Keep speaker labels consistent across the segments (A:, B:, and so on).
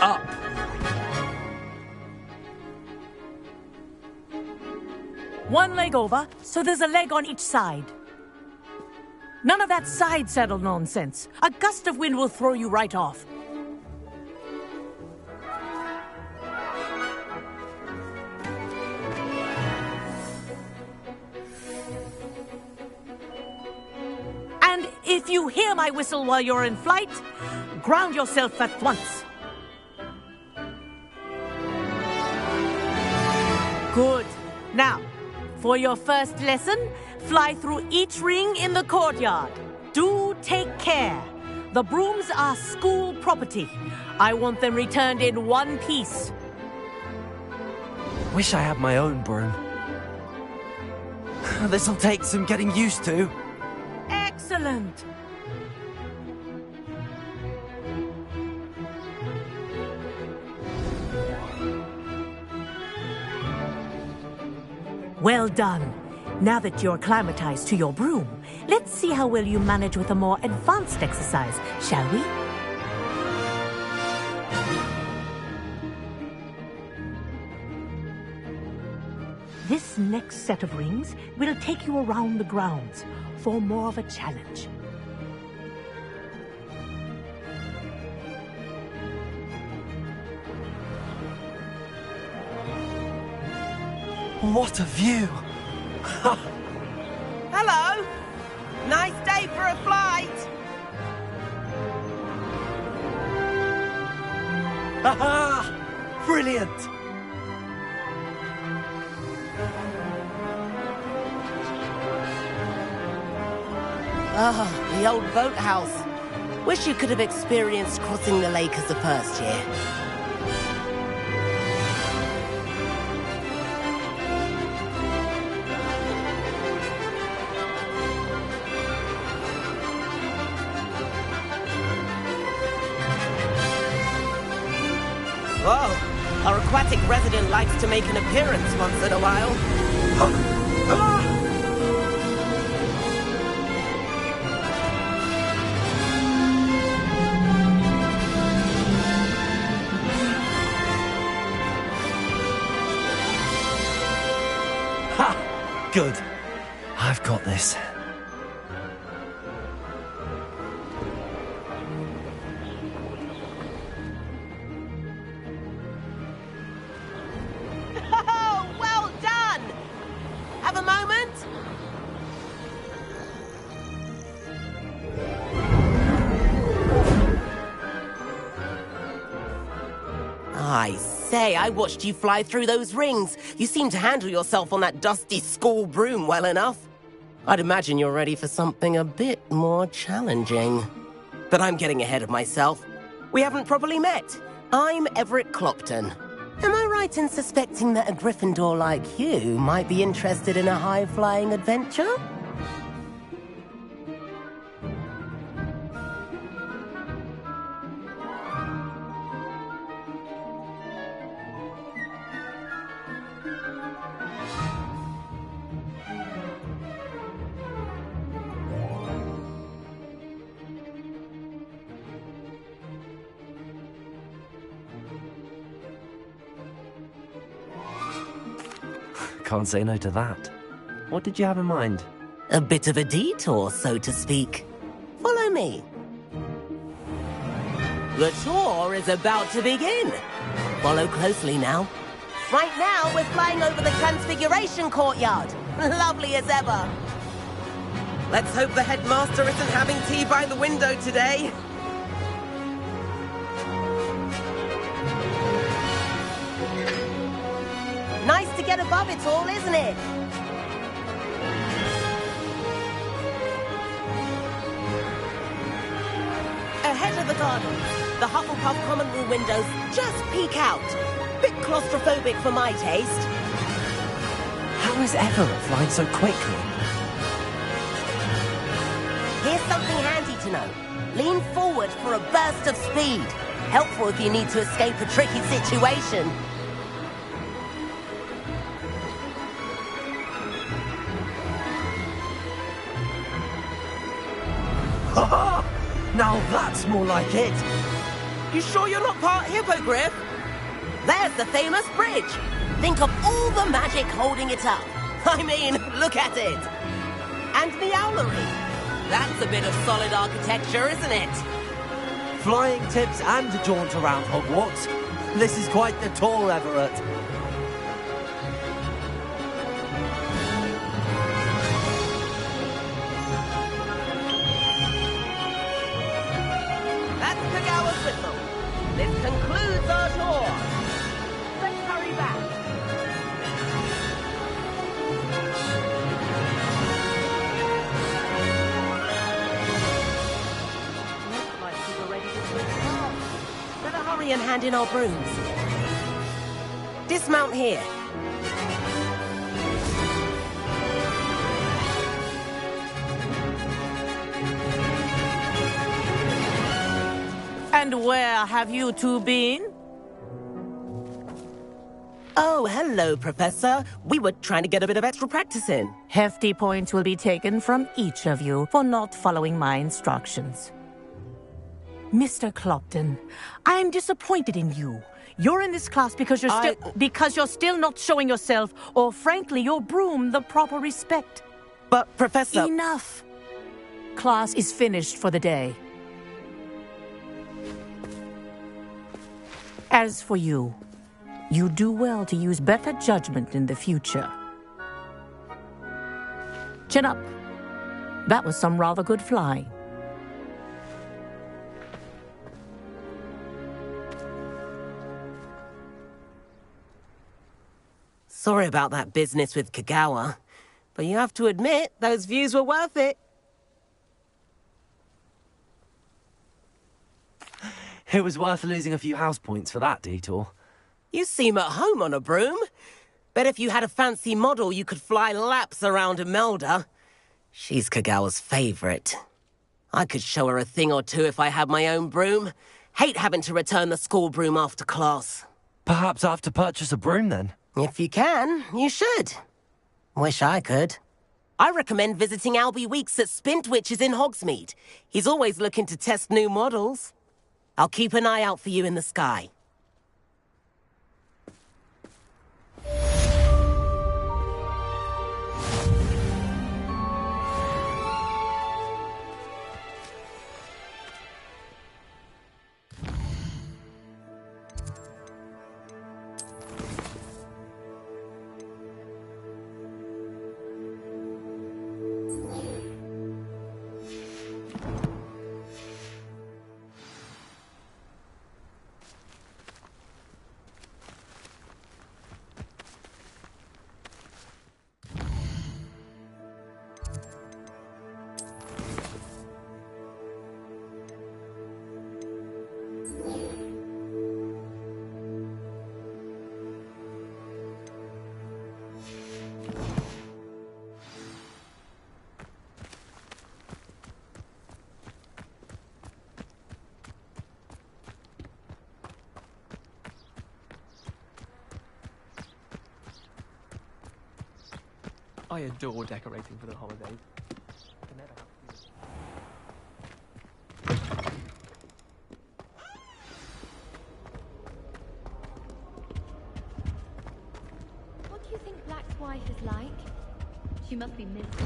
A: up.
B: One leg over, so there's a leg on each side. None of that side saddle nonsense. A gust of wind will throw you right off. And if you hear my whistle while you're in flight, ground yourself at once. Good. Now, for your first lesson, fly through each ring in the courtyard. Do take care. The brooms are school property. I want them returned in one piece.
A: Wish I had my own broom. This'll take some getting used to.
B: Excellent. Well done. Now that you're acclimatized to your broom, let's see how well you manage with a more advanced exercise, shall we? This next set of rings will take you around the grounds for more of a challenge.
A: What a view!
C: Hello! Nice day for a flight!
A: Aha! Brilliant!
C: Ah, the old boathouse. Wish you could have experienced crossing the lake as a first year. Whoa, our aquatic resident likes to make an appearance once in a while.
A: Ha! Good. I've got this.
C: Well done! Have a moment? I say, I watched you fly through those rings. You seem to handle yourself on that dusty school broom well enough. I'd imagine you're ready for something a bit more challenging. But I'm getting ahead of myself. We haven't properly met. I'm Everett Clopton. Am I right in suspecting that a Gryffindor like you might be interested in a high-flying adventure?
A: Can't say no to that. What did you have in mind?
C: A bit of a detour, so to speak. Follow me. The tour is about to begin. Follow closely now. Right now, we're flying over the Transfiguration Courtyard. Lovely as ever. Let's hope the headmaster isn't having tea by the window today. Nice to get above it all, isn't it? Ahead of the gardens, the Hufflepuff common room windows just peek out. Bit claustrophobic for my taste.
A: How is Everett flying so quickly?
C: Here's something handy to know. Lean forward for a burst of speed. Helpful if you need to escape a tricky situation.
A: Ha ha! Now that's more like it!
C: You sure you're not part hippogriff? There's the famous bridge. Think of all the magic holding it up. I mean, look at it. And the owlery. That's a bit of solid architecture, isn't it?
A: Flying tips and a jaunt around Hogwarts. This is quite the tour, Everett.
C: That's Kagawa's whistle. This concludes our tour. Let's hurry back. Looks like people are ready to switch cars. Better hurry and hand in our brooms. Dismount here.
B: And where have you two been?
C: Oh, hello, Professor. We were trying to get a bit of extra practice in.
B: Hefty points will be taken from each of you for not following my instructions. Mr. Clopton, I'm disappointed in you. You're in this class because you're still not showing yourself, or frankly, your broom, the proper respect.
C: But, Professor...
B: Enough. Class is finished for the day. As for you, you do well to use better judgment in the future. Chin up. That was some rather good flying.
C: Sorry about that business with Kagawa, but you have to admit, those views were worth it.
A: It was worth losing a few house points for that detour.
C: You seem at home on a broom. Bet if you had a fancy model, you could fly laps around Imelda. She's Kagawa's favorite. I could show her a thing or two if I had my own broom. Hate having to return the school broom after class.
A: Perhaps I have to purchase a broom then.
C: If you can, you should. Wish I could. I recommend visiting Albie Weeks at Spintwitches in Hogsmeade. He's always looking to test new models. I'll keep an eye out for you in the sky.
D: I adore decorating for the holidays. I never have to do it.
E: What do you think Black's wife is like? She must be miserable.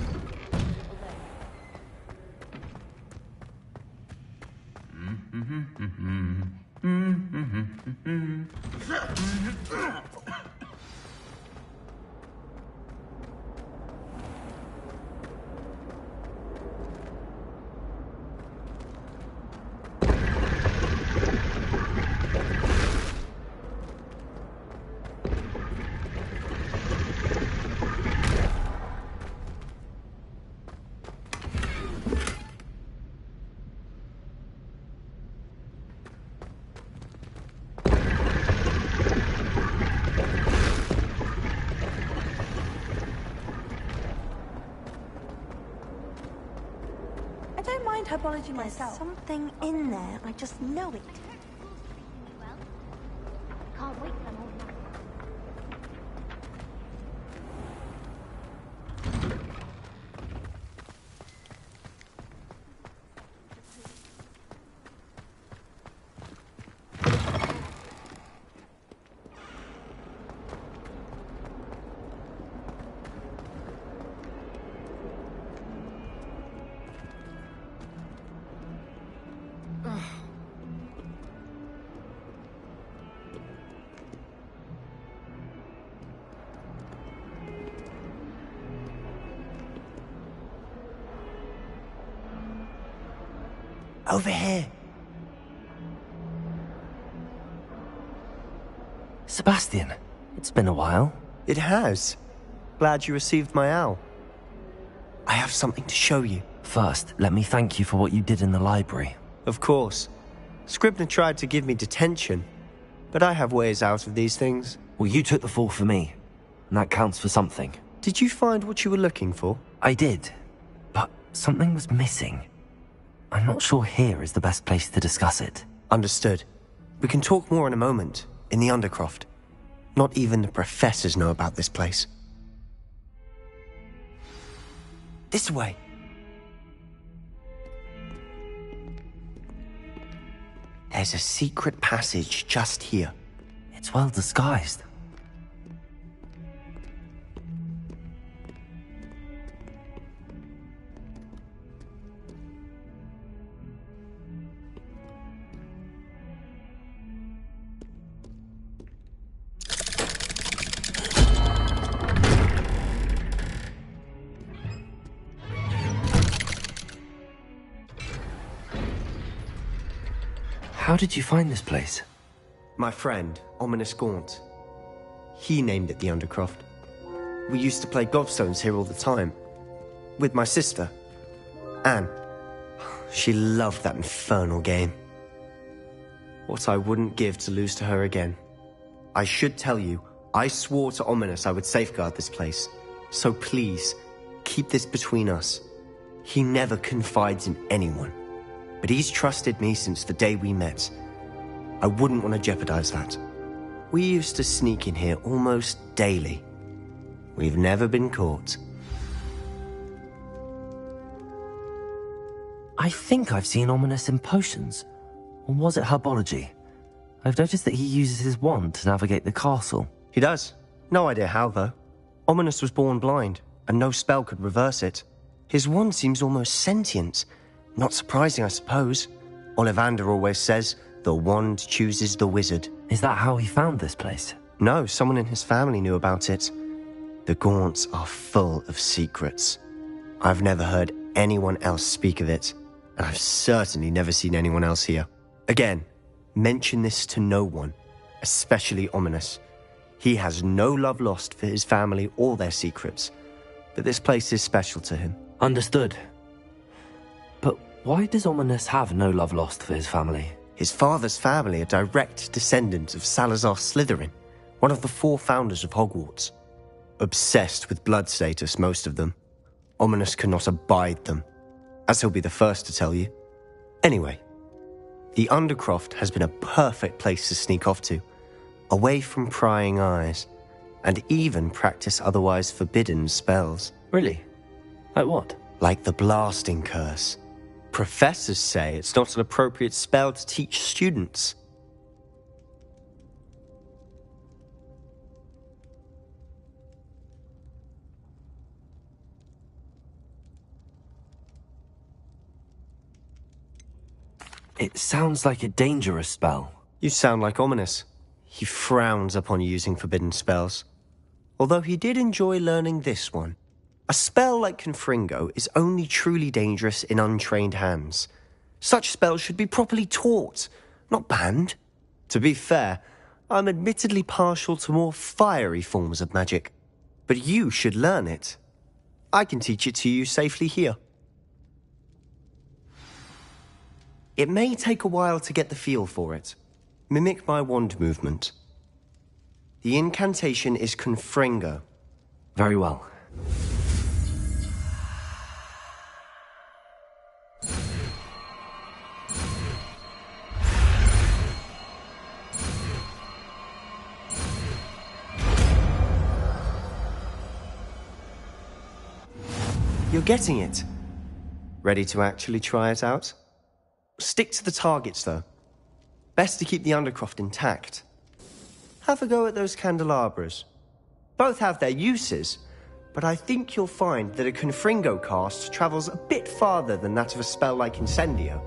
F: Apology myself. There's something in there. I just know it.
E: Can't wait for more.
G: Over here.
H: Sebastian, it's been a while.
G: It has. Glad you received my owl. I have something to show you.
H: First, let me thank you for what you did in the library.
G: Of course. Scribner tried to give me detention, but I have ways out of these things.
H: Well, you took the fall for me, and that counts for something.
G: Did you find what you were looking for?
H: I did, but something was missing. I'm not sure here is the best place to discuss it.
G: Understood. We can talk more in a moment, in the Undercroft. Not even the professors know about this place. This way. There's a secret passage just here.
H: It's well disguised. How did you find this place?
G: My friend, Ominous Gaunt. He named it the Undercroft. We used to play gobstones here all the time. With my sister, Anne. She loved that infernal game. What I wouldn't give to lose to her again. I should tell you, I swore to Ominous I would safeguard this place. So please, keep this between us. He never confides in anyone. But he's trusted me since the day we met. I wouldn't want to jeopardize that. We used to sneak in here almost daily. We've never been caught.
H: I think I've seen Ominous in potions. Or was it herbology? I've noticed that he uses his wand to navigate the castle.
G: He does. No idea how, though. Ominous was born blind, and no spell could reverse it. His wand seems almost sentient. Not surprising, I suppose. Ollivander always says, the wand chooses the wizard.
H: Is that how he found this place?
G: No, someone in his family knew about it. The Gaunts are full of secrets. I've never heard anyone else speak of it, and I've certainly never seen anyone else here. Again, mention this to no one, especially Ominous. He has no love lost for his family or their secrets, but this place is special to him.
H: Understood. But why does Ominous have no love lost for his family?
G: His father's family are direct descendants of Salazar Slytherin, one of the 4 founders of Hogwarts. Obsessed with blood status, most of them. Ominous cannot abide them, as he'll be the first to tell you. Anyway, the Undercroft has been a perfect place to sneak off to, away from prying eyes, and even practice otherwise forbidden spells.
H: Really? Like what?
G: Like the blasting curse. Professors say it's not an appropriate spell to teach students.
H: It sounds like a dangerous spell.
G: You sound like Ominous. He frowns upon using forbidden spells. Although he did enjoy learning this one. A spell like Confringo is only truly dangerous in untrained hands. Such spells should be properly taught, not banned. To be fair, I'm admittedly partial to more fiery forms of magic. But you should learn it. I can teach it to you safely here. It may take a while to get the feel for it. Mimic my wand movement. The incantation is Confringo.
H: Very well.
G: You're getting it. Ready to actually try it out? Stick to the targets, though. Best to keep the Undercroft intact. Have a go at those candelabras. Both have their uses, but I think you'll find that a Confringo cast travels a bit farther than that of a spell like Incendio.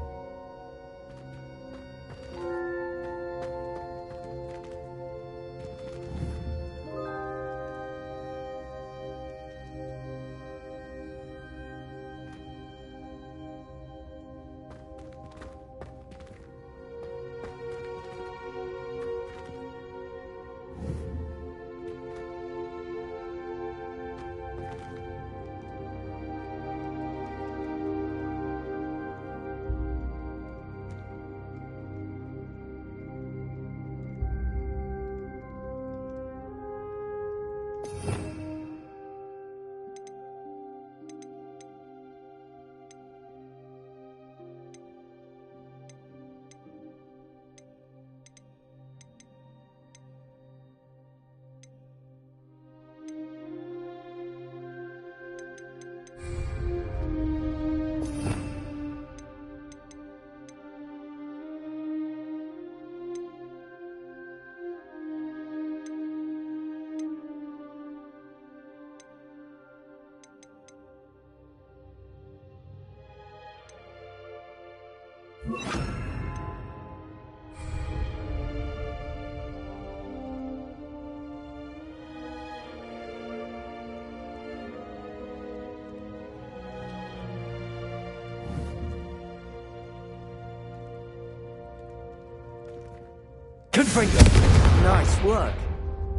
G: Confringo! Nice work.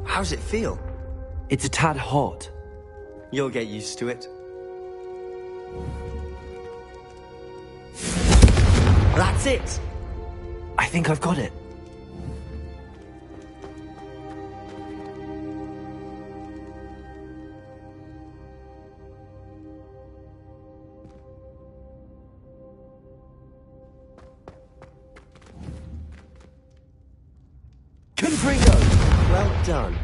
G: How's it feel?
H: It's a tad hot.
G: You'll get used to it. That's it!
H: I think I've got it.
G: Confringo! Well done.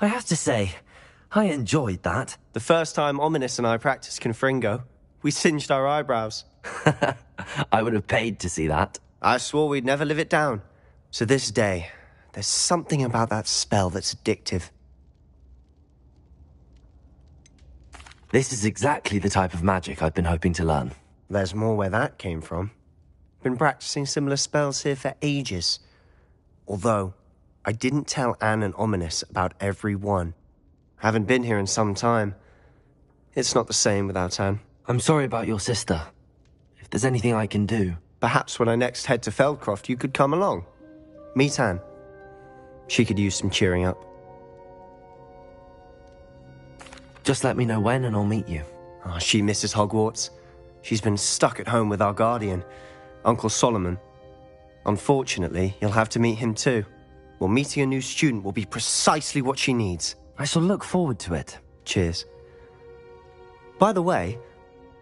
H: I have to say, I enjoyed that.
G: The first time Ominous and I practiced Confringo, we singed our eyebrows.
H: I would have paid to see that.
G: I swore we'd never live it down. So this day, there's something about that spell that's addictive.
H: This is exactly the type of magic I've been hoping to learn.
G: There's more where that came from. Been practicing similar spells here for ages. Although, I didn't tell Anne and Ominous about every one. Haven't been here in some time. It's not the same without Anne.
H: I'm sorry about your sister. If there's anything I can do...
G: Perhaps when I next head to Feldcroft, you could come along. Meet Anne. She could use some cheering up.
H: Just let me know when and I'll meet you.
G: Oh, she misses Hogwarts. She's been stuck at home with our guardian, Uncle Solomon. Unfortunately, you'll have to meet him too. Well, meeting a new student will be precisely what she needs.
H: I shall look forward to it.
G: Cheers. By the way,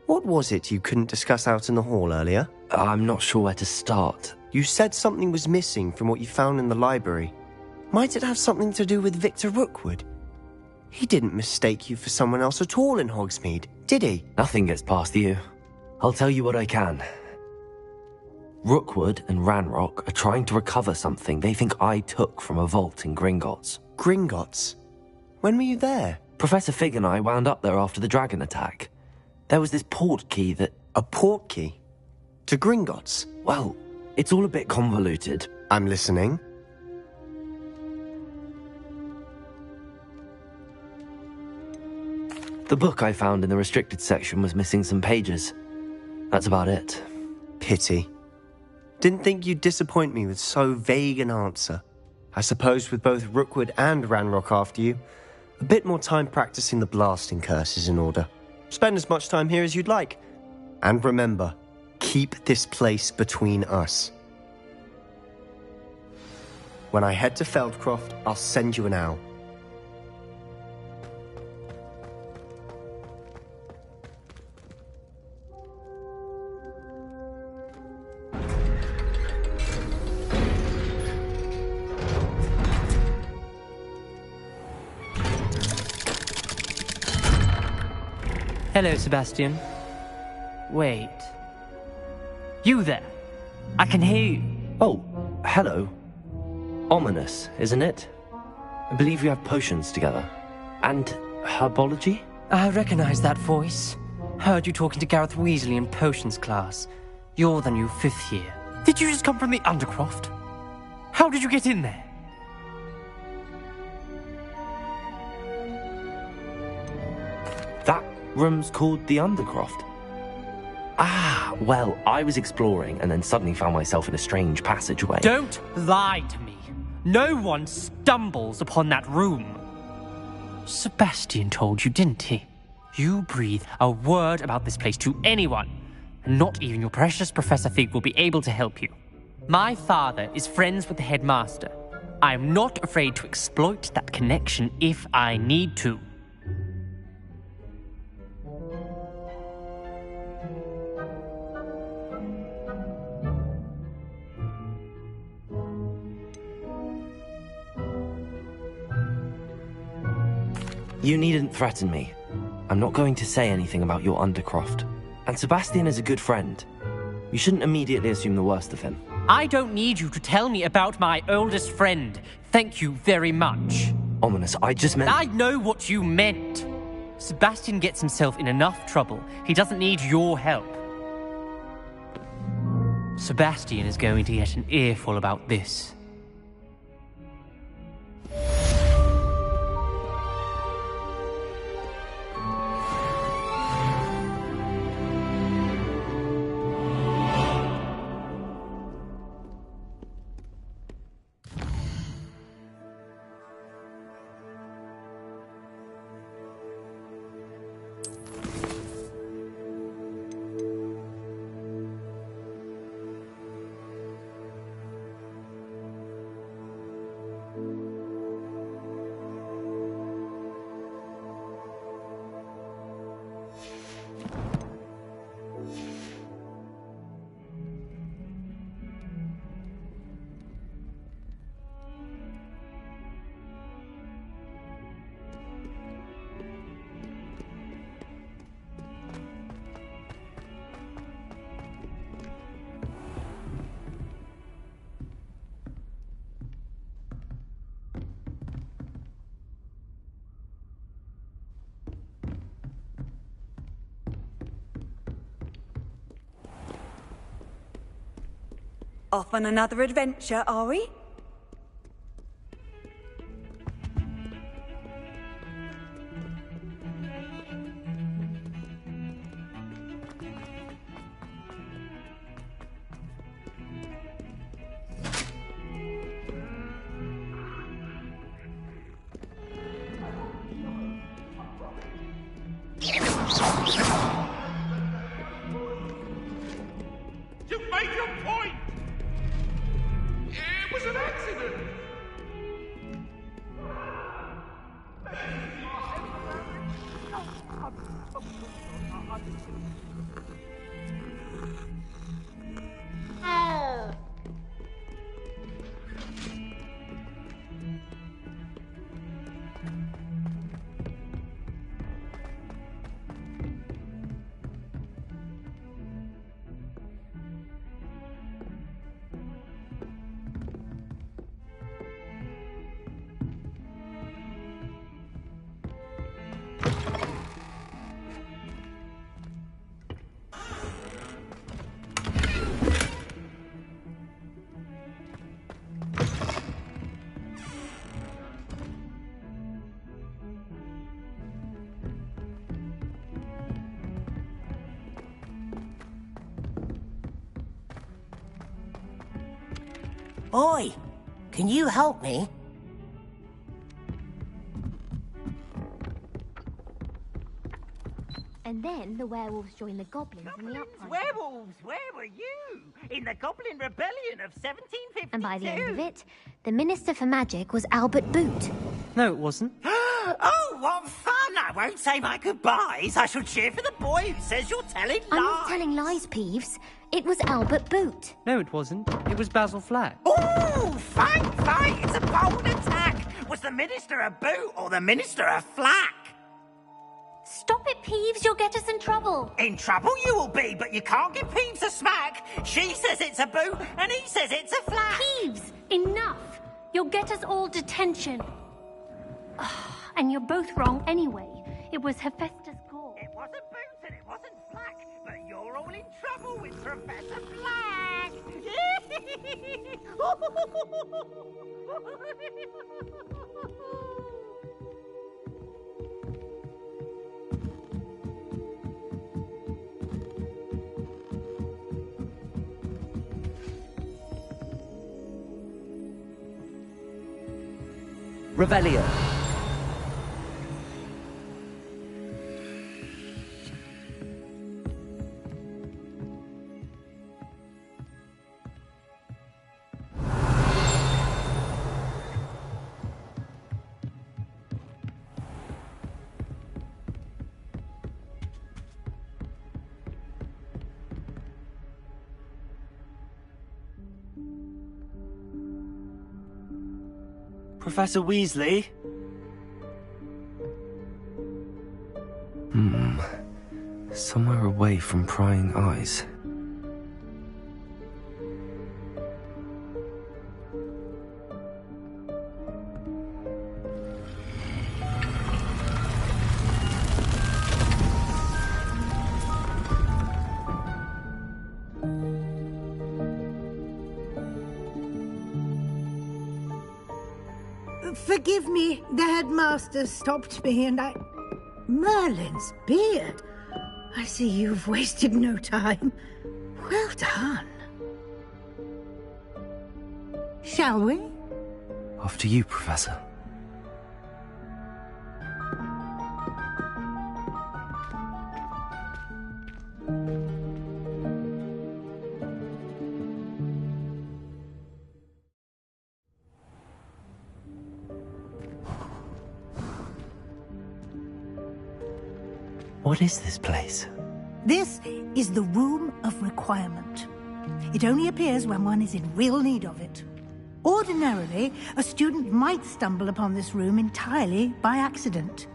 G: what was it you couldn't discuss out in the hall earlier?
H: I'm not sure where to start.
G: You said something was missing from what you found in the library. Might it have something to do with Victor Rookwood? He didn't mistake you for someone else at all in Hogsmeade, did he?
H: Nothing gets past you. I'll tell you what I can. Rookwood and Ranrock are trying to recover something they think I took from a vault in Gringotts.
G: Gringotts? When were you there?
H: Professor Fig and I wound up there after the dragon attack. There was this port key that...
G: A port key? To Gringotts?
H: Well, it's all a bit convoluted.
G: I'm listening.
H: The book I found in the restricted section was missing some pages. That's about it.
G: Pity. Didn't think you'd disappoint me with so vague an answer. I suppose with both Rookwood and Ranrock after you, a bit more time practicing the blasting curse is in order. Spend as much time here as you'd like. And remember, keep this place between us. When I head to Feldcroft, I'll send you an owl.
D: Hello, Sebastian. Wait. You there? I can hear you.
H: Oh, hello. Ominous, isn't it? I believe we have potions together. And herbology?
D: I recognize that voice. Heard you talking to Gareth Weasley in potions class. You're the new 5th year. Did you just come from the Undercroft? How did you get in there?
H: That room's called the Undercroft. Ah, well, I was exploring and then suddenly found myself in a strange passageway.
D: Don't lie to me. No one stumbles upon that room. Sebastian told you, didn't he? You breathe a word about this place to anyone, and not even your precious Professor Fig will be able to help you. My father is friends with the headmaster. I am not afraid to exploit that connection if I need to.
H: You needn't threaten me. I'm not going to say anything about your Undercroft. And Sebastian is a good friend. You shouldn't immediately assume the worst of him.
D: I don't need you to tell me about my oldest friend. Thank you very much.
H: Ominous, I just meant...
D: I know what you meant. Sebastian gets himself in enough trouble. He doesn't need your help. Sebastian is going to get an earful about this.
I: Off on another adventure, are we?
J: You've made your point! It was an accident!
C: Boy, can you help me?
E: And then the werewolves joined the goblins in the uprising.
K: Werewolves, where were you? In the Goblin Rebellion of 1752.
E: And by the end of it, the Minister for Magic was Albert Boot.
D: No, it wasn't.
K: Oh, what fun! I won't say my goodbyes. I shall cheer for the boy who says you're telling lies.
E: I'm not telling lies, Peeves. It was Albert Boot.
D: No, it wasn't. It was Basil Flack.
K: Ooh, fight! It's a bold attack! Was the Minister a boot or the Minister a flack?
E: Stop it, Peeves. You'll get us in trouble.
K: In trouble you will be, but you can't give Peeves a smack. She says it's a boot and he says it's a flack.
E: Peeves, enough. You'll get us all detention. And you're both wrong anyway. It was Hephaestus Gore.
K: It wasn't boot and it wasn't flack, but you're all in trouble with Professor Flack.
L: Revelio. Professor Weasley?
H: Somewhere away from prying eyes.
M: Forgive me, the headmaster stopped me and I... Merlin's beard. I see you've wasted no time. Well done. Shall we?
H: After you, Professor. What is this place?
M: This is the Room of Requirement. It only appears when one is in real need of it. Ordinarily, a student might stumble upon this room entirely by accident.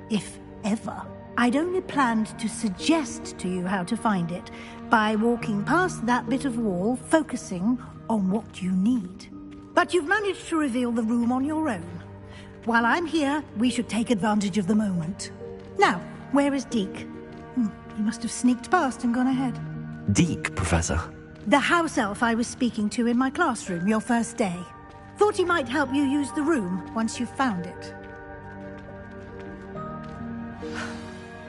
M: If ever. I'd only planned to suggest to you how to find it by walking past that bit of wall, focusing on what you need. But you've managed to reveal the room on your own. While I'm here, we should take advantage of the moment. Now, where is Deke? He must have sneaked past and gone ahead.
H: Deke, Professor.
M: The house elf I was speaking to in my classroom your first day. Thought he might help you use the room once you've found it.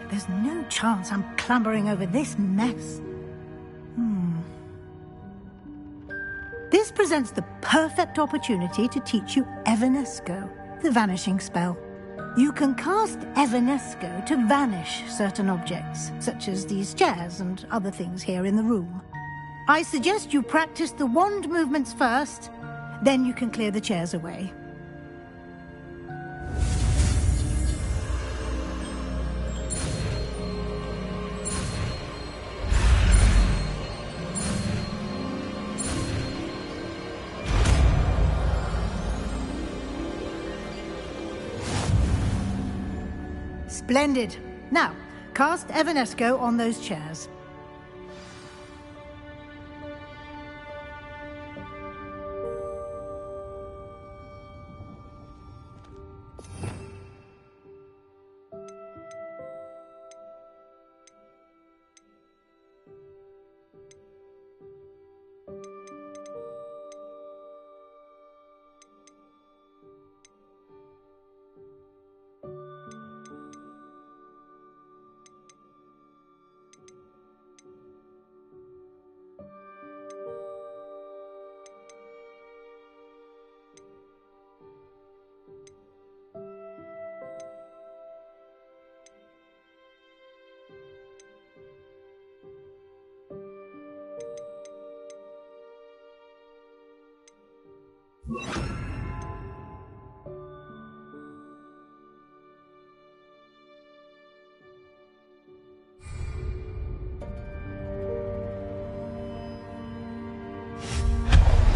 M: There's no chance I'm clambering over this mess. This presents the perfect opportunity to teach you Evanesco, the vanishing spell. You can cast Evanesco to vanish certain objects, such as these chairs and other things here in the room. I suggest you practice the wand movements first, then you can clear the chairs away. Splendid. Now, cast Evanesco on those chairs.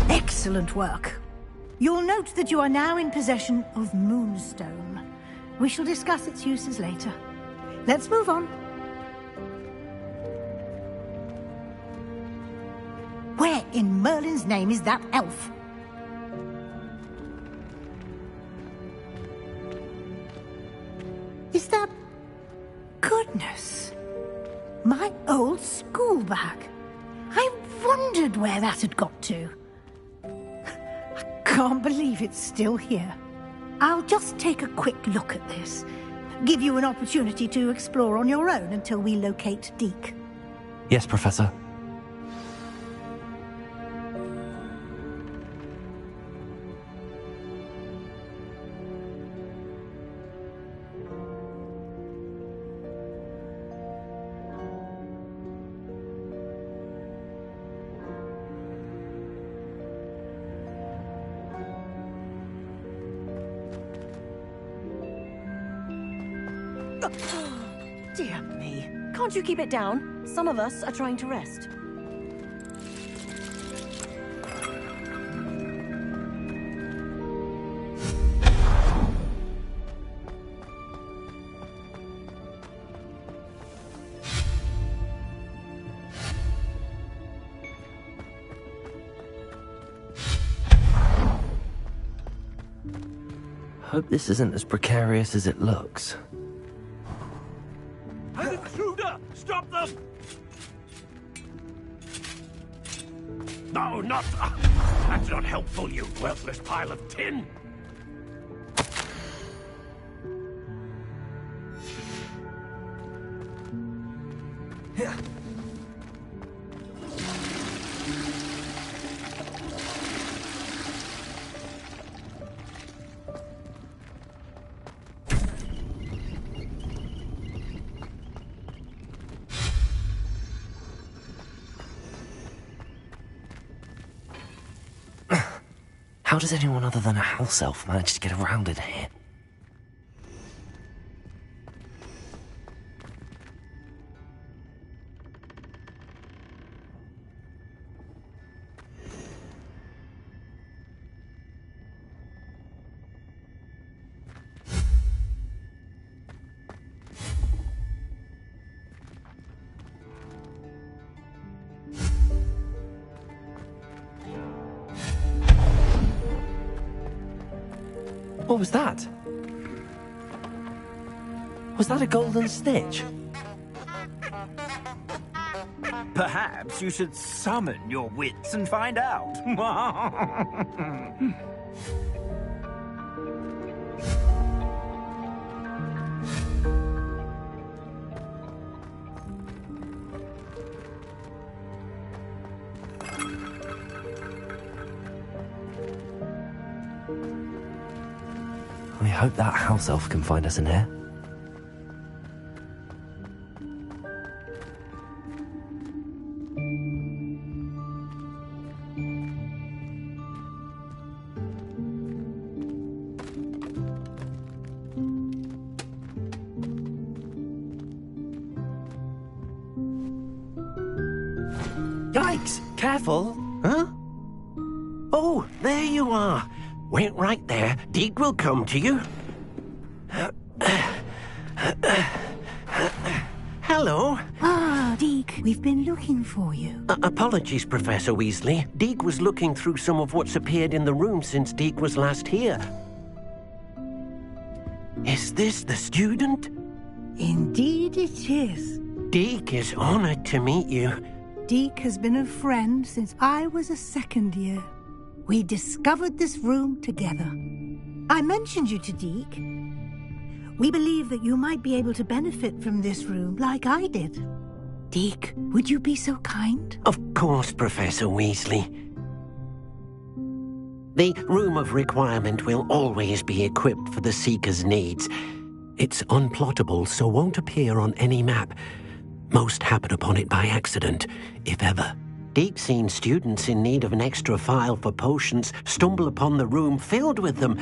M: Excellent work. You'll note that you are now in possession of Moonstone. We shall discuss its uses later. Let's move on. Where in Merlin's name is that elf? Is that... Goodness. My old school bag. I wondered where that had got to. Can't believe it's still here. I'll just take a quick look at this. Give you an opportunity to explore on your own until we locate Deke.
H: Yes, Professor.
N: Dear me. Can't you keep it down? Some of us are trying to rest.
H: Hope this isn't as precarious as it looks.
J: An intruder! Stop them! No, not... that's not helpful, you worthless pile of tin!
H: How does anyone other than a house elf manage to get around in here? What was that? Was that a golden snitch?
J: Perhaps you should summon your wits and find out.
H: I hope that house elf can find us in here.
O: Yikes!
H: Careful!
O: Huh? Oh, there you are. Wait right there. Deek will come to you. Hello.
M: Ah, Deek, we've been looking for you.
O: Apologies, Professor Weasley. Deek was looking through some of what's appeared in the room since Deek was last here. Is this the student?
M: Indeed it is.
O: Deek is honored to meet you.
M: Deek has been a friend since I was a second year. We discovered this room together. I mentioned you to Deek. We believe that you might be able to benefit from this room like I did. Deek, would you be so kind?
O: Of course, Professor Weasley. The Room of Requirement will always be equipped for the Seeker's needs. It's unplottable, so won't appear on any map. Most happen upon it by accident, if ever. Deek's seen students in need of an extra file for potions stumble upon the room filled with them.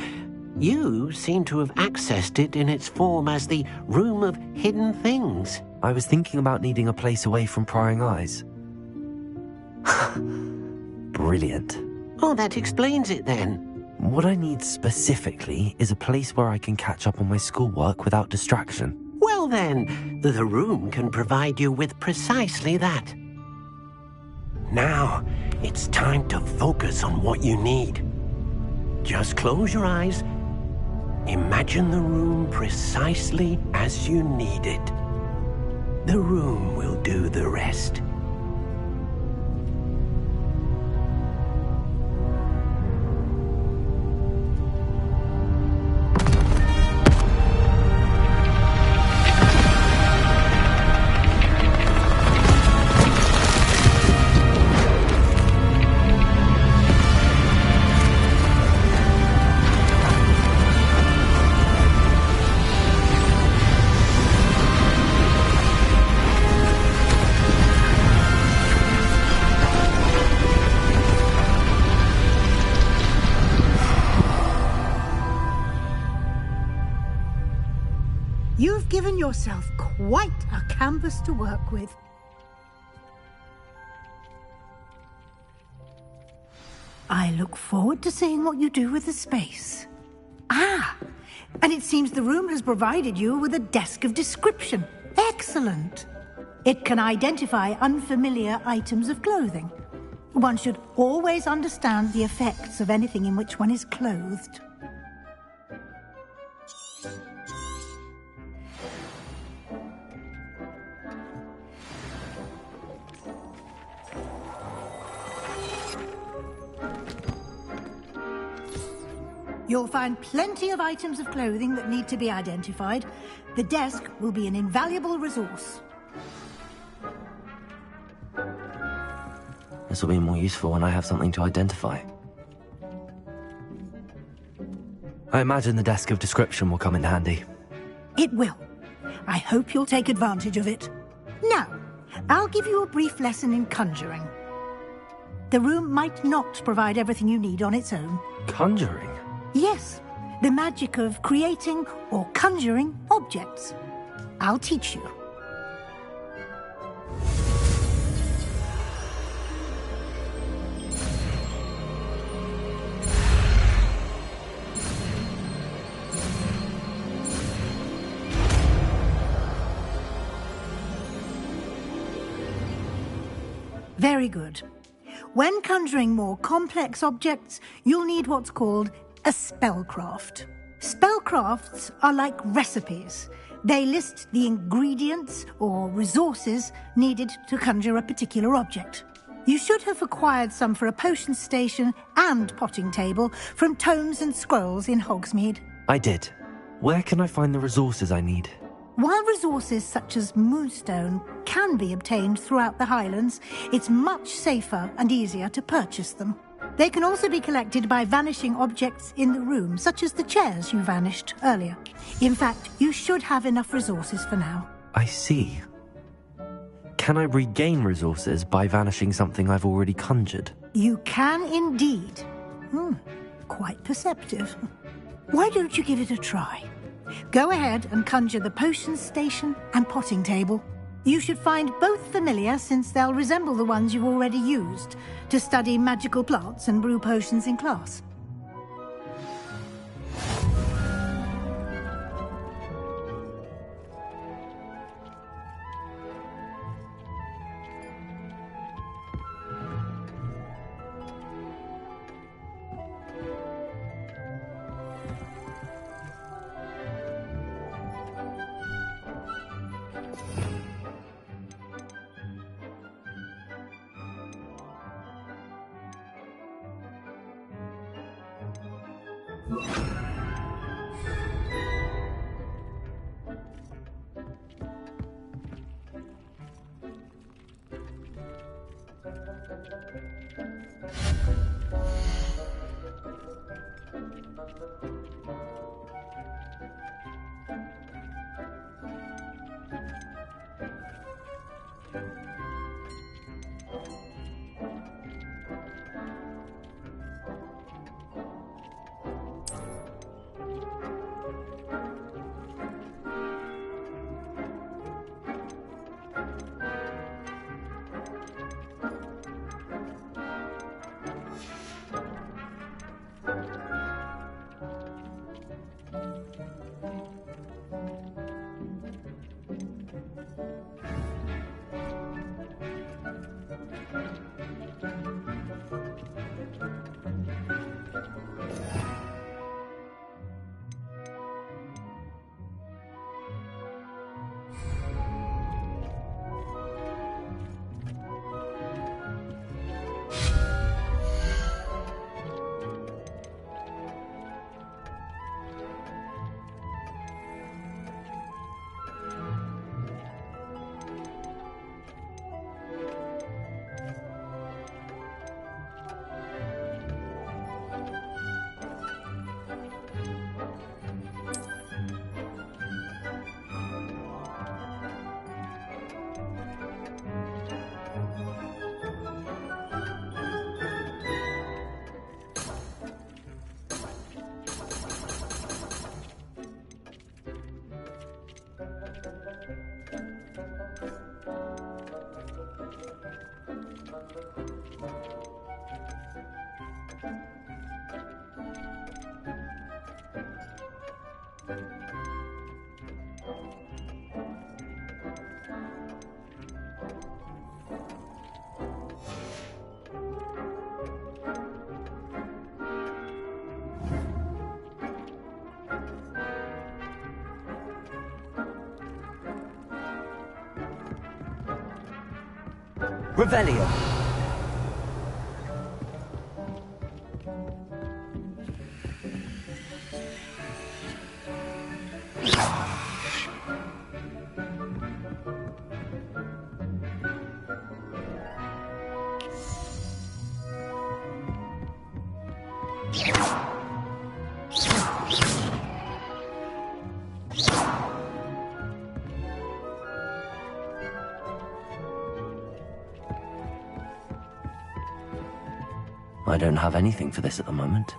O: You seem to have accessed it in its form as the Room of Hidden Things.
H: I was thinking about needing a place away from prying eyes. Brilliant.
O: Oh, that explains it then.
H: What I need specifically is a place where I can catch up on my schoolwork without distraction.
O: Well then, the room can provide you with precisely that. Now, it's time to focus on what you need. Just close your eyes. Imagine the room precisely as you need it. The room will do the rest.
M: You've given yourself quite a canvas to work with. I look forward to seeing what you do with the space. Ah, and it seems the room has provided you with a desk of description. Excellent. It can identify unfamiliar items of clothing. One should always understand the effects of anything in which one is clothed. You'll find plenty of items of clothing that need to be identified. The desk will be an invaluable resource.
H: This will be more useful when I have something to identify. I imagine the desk of description will come in handy.
M: It will. I hope you'll take advantage of it. Now, I'll give you a brief lesson in conjuring. The room might not provide everything you need on its own.
H: Conjuring?
M: Yes, the magic of creating or conjuring objects. I'll teach you. Very good. When conjuring more complex objects, you'll need what's called a spellcraft. Spellcrafts are like recipes. They list the ingredients or resources needed to conjure a particular object. You should have acquired some for a potion station and potting table from tomes and scrolls in Hogsmeade.
H: I did. Where can I find the resources I need?
M: While resources such as moonstone can be obtained throughout the Highlands, it's much safer and easier to purchase them. They can also be collected by vanishing objects in the room, such as the chairs you vanished earlier. In fact, you should have enough resources for now.
H: I see. Can I regain resources by vanishing something I've already conjured?
M: You can indeed. Quite perceptive. Why don't you give it a try? Go ahead and conjure the potion station and potting table. You should find both familiar, since they'll resemble the ones you've already used to study magical plants and brew potions in class.
A: Revelio.
H: I don't have anything for this at the moment.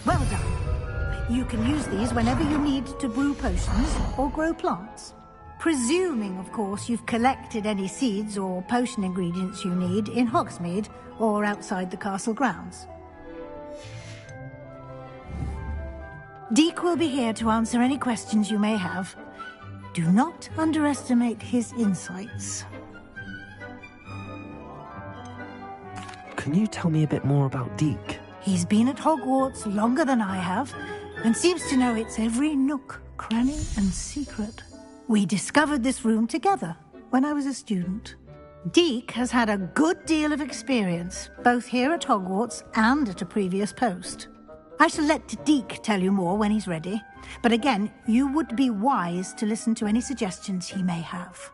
M: Well done. You can use these whenever you need to brew potions or grow plants. Presuming, of course, you've collected any seeds or potion ingredients you need in Hogsmeade or outside the castle grounds. Deek will be here to answer any questions you may have. Do not underestimate his insights.
H: Can you tell me a bit more about Deek?
M: He's been at Hogwarts longer than I have, and seems to know its every nook, cranny, and secret. We discovered this room together when I was a student. Deek has had a good deal of experience, both here at Hogwarts and at a previous post. I shall let Deek tell you more when he's ready, but again, you would be wise to listen to any suggestions he may have.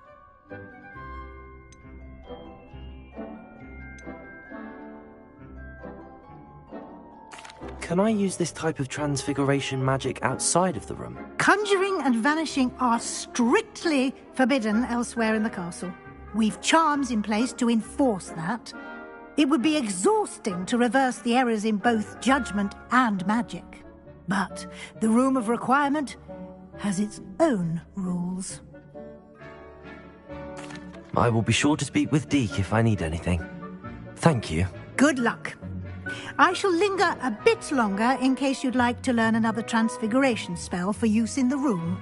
H: Can I use this type of transfiguration magic outside of the room?
M: Conjuring and vanishing are strictly forbidden elsewhere in the castle. We've charms in place to enforce that. It would be exhausting to reverse the errors in both judgment and magic. But the Room of Requirement has its own rules.
H: I will be sure to speak with Deek if I need anything. Thank you.
M: Good luck. I shall linger a bit longer in case you'd like to learn another transfiguration spell for use in the room.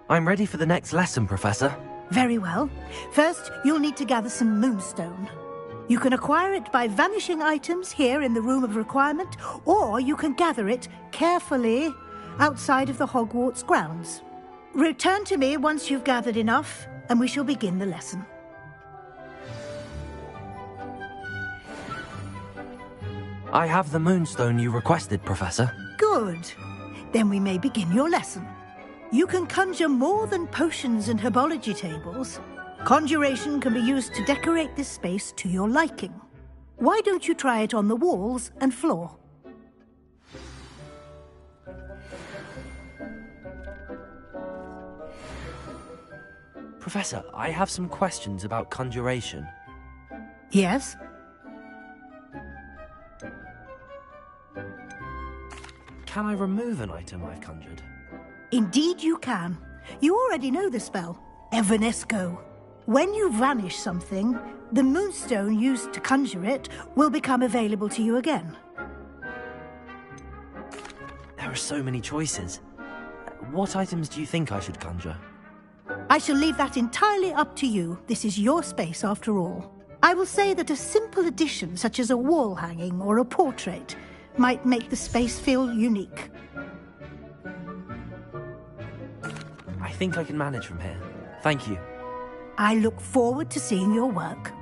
H: I'm ready for the next lesson, Professor.
M: Very well. First, you'll need to gather some moonstone. You can acquire it by vanishing items here in the Room of Requirement, or you can gather it carefully outside of the Hogwarts grounds. Return to me once you've gathered enough, and we shall begin the lesson.
H: I have the moonstone you requested, Professor.
M: Good. Then we may begin your lesson. You can conjure more than potions and herbology tables. Conjuration can be used to decorate this space to your liking. Why don't you try it on the walls and floor?
H: Professor, I have some questions about conjuration.
M: Yes?
H: Can I remove an item I've conjured?
M: Indeed you can. You already know the spell, Evanesco. When you vanish something, the moonstone used to conjure it will become available to you again.
H: There are so many choices. What items do you think I should conjure?
M: I shall leave that entirely up to you. This is your space after all. I will say that a simple addition, such as a wall hanging or a portrait, might make the space feel unique.
H: I think I can manage from here. Thank you.
M: I look forward to seeing your work.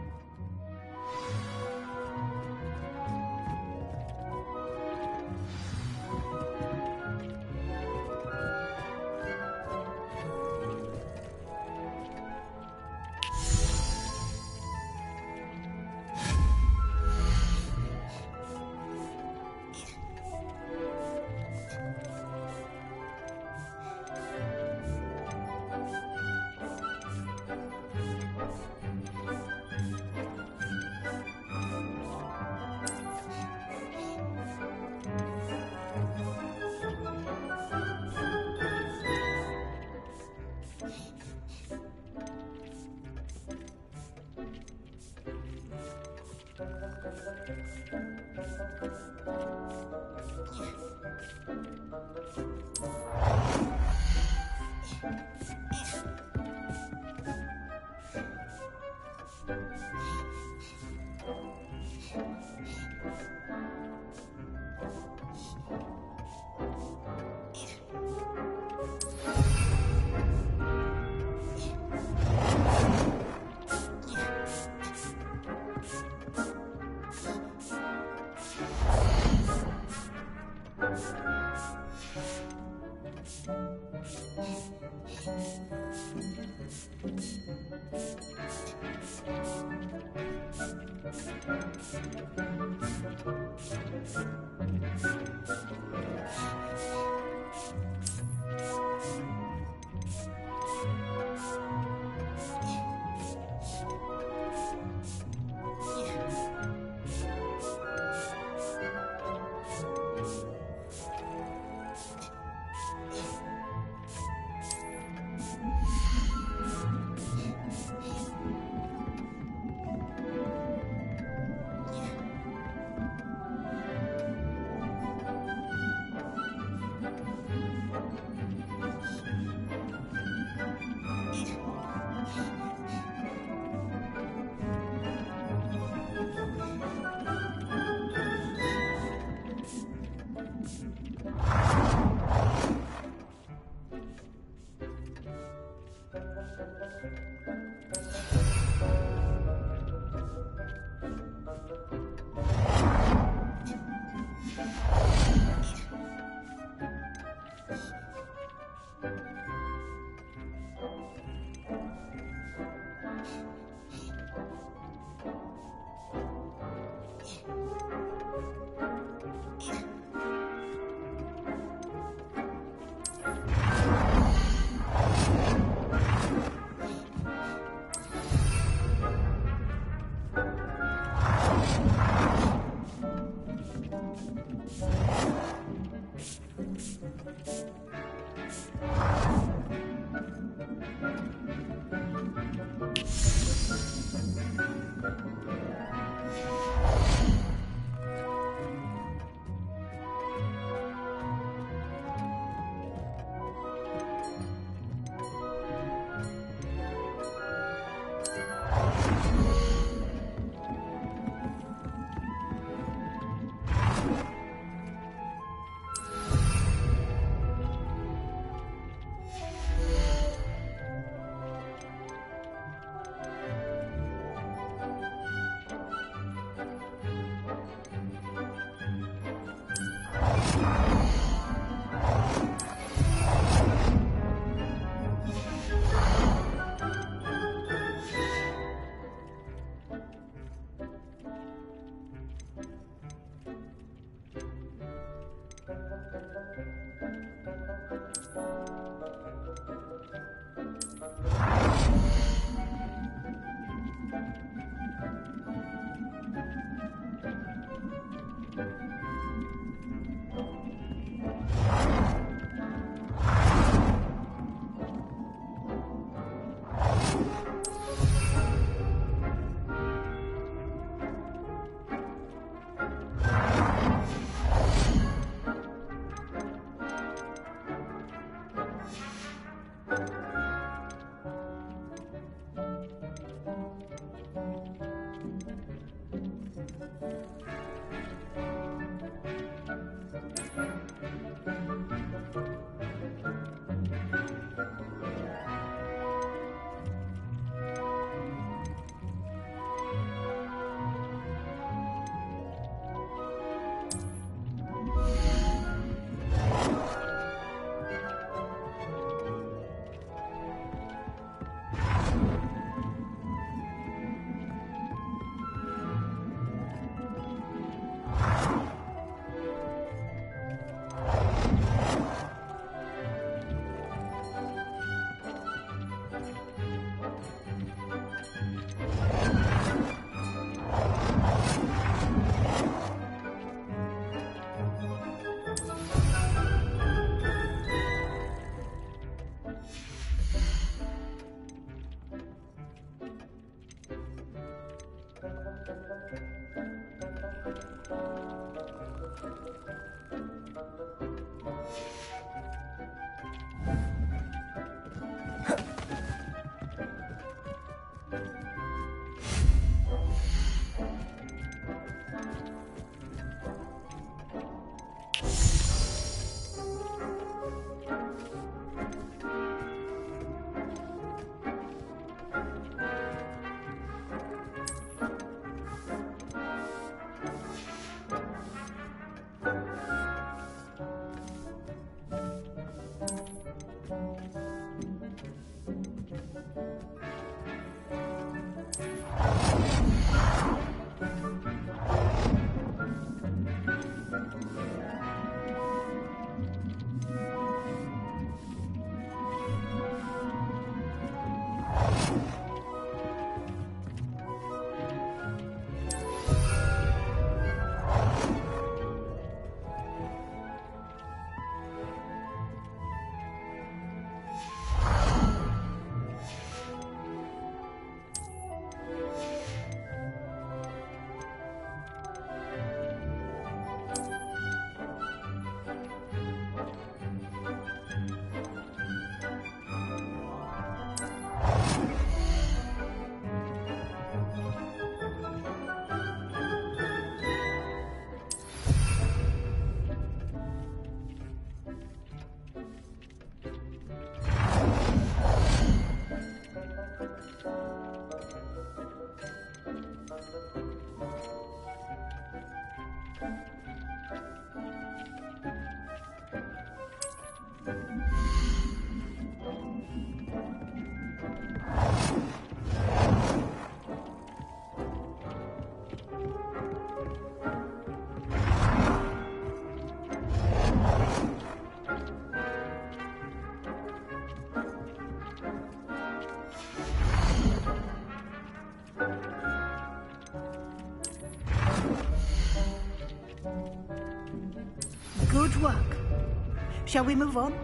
M: Shall we move on?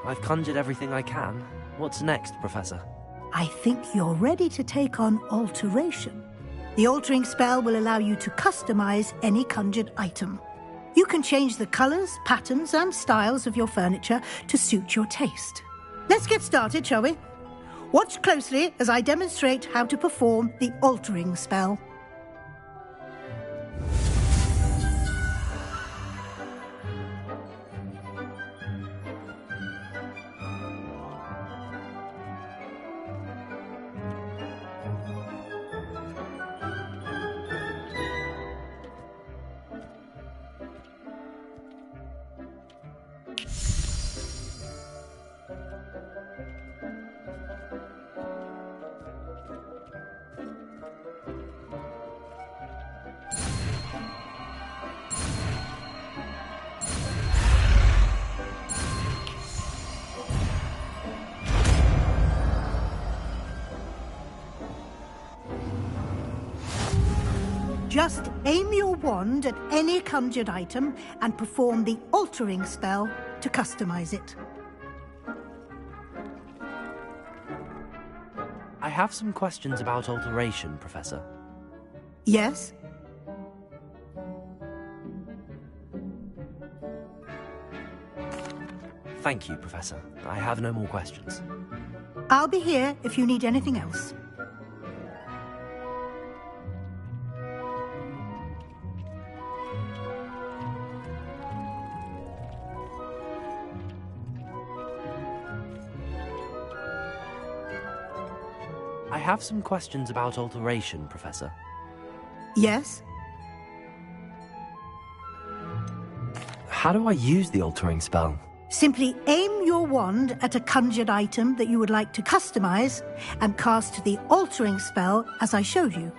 H: I've conjured everything I can. What's next, Professor?
M: I think you're ready to take on alteration. The altering spell will allow you to customize any conjured item. You can change the colors, patterns, and styles of your furniture to suit your taste. Let's get started, shall we? Watch closely as I demonstrate how to perform the altering spell. Just aim your wand at any conjured item and perform the altering spell to customize it.
H: I have some questions about alteration, Professor.
M: Yes?
H: Thank you, Professor. I have no more questions.
M: I'll be here if you need anything else.
H: I have some questions about alteration, Professor.
M: Yes?
H: How do I use the altering spell?
M: Simply aim your wand at a conjured item that you would like to customize and cast the altering spell as I showed you.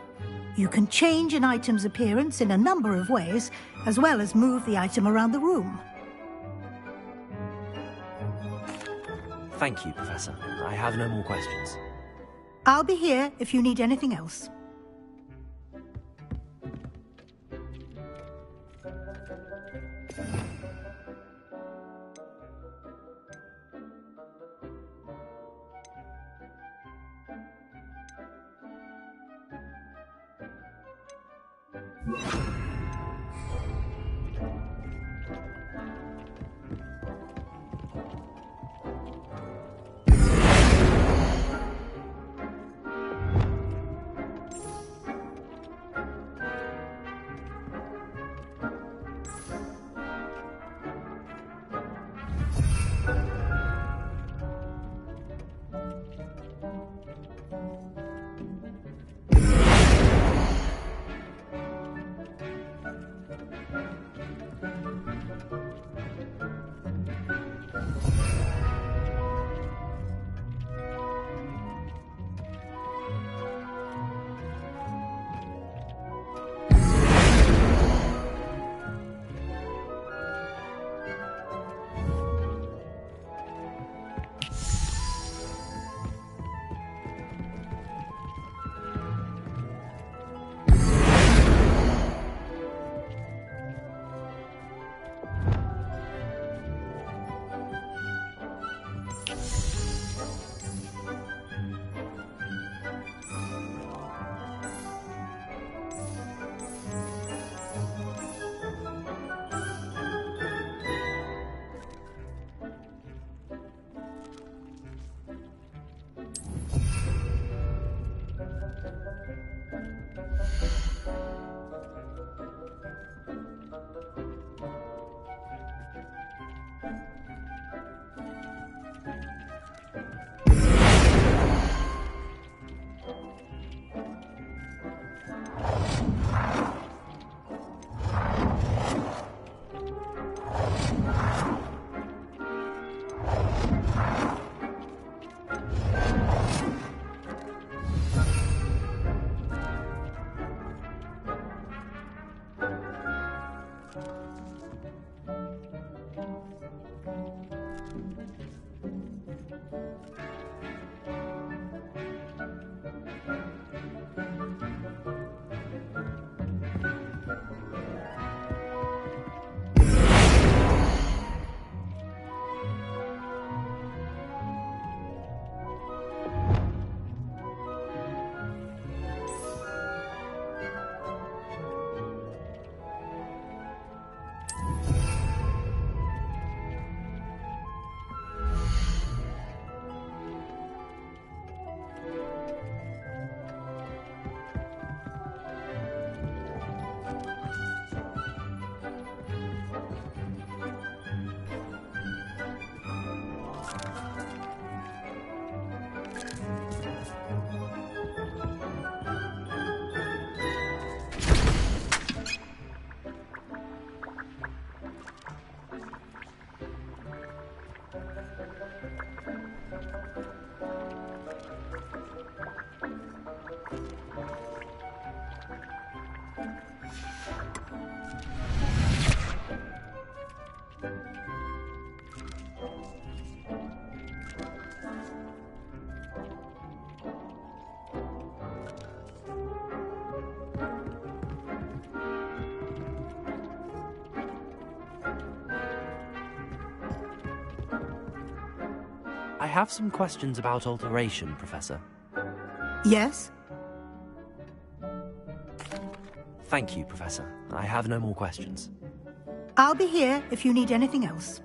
M: You can change an item's appearance in a number of ways, as well as move the item around the room.
H: Thank you, Professor. I have no more questions.
M: I'll be here if you need anything else.
H: have some questions about alteration, Professor.
M: Yes?
H: Thank you, Professor. I have no more questions.
M: I'll be here if you need anything else.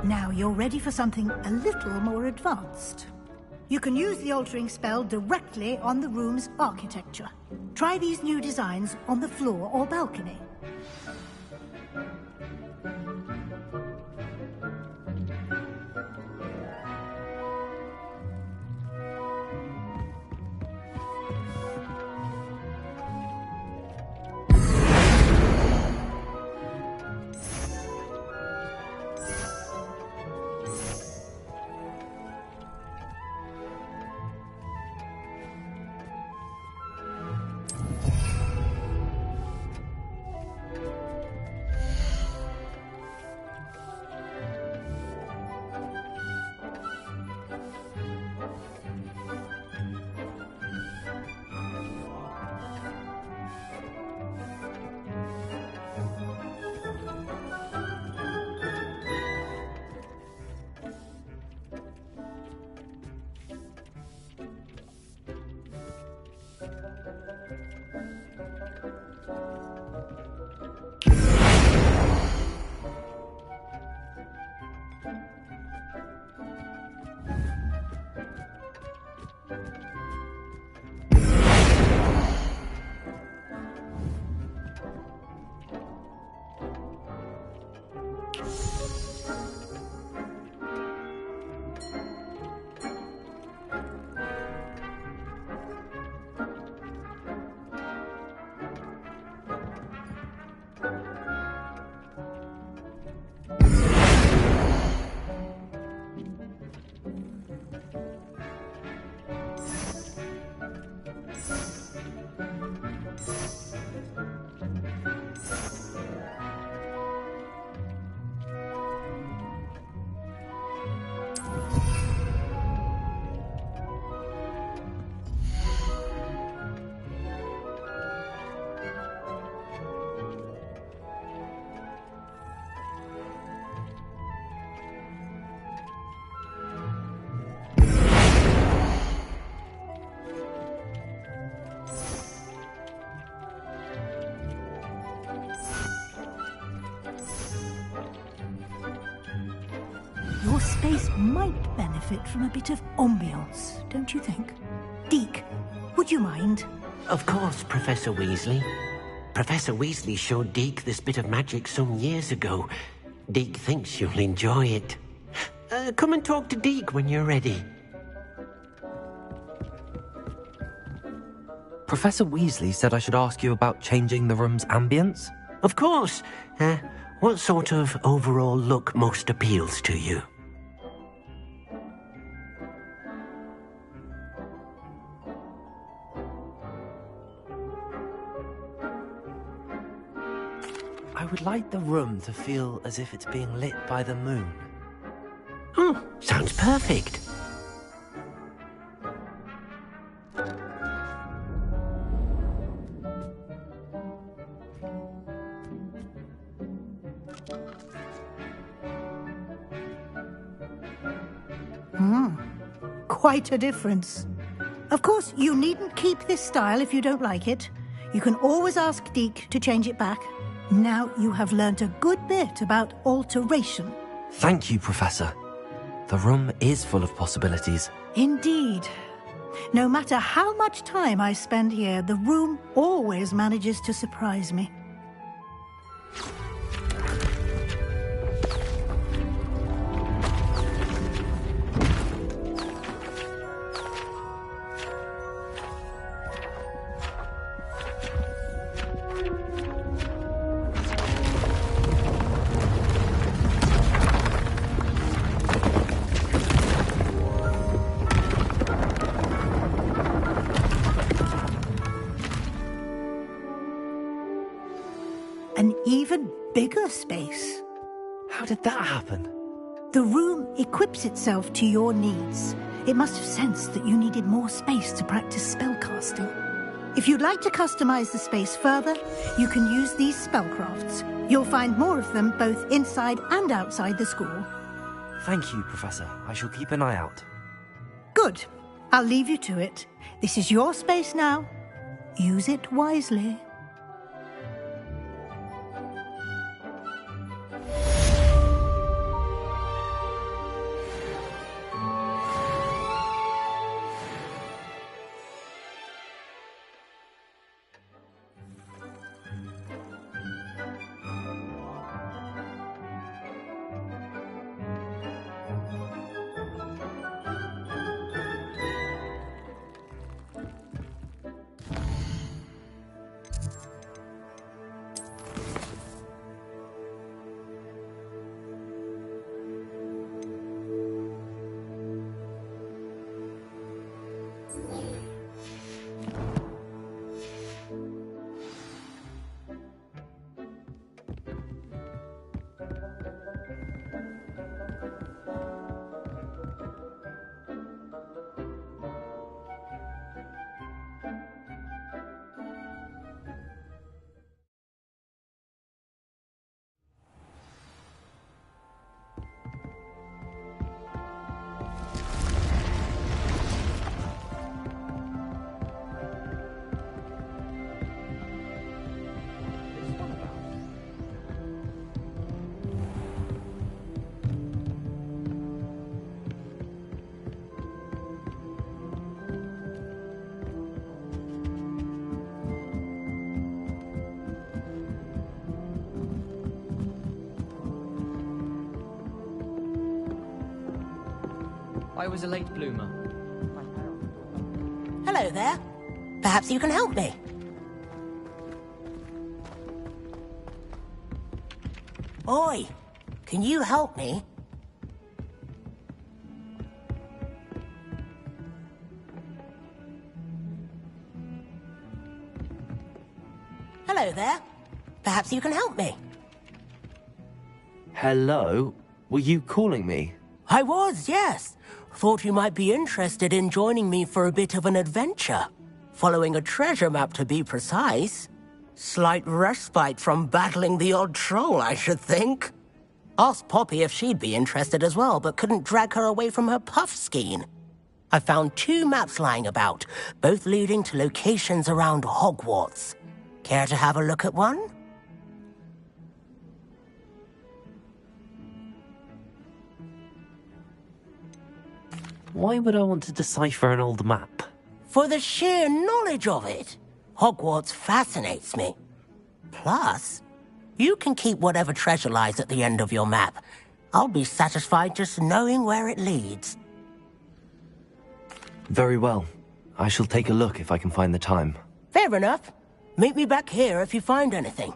M: Now you're ready for something a little more advanced. You can use the altering spell directly on the room's architecture. Try these new designs on the floor or balcony. Your space might benefit from a bit of ambiance, don't you think? Deke, would you mind?
O: Of course, Professor Weasley. Professor Weasley showed Deke this bit of magic some years ago. Deke thinks you'll enjoy it. Come and talk to Deke when you're ready.
H: Professor Weasley said I should ask you about changing the room's ambience?
O: Of course. What sort of overall look most appeals to you?
H: I would like the room to feel as if it's being lit by the moon.
O: Oh, sounds perfect.
M: Quite a difference. Of course, you needn't keep this style if you don't like it. You can always ask Deke to change it back. Now you have learnt a good bit about alteration.
H: Thank you, Professor. The room is full of possibilities.
M: Indeed. No matter how much time I spend here, the room always manages to surprise me. An even bigger space.
H: How did that happen?
M: The room equips itself to your needs. It must have sensed that you needed more space to practice spellcasting. If you'd like to customize the space further, you can use these spellcrafts. You'll find more of them both inside and outside the school.
H: Thank you, Professor. I shall keep an eye out.
M: Good. I'll leave you to it. This is your space now. Use it wisely.
D: I was a late bloomer.
C: Hello there. Perhaps you can help me. Oi, can you help me? Hello there. Perhaps you can help me.
H: Hello? Were you calling me?
C: I was, yes. Thought you might be interested in joining me for a bit of an adventure. Following a treasure map, to be precise. Slight respite from battling the odd troll, I should think. Asked Poppy if she'd be interested as well, but couldn't drag her away from her puff skein. I found 2 maps lying about, both leading to locations around Hogwarts. Care to have a look at one?
H: Why would I want to decipher an old map?
C: For the sheer knowledge of it. Hogwarts fascinates me. Plus, you can keep whatever treasure lies at the end of your map. I'll be satisfied just knowing where it leads.
H: Very well. I shall take a look if I can find the time.
C: Fair enough. Meet me back here if you find anything.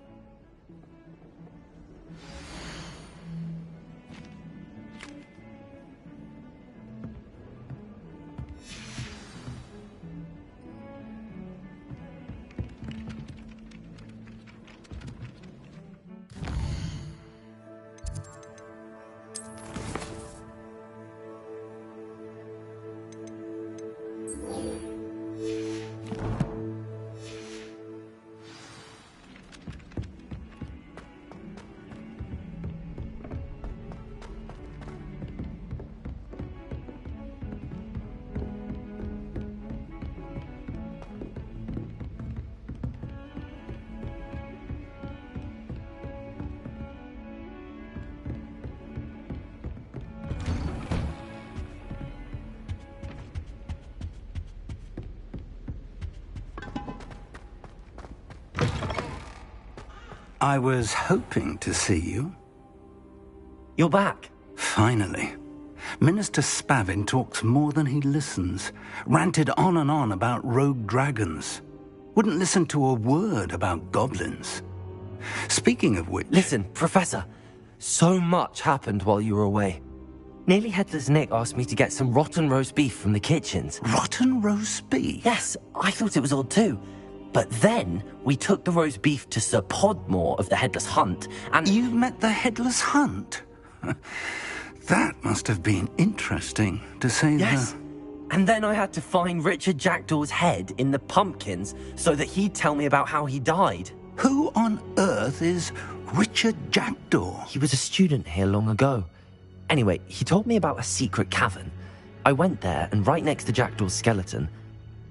P: I was hoping to see you.
H: You're back.
P: Finally. Minister Spavin talks more than he listens. Ranted on and on about rogue dragons. Wouldn't listen to a word about goblins. Speaking of which...
H: Listen, Professor. So much happened while you were away. Nearly Headless Nick asked me to get some rotten roast beef from the kitchens.
P: Rotten roast beef?
H: Yes, I thought it was odd too. But then, we took the roast beef to Sir Podmore of the Headless Hunt, and...
P: You met the Headless Hunt? That must have been interesting, to say
H: Yes. And then I had to find Richard Jackdaw's head in the pumpkins so that he'd tell me about how he died.
P: Who on earth is Richard Jackdaw?
H: He was a student here long ago. Anyway, he told me about a secret cavern. I went there, and right next to Jackdaw's skeleton,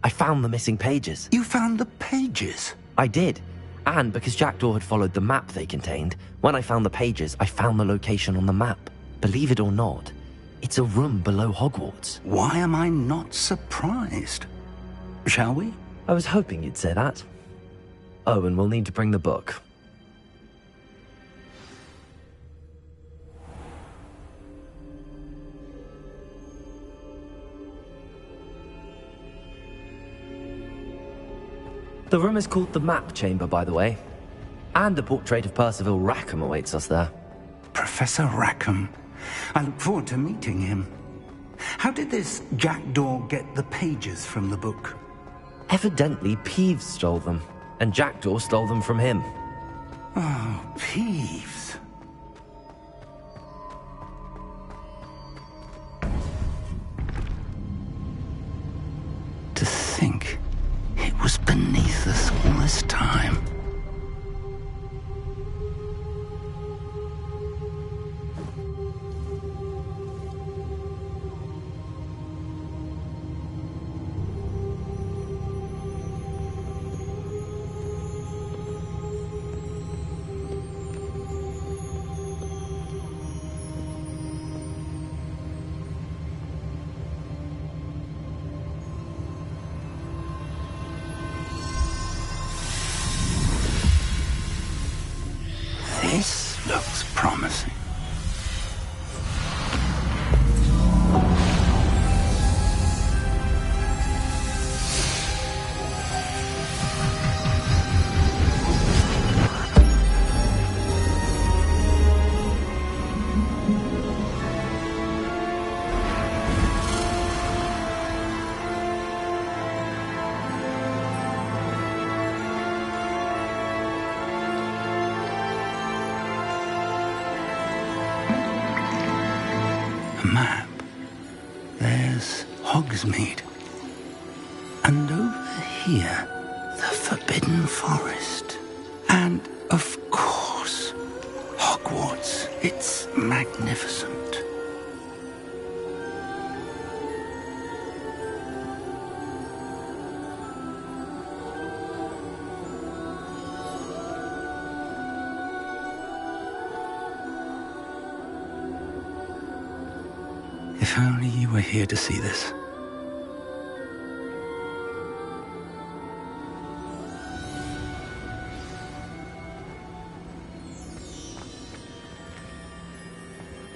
H: I found the missing pages.
P: You found the pages?
H: I did. And because Jackdaw had followed the map they contained, when I found the pages, I found the location on the map. Believe it or not, it's a room below Hogwarts.
P: Why am I not surprised? Shall we?
H: I was hoping you'd say that. Oh, and we'll need to bring the book. The room is called the Map Chamber, by the way. And a portrait of Percival Rackham awaits us there.
P: Professor Rackham. I look forward to meeting him. How did this jackdaw get the pages from the book?
H: Evidently, Peeves stole them, and Jackdaw stole them from him.
P: Oh, Peeves. To think it was beneath us all this time. This looks promising. A map. There's Hogsmeade. And over here, the Forbidden Forest. And, of course, Hogwarts. It's magnificent. If only you were here to see this.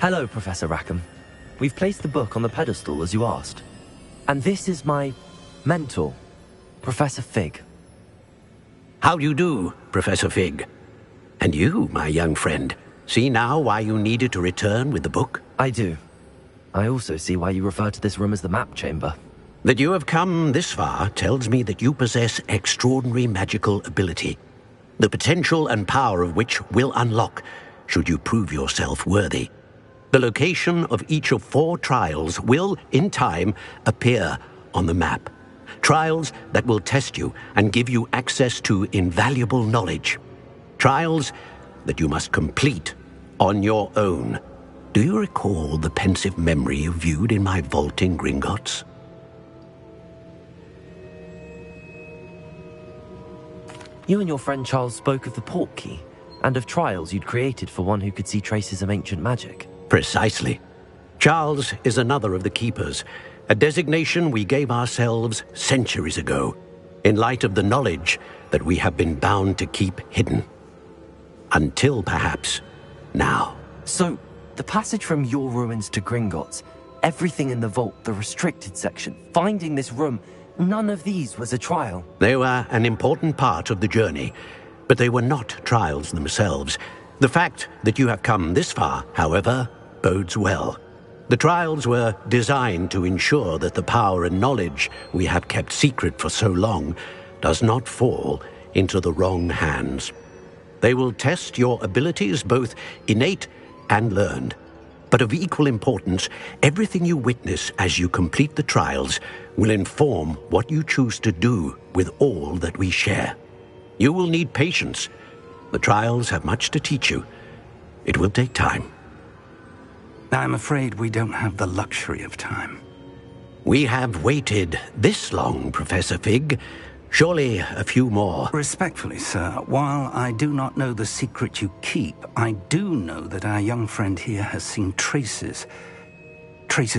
H: Hello, Professor Rackham. We've placed the book on the pedestal as you asked. And this is my mentor, Professor Fig.
O: How do you do, Professor Fig? And you, my young friend, see now why you needed to return with the book?
H: I do. I also see why you refer to this room as the map chamber.
O: That you have come this far tells me that you possess extraordinary magical ability, the potential and power of which will unlock should you prove yourself worthy. The location of each of 4 trials will, in time, appear on the map. Trials that will test you and give you access to invaluable knowledge. Trials that you must complete on your own. Do you recall the pensive memory you viewed in my vault in Gringotts?
H: You and your friend Charles spoke of the Portkey, and of trials you'd created for one who could see traces of ancient magic.
O: Precisely. Charles is another of the Keepers, a designation we gave ourselves centuries ago, in light of the knowledge that we have been bound to keep hidden. Until, perhaps, now.
H: So, the passage from your ruins to Gringotts, everything in the vault, the restricted section, finding this room, none of these was a trial.
O: They were an important part of the journey, but they were not trials themselves. The fact that you have come this far, however, bodes well. The trials were designed to ensure that the power and knowledge we have kept secret for so long does not fall into the wrong hands. They will test your abilities, both innate and learned. But of equal importance, everything you witness as you complete the trials will inform what you choose to do with all that we share. You will need patience. The trials have much to teach you. It will take time.
P: I'm afraid we don't have the luxury of time.
O: We have waited this long, Professor Fig. Surely a few more.
P: Respectfully, sir, while I do not know the secret you keep, I do know that our young friend here has seen traces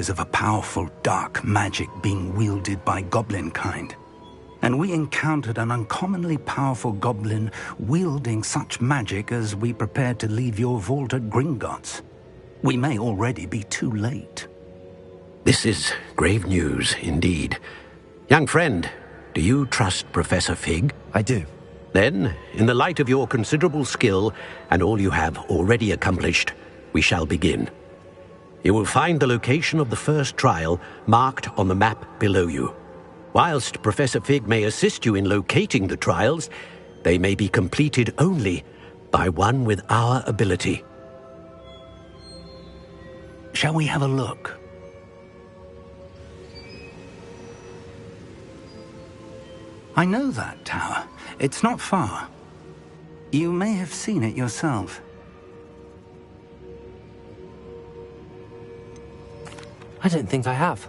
P: of a powerful dark magic being wielded by goblin kind. And we encountered an uncommonly powerful goblin wielding such magic as we prepared to leave your vault at Gringotts. We may already be too late.
O: This is grave news, indeed. Young friend, do you trust Professor Fig?
H: I do.
O: Then, in the light of your considerable skill and all you have already accomplished, we shall begin. You will find the location of the first trial marked on the map below you. Whilst Professor Fig may assist you in locating the trials, they may be completed only by one with our ability.
P: Shall we have a look? I know that tower. It's not far. You may have seen it yourself.
H: I don't think I have.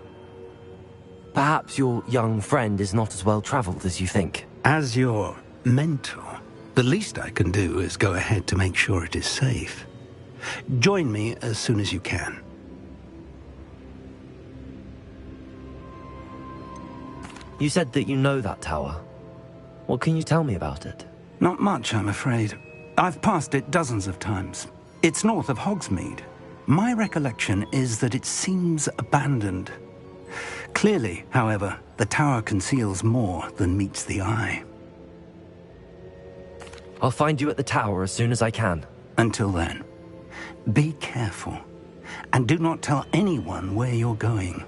H: Perhaps your young friend is not as well traveled as you think.
P: As your mentor, the least I can do is go ahead to make sure it is safe. Join me as soon as you can.
H: You said that you know that tower. What can you tell me about it?
P: Not much, I'm afraid. I've passed it dozens of times. It's north of Hogsmeade. My recollection is that it seems abandoned. Clearly, however, the tower conceals more than meets the eye.
H: I'll find you at the tower as soon as I can.
P: Until then, be careful, and do not tell anyone where you're going.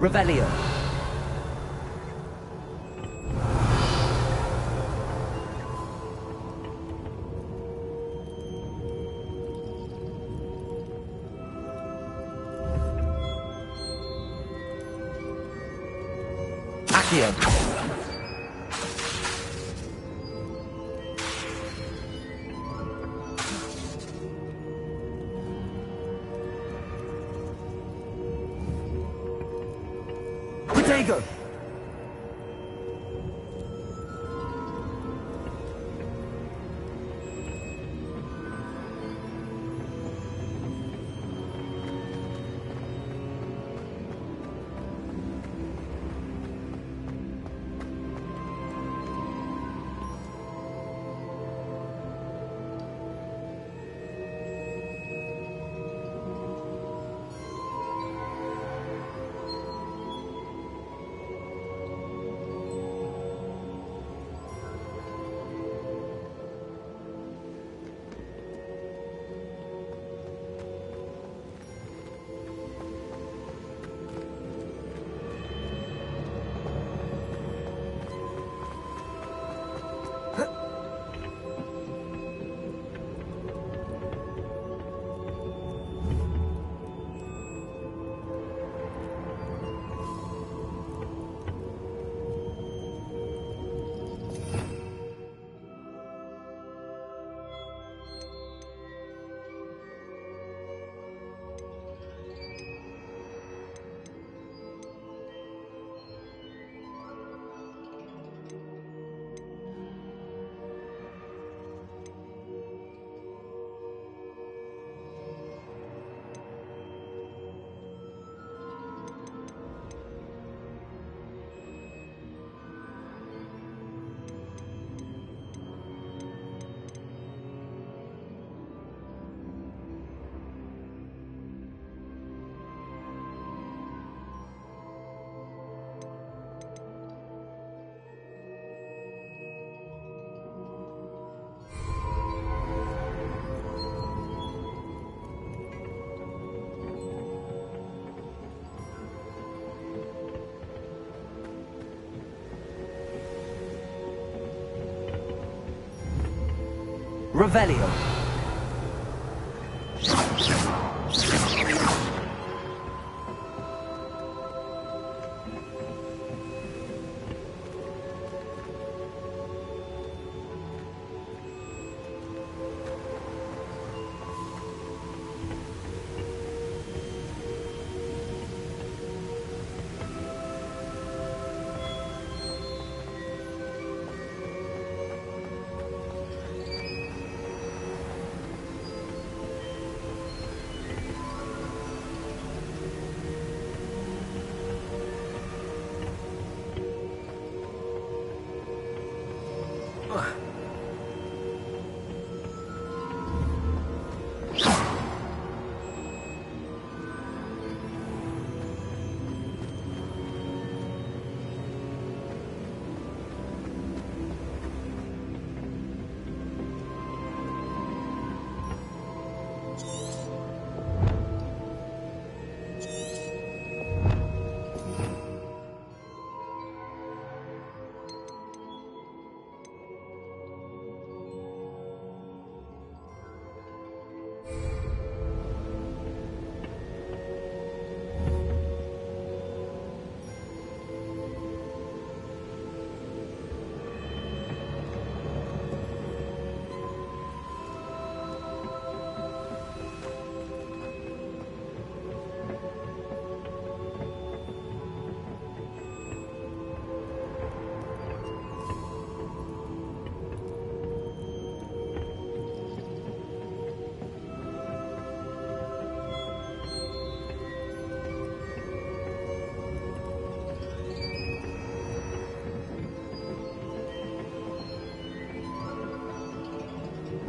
H: Revelio.
A: Accio. Protego. Revelio.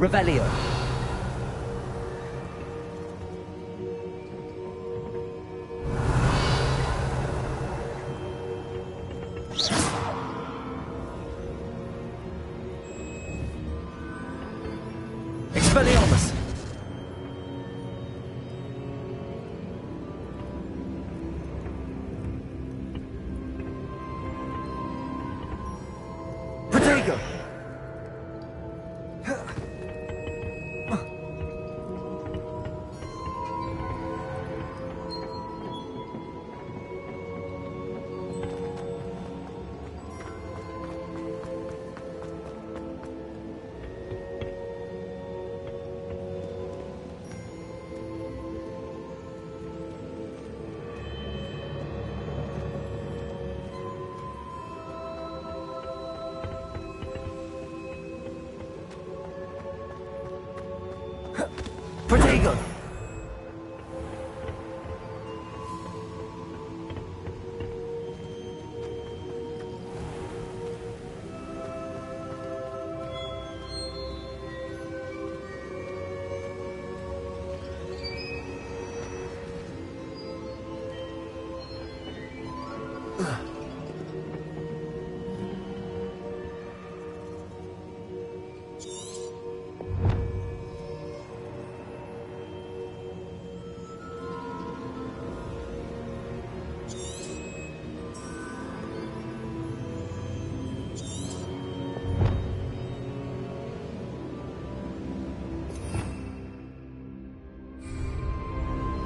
A: Revelio. Expelliarmus. Protego. go.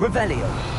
A: Revelio.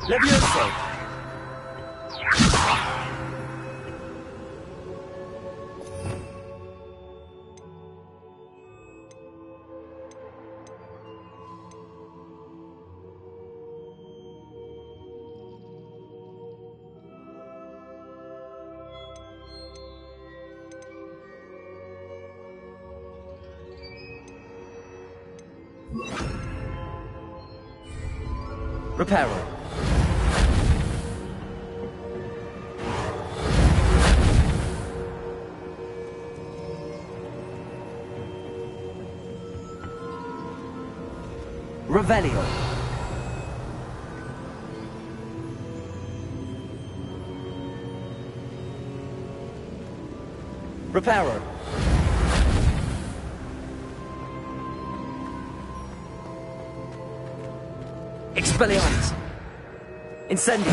A: Levioso. Reparo. Revelio. Reparo. Expelliarmus. Incendio.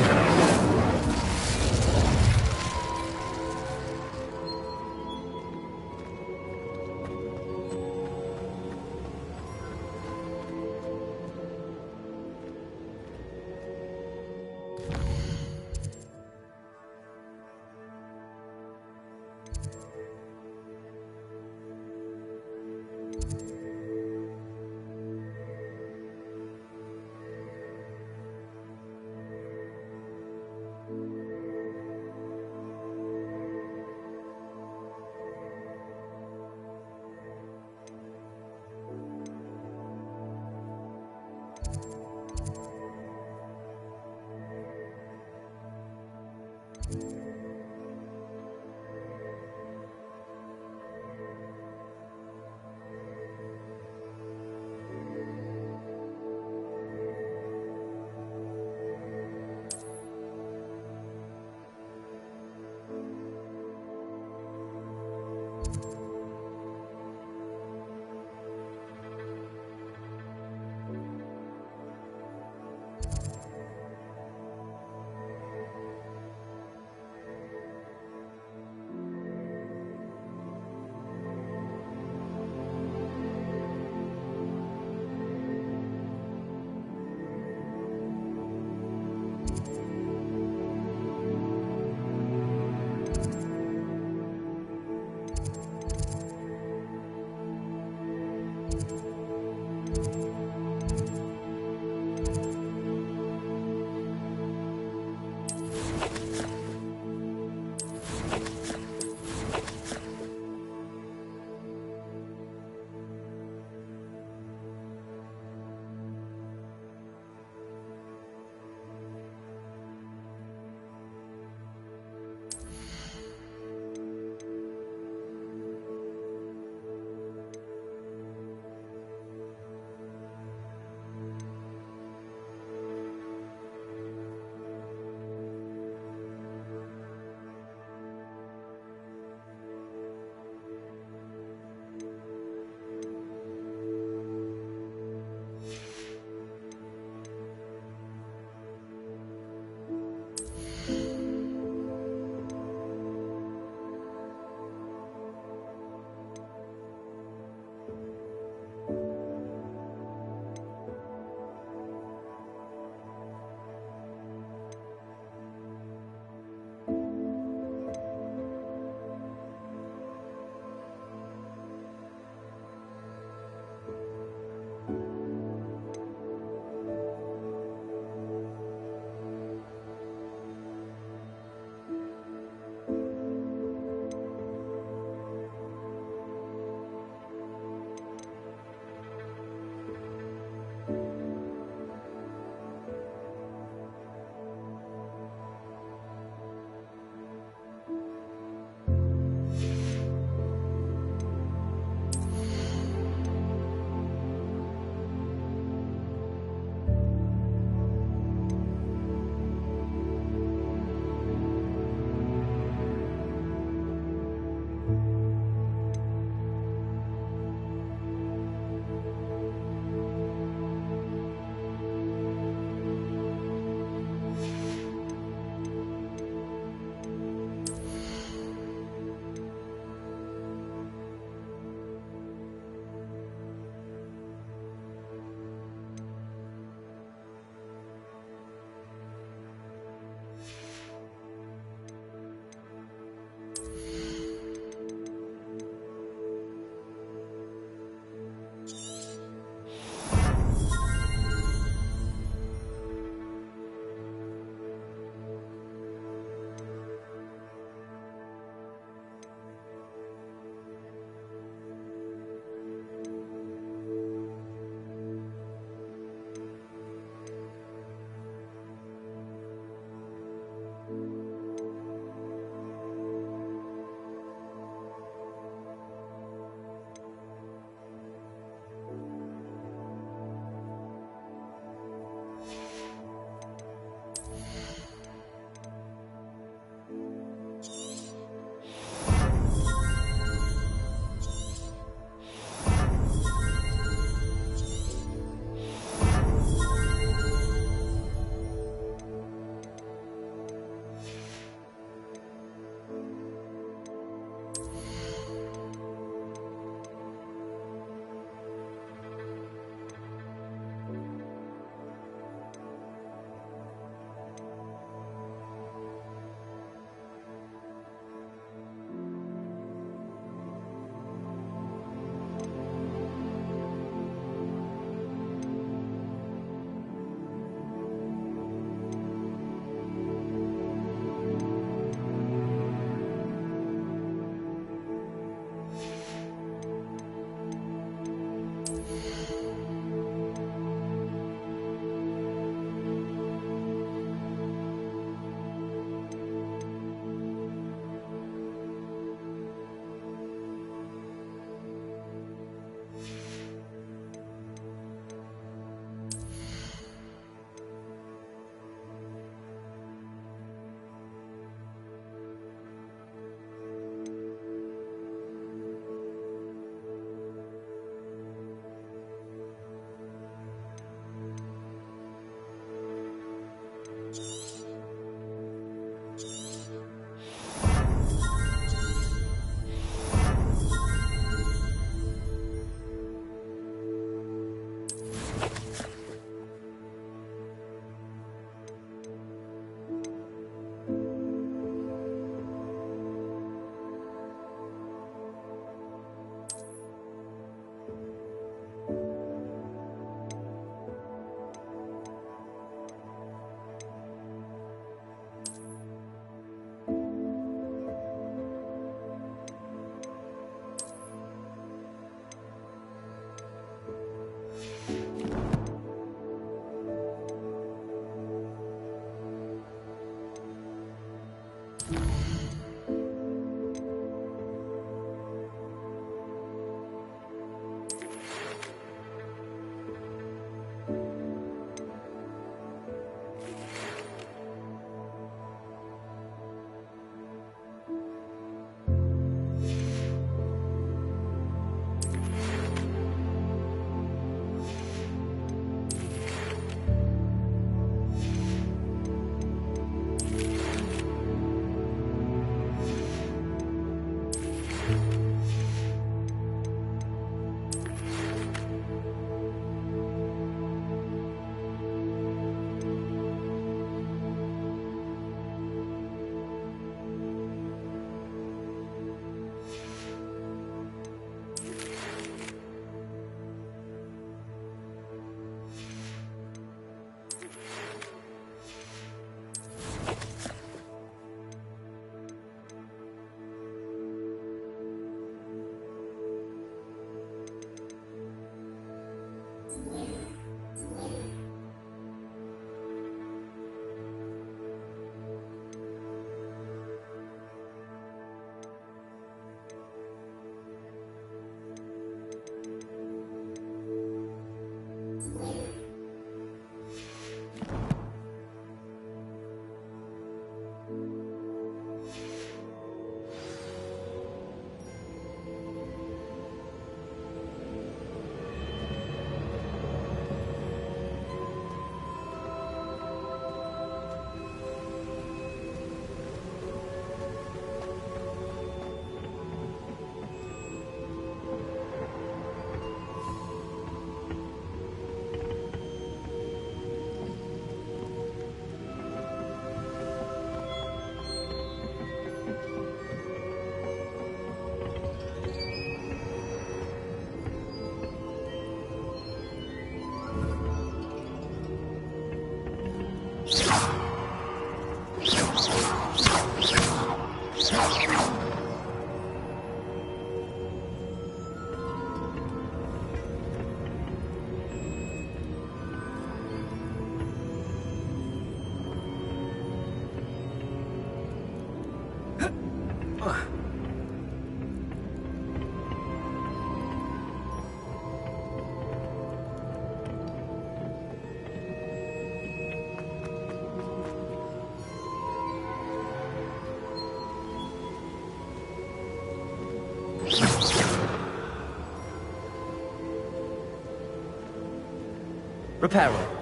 C: Reparo.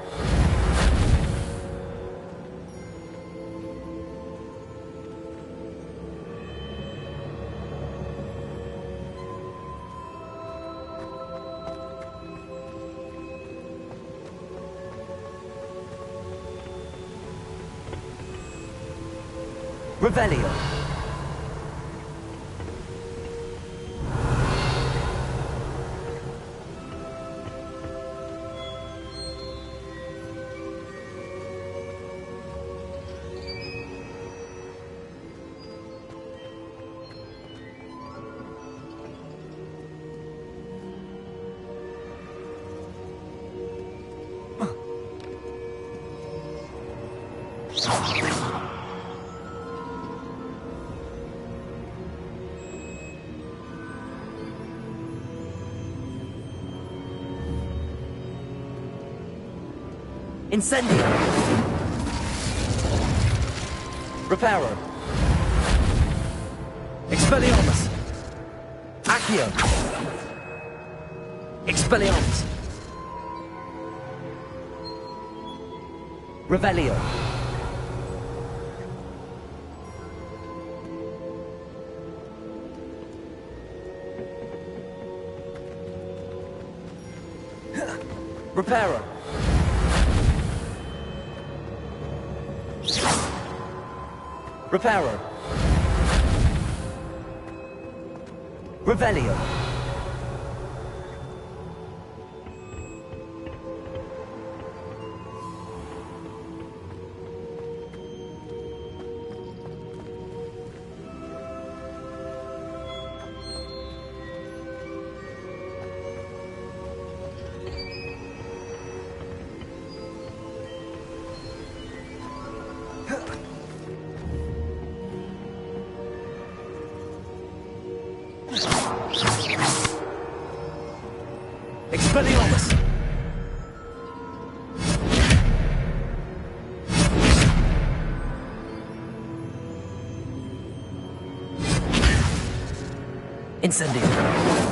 C: Revelio. Incendio. Reparo. Expelliarmus. Accio. Expelliarmus. Revelio. Reparo. Reparo. Revelio. Expelliarmus! Incendio!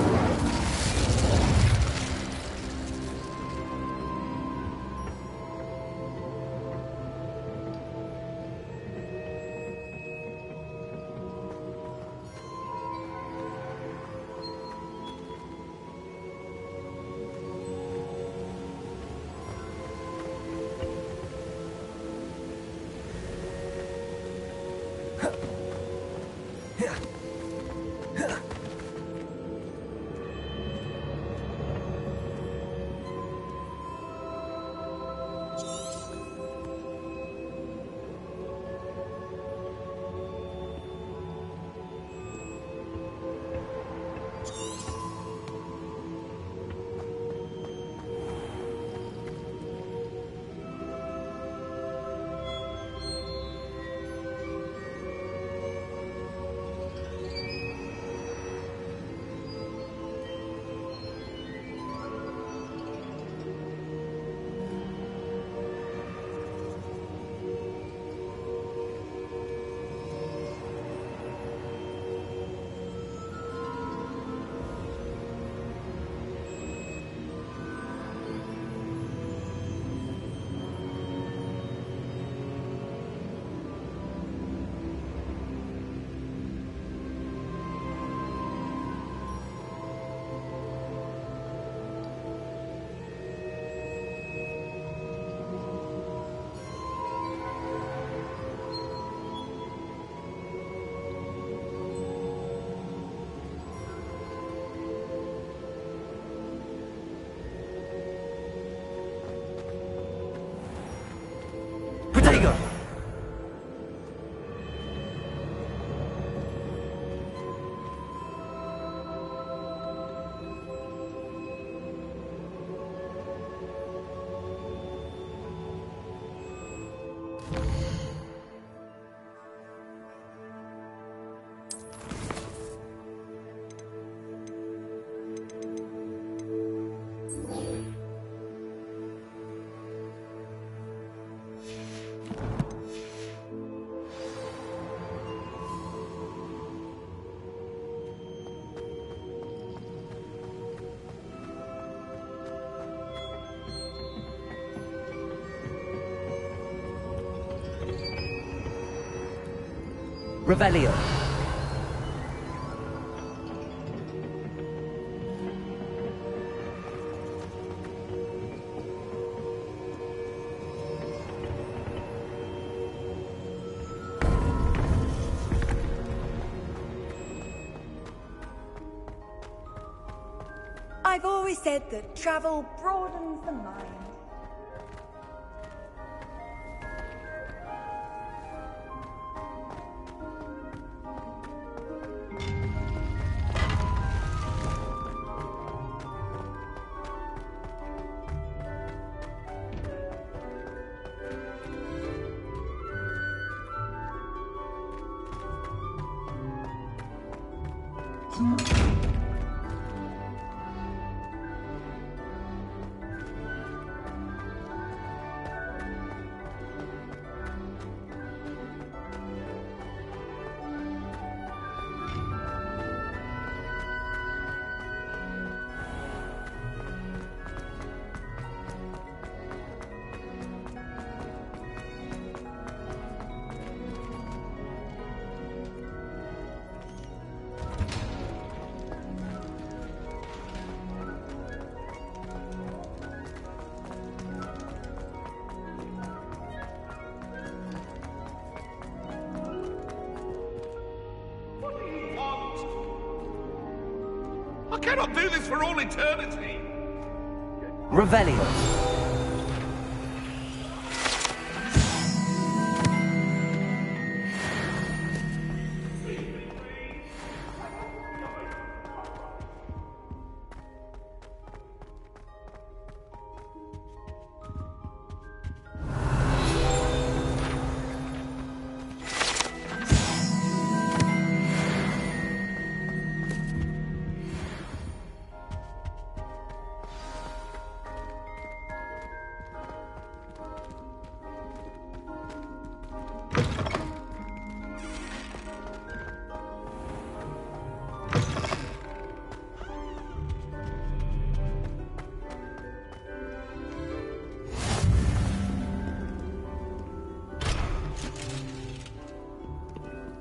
A: Revelio.
I: I've always said that travel broadens the mind.
Q: I cannot do this for all eternity!
A: Revelio.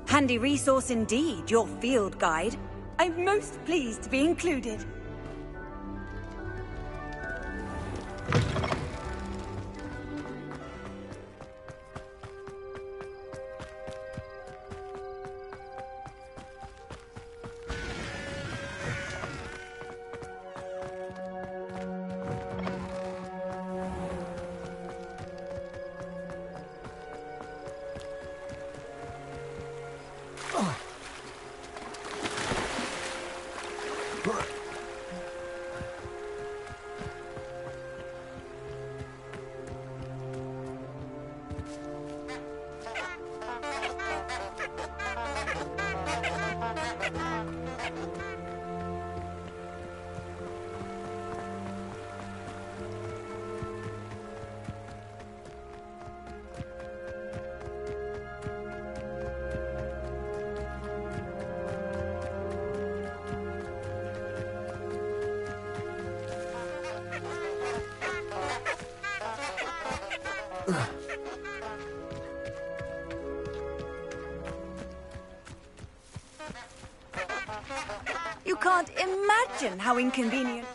I: Handy resource indeed, your field guide. I'm most pleased to be included. You can't imagine how inconvenient.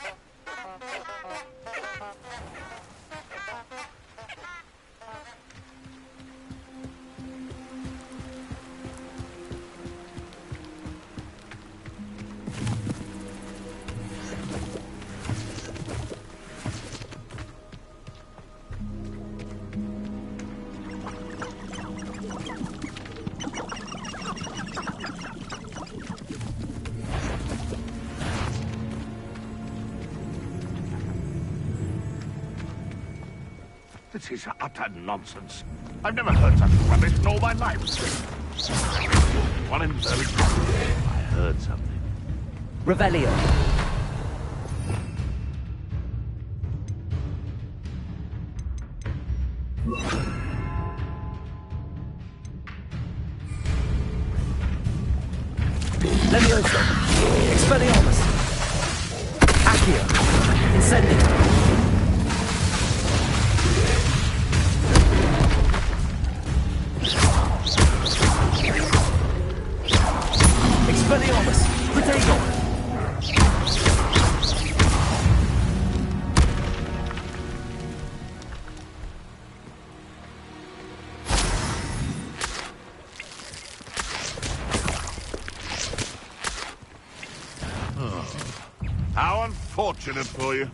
Q: This is utter nonsense. I've never heard such rubbish in all my life. One in I heard something.
A: Revelio. Levioso. Expelliarmus. Accio. Incendio. Expelliarmus! Protego!
Q: How unfortunate for you.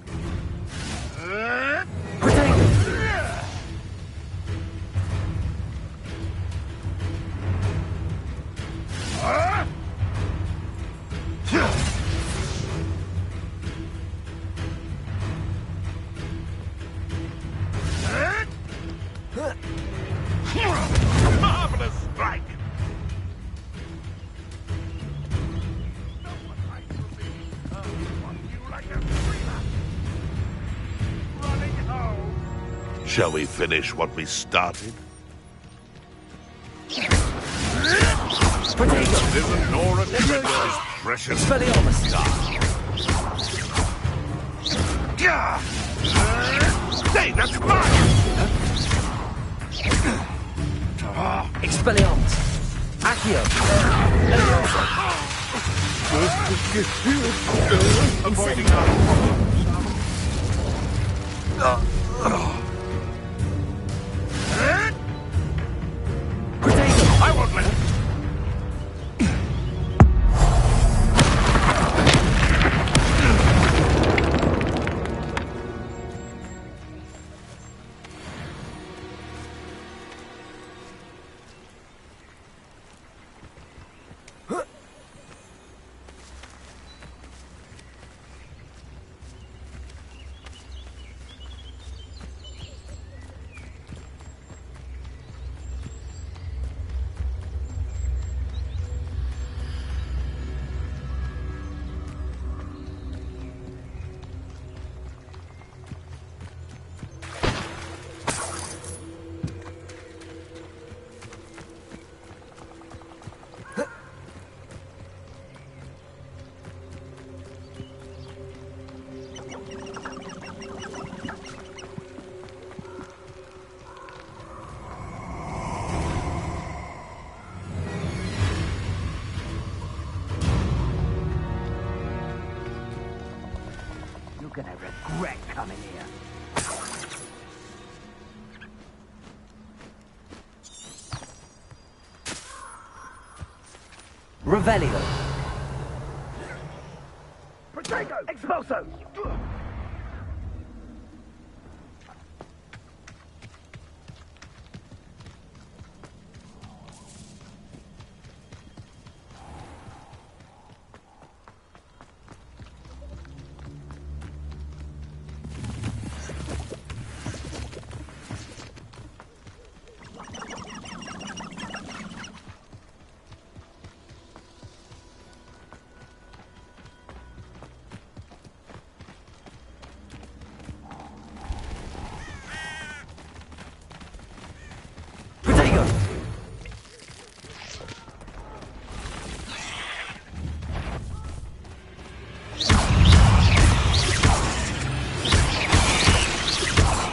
Q: Marvelous strike! Shall we finish what we started? Isn't Nora Defender's precious?
A: Expelliarmus!
Q: Hey, that's mine!
A: Expelliarmus! Accio!
Q: Avoiding our I won't let him.
K: You're gonna regret coming here.
A: Revelio!
K: Protego! Expulso!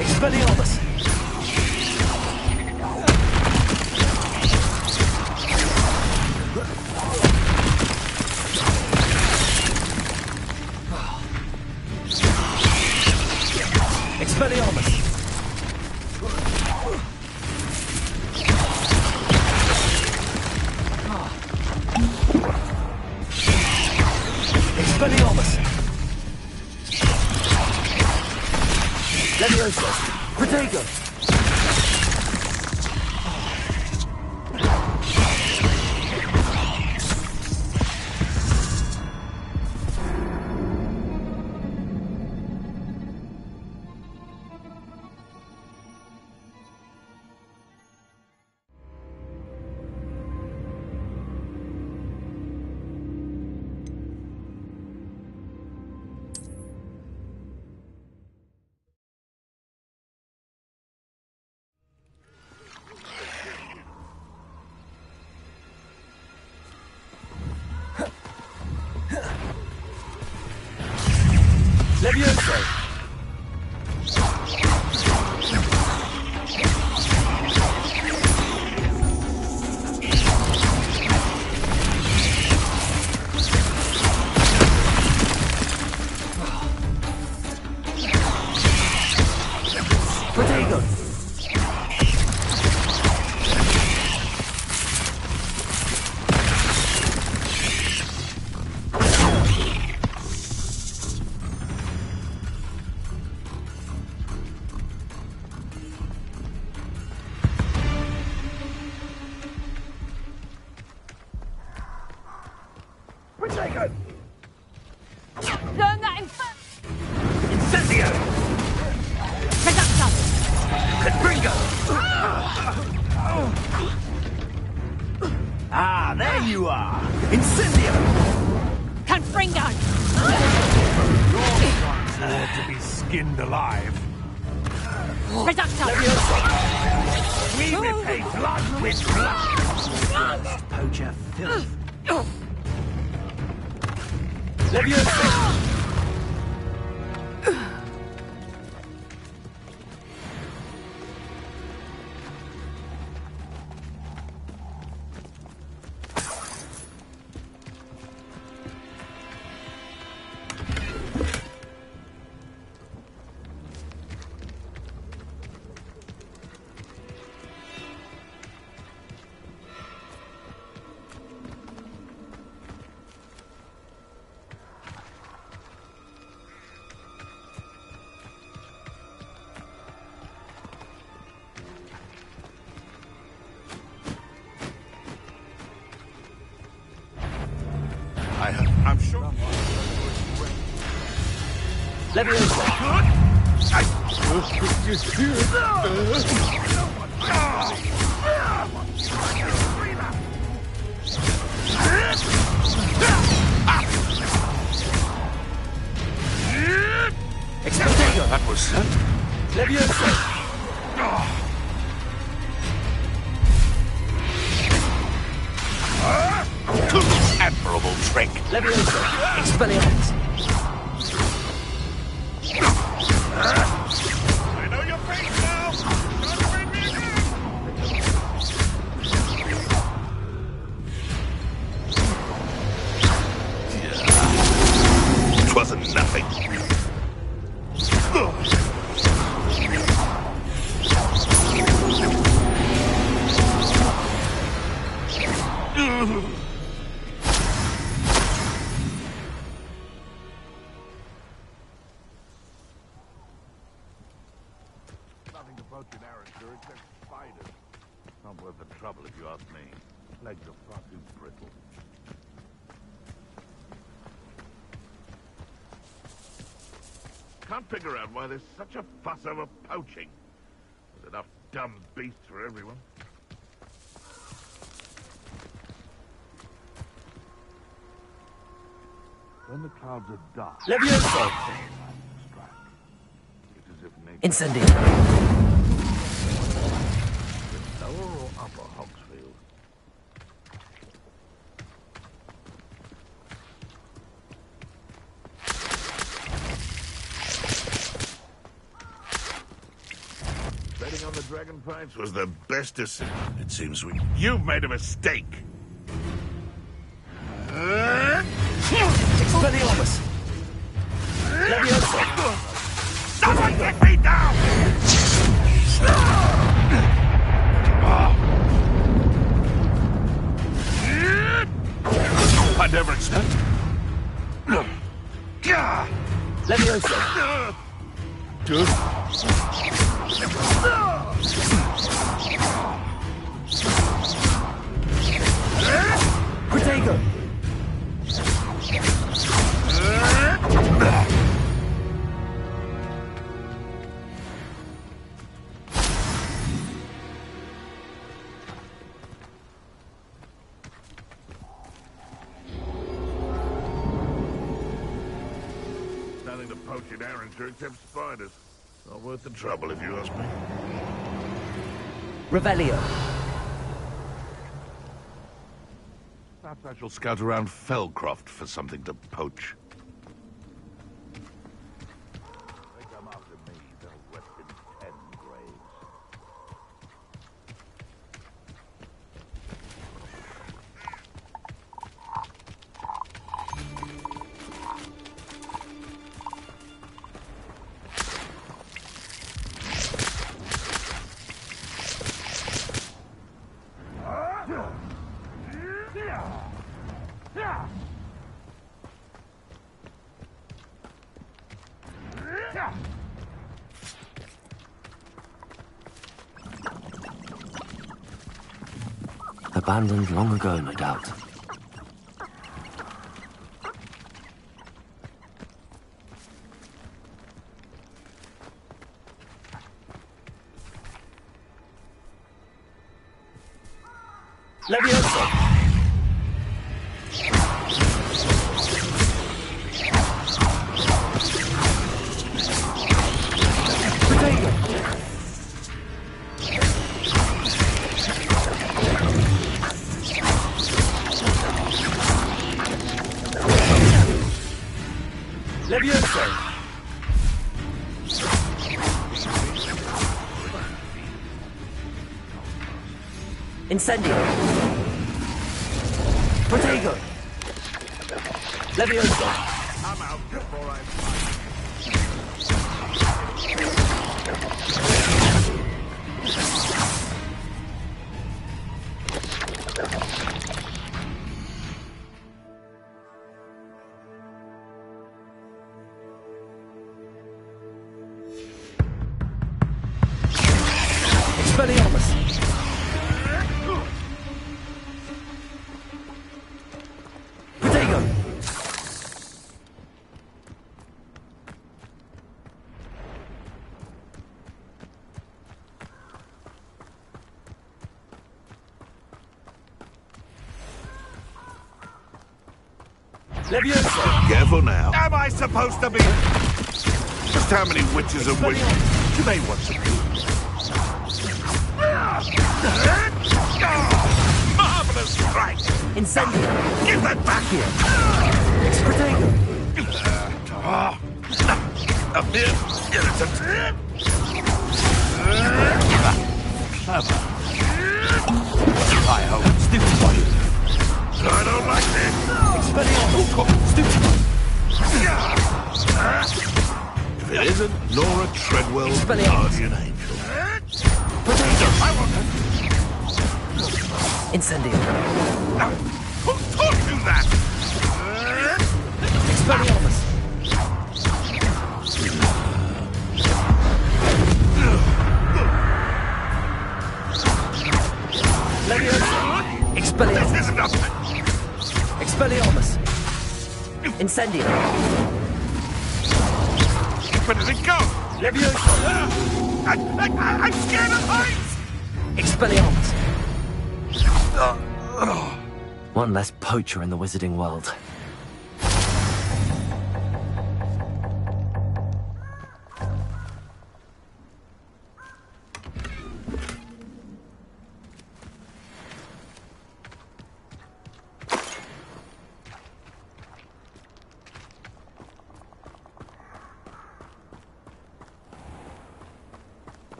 A: Expelliarmus! Expelliarmus! Expelliarmus! Levioso! Protego! Levioso!
Q: We're taken!
B: Learn that in first!
Q: Incendio!
B: Reductor!
Q: Confringo! Ah, there you are! Incendio!
B: Confringo!
Q: You're once ought to be skinned alive.
B: Reductor!
Q: We repay blood with blood! Poacher filth. Leviosa! I'm sure. That was admirable trick.
C: Expelliarmus.
Q: I know your face now. Don't bring me again. It wasn't nothing. Nothing to poach in Arrowsburg except spiders. Not worth the trouble if you ask me. Legs are far too brittle. Can't figure out why there's such a fuss over poaching. There's enough dumb beasts for everyone. When the clouds are dark...
C: Leviosa! Incendio!
Q: Lower or upper Hogsfield? Betting on the dragon fights was the best decision. It seems you've made a mistake.
C: Expelliarmus! Leviosa!
Q: Someone get me down! I never expected.
C: Leviosa! Protego!
Q: Nothing to poach in Arrowsburg except spiders. Not worth the trouble if you ask me.
C: Revelio.
Q: Perhaps I shall scout around Felcroft for something to poach. They come after me, they'll rest in 10 graves.
H: Abandoned long ago, no doubt.
L: Levioso! Levioso! Incendio! Protego! Levioso!
Q: I'm out before I
L: Expelliarmus! Protego! Levioso!
Q: Careful now. Am I supposed to be? Just how many witches and wizards do they want to be? Marvelous strike!
L: Incendio!
Q: Give that back here!
L: Protego!
Q: A bit irritant. Clever. I hope stupid one. I don't like this.
L: Expelliarmus! Stupid!
Q: If it isn't Nora Treadwell's guardian angel.
L: Protego!
Q: I want her.
L: Incendio!
Q: Who taught you that?
L: Expelliarmus! Levioso! Expelliarmus!
Q: This isn't up.
L: Expelliarmus! Incendio!
Q: Where did it go?
L: Levioso!
Q: I'm scared of heights!
L: Expelliarmus!
H: One less poacher in the wizarding world.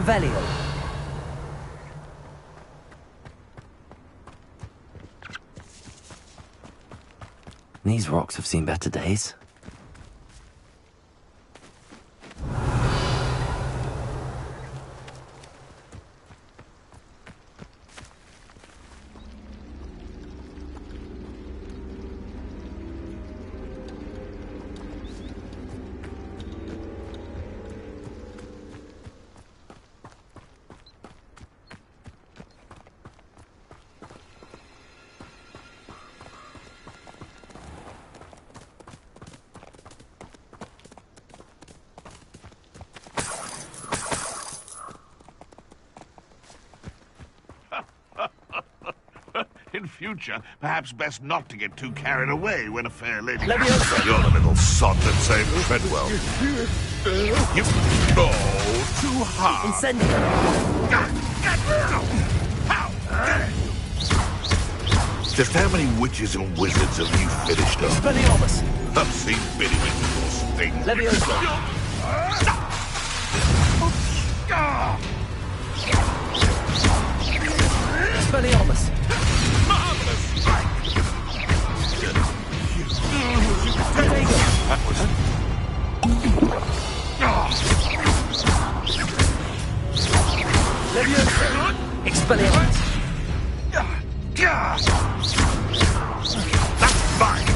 L: Revelio.
H: These rocks have seen better days.
Q: In future, perhaps best not to get too carried away when a fair lady...
L: Leviosa!
Q: You're the little sot that saved Treadwell. You... Oh, too hard.
L: Incendio.
Q: Just how many witches and wizards have you finished up?
L: Expelliarmus!
Q: I've seen Billy with your sting.
L: Leviosa! Expelliarmus!
Q: Marvelous strike! That was...
L: Leviosa! Expelliarmus!
Q: That's fine!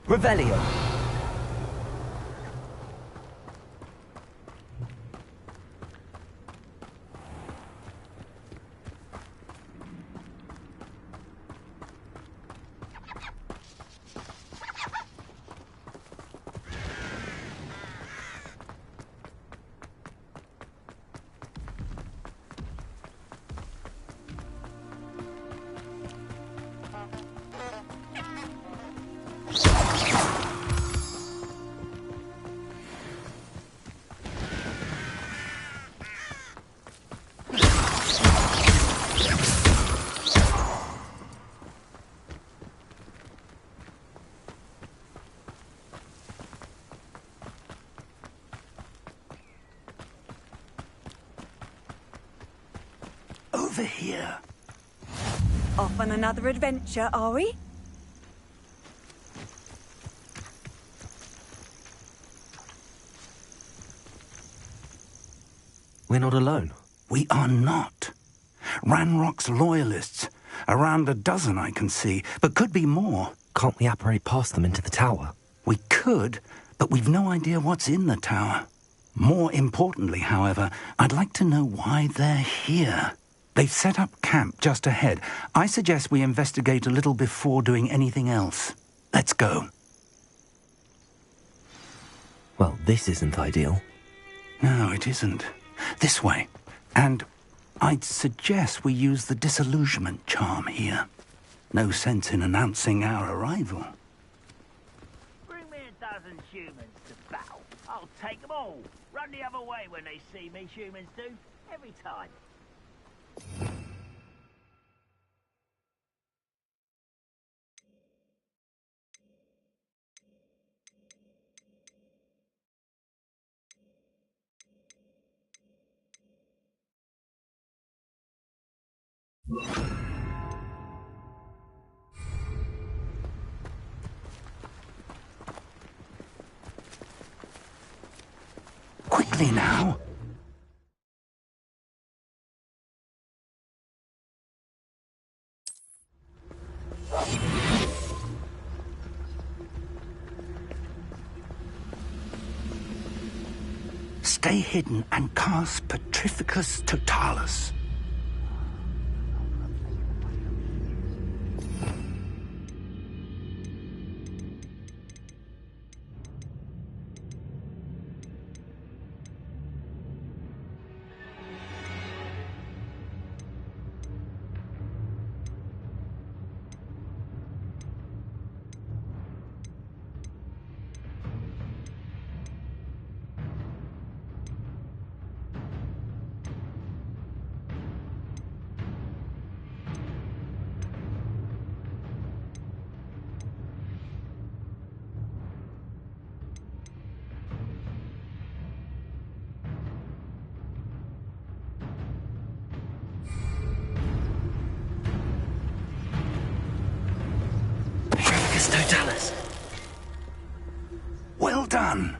L: Revelio.
I: Over here. Off on another adventure, are we?
H: We're not alone.
P: We are not. Ranrock's loyalists. Around a dozen I can see, but could be more.
H: Can't we apparate past them into the tower?
P: We could, but we've no idea what's in the tower. More importantly, however, I'd like to know why they're here. They've set up camp just ahead. I suggest we investigate a little before doing anything else. Let's go.
H: Well, this isn't ideal.
P: No, it isn't. This way. And I'd suggest we use the disillusionment charm here. No sense in announcing our arrival.
K: Bring me a dozen humans to battle. I'll take them all. Run the other way when they see me, humans do. Every time.
P: Quickly now. Stay hidden and cast Petrificus Totalis.
L: Magicus Totalis.
P: Well done.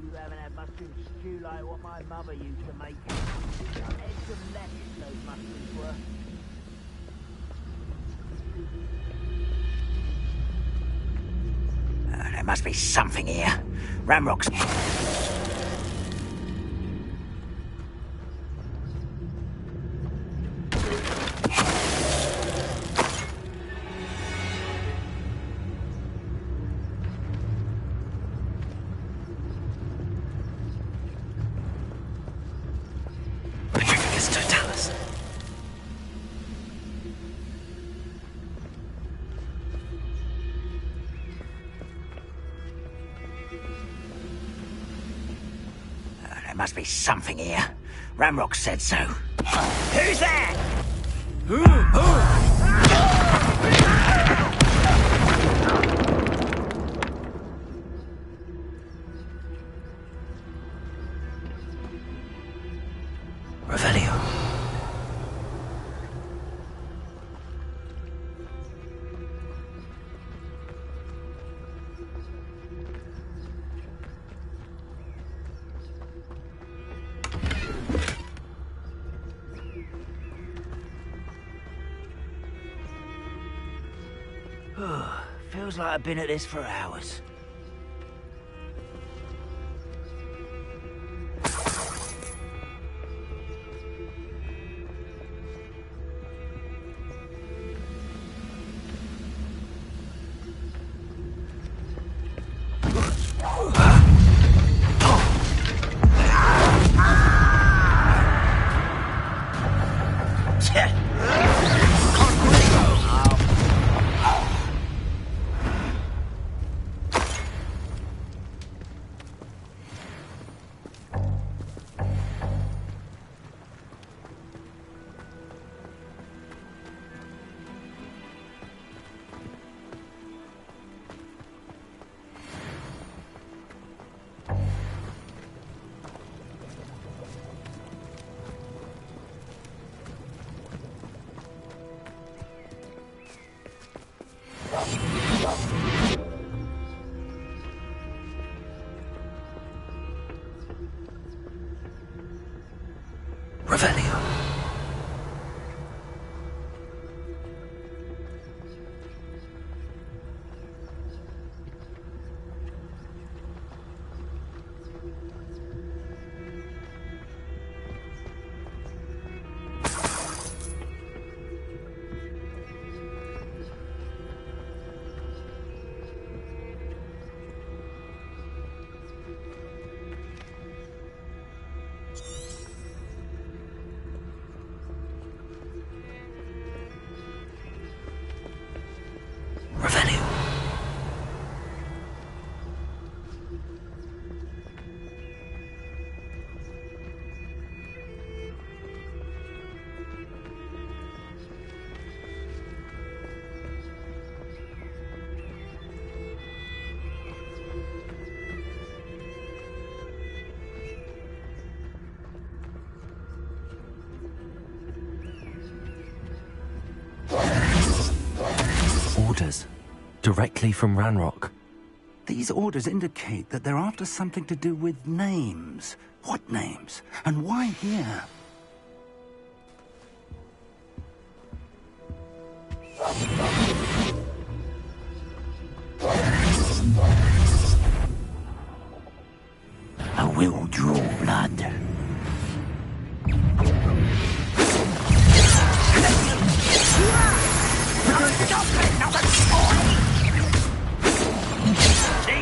K: You haven't had mushroom stew like what my mother used to make. Eggs and lettuce, those mushrooms were.
J: There must be something here. Ramrock's...
L: Magicus Totalis.
J: There must be something here. Ramrock said so. Who's there?
L: Revelio.
K: Feels like I've been at this for hours.
L: Revelio.
H: Orders. Directly from Ranrock.
P: These orders indicate that they're after something to do with names. What names? And why here?
J: I will draw blood.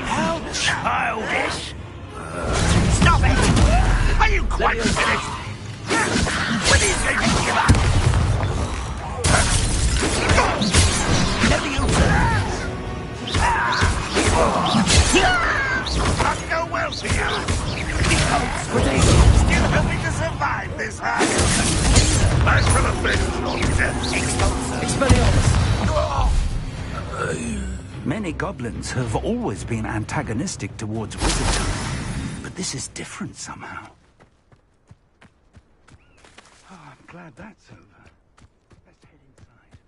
K: How childish! Stop it! Are you quite finished? When are you going to give up? Never you Not go well for you. Still hoping to survive this hard. I shall have been on death.
L: Expelliarmus.
P: Many goblins have always been antagonistic towards wizardry, but this is different somehow. Oh, I'm glad that's over. Let's head inside.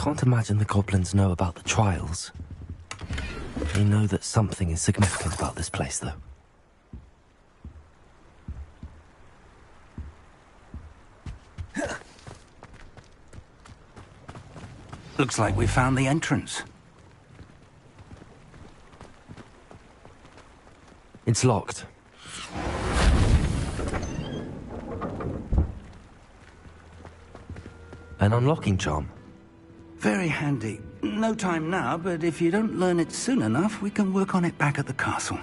H: can't imagine the goblins know about the trials. They know that something is significant about this place, though.
P: Looks like we found the entrance.
H: It's locked. An unlocking charm.
P: Very handy. No time now, but if you don't learn it soon enough, we can work on it back at the castle.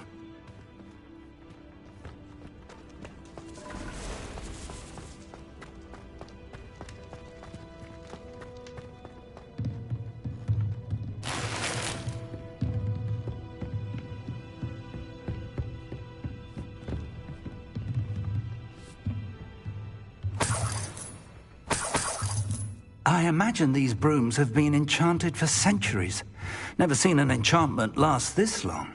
P: I imagine these brooms have been enchanted for centuries. Never seen an enchantment last this long.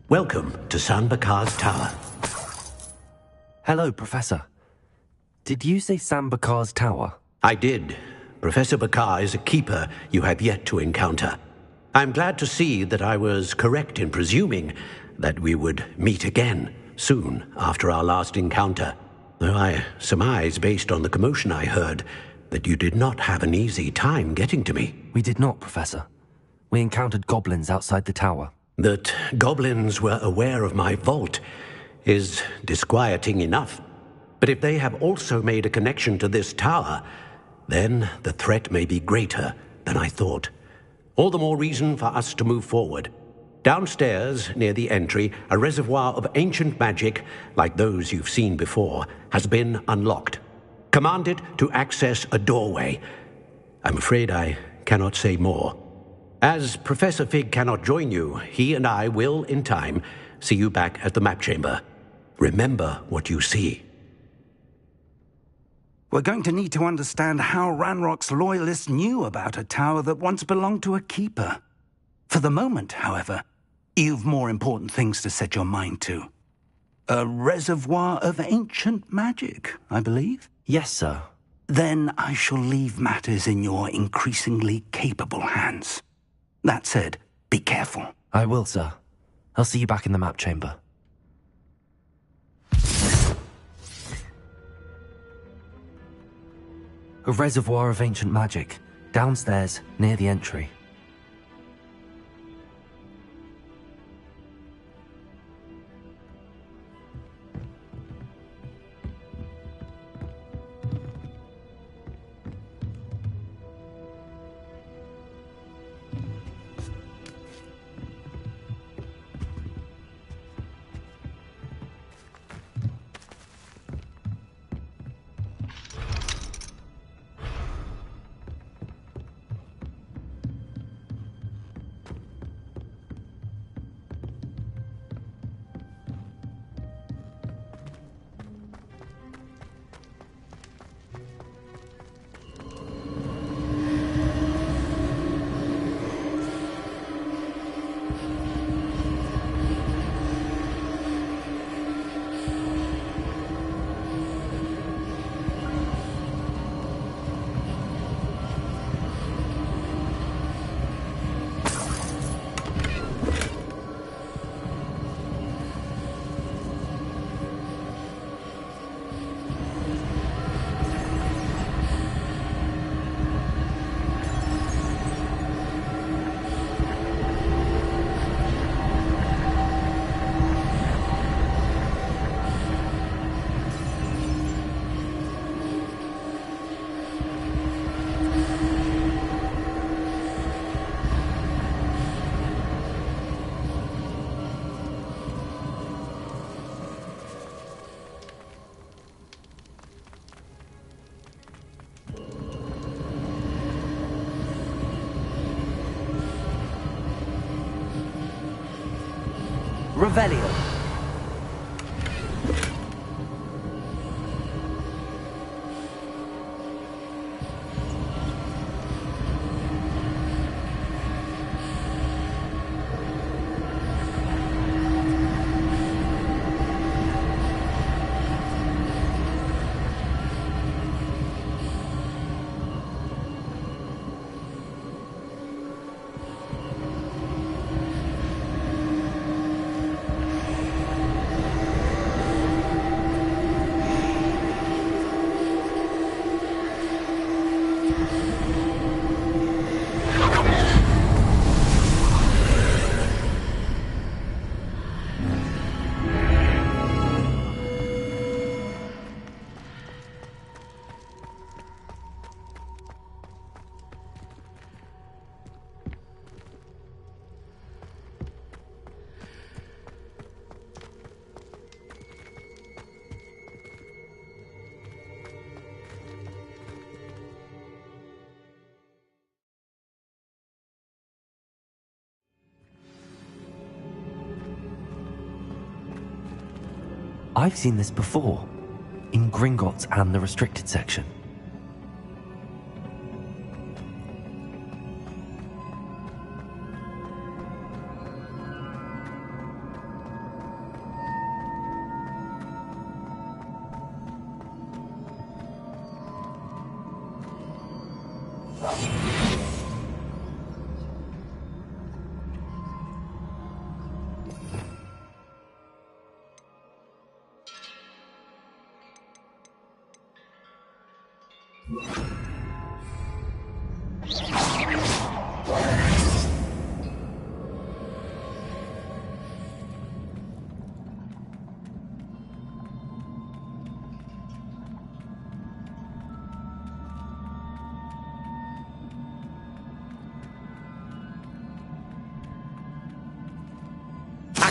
O: Welcome to Sambakar's Tower.
H: Hello, Professor. Did you say Sambakar's Tower?
O: I did. Professor Bakar is a keeper you have yet to encounter. I'm glad to see that I was correct in presuming that we would meet again soon after our last encounter. Though I surmise, based on the commotion I heard, that you did not have an easy time getting to me.
H: We did not, Professor. We encountered goblins outside the tower.
O: That goblins were aware of my vault is disquieting enough. But if they have also made a connection to this tower, then the threat may be greater than I thought. All the more reason for us to move forward. Downstairs, near the entry, a reservoir of ancient magic, like those you've seen before, has been unlocked. Command it to access a doorway. I'm afraid I cannot say more. As Professor Fig cannot join you, he and I will, in time, see you back at the map chamber. Remember what you see.
P: We're going to need to understand how Ranrock's loyalists knew about a tower that once belonged to a keeper. For the moment, however, you've more important things to set your mind to. A reservoir of ancient magic, I believe?
H: Yes, sir.
P: Then I shall leave matters in your increasingly capable hands. That said, be careful.
H: I will, sir. I'll see you back in the map chamber. A reservoir of ancient magic, downstairs, near the entry.
A: Revelio.
H: I've seen this before, in Gringotts and the restricted section.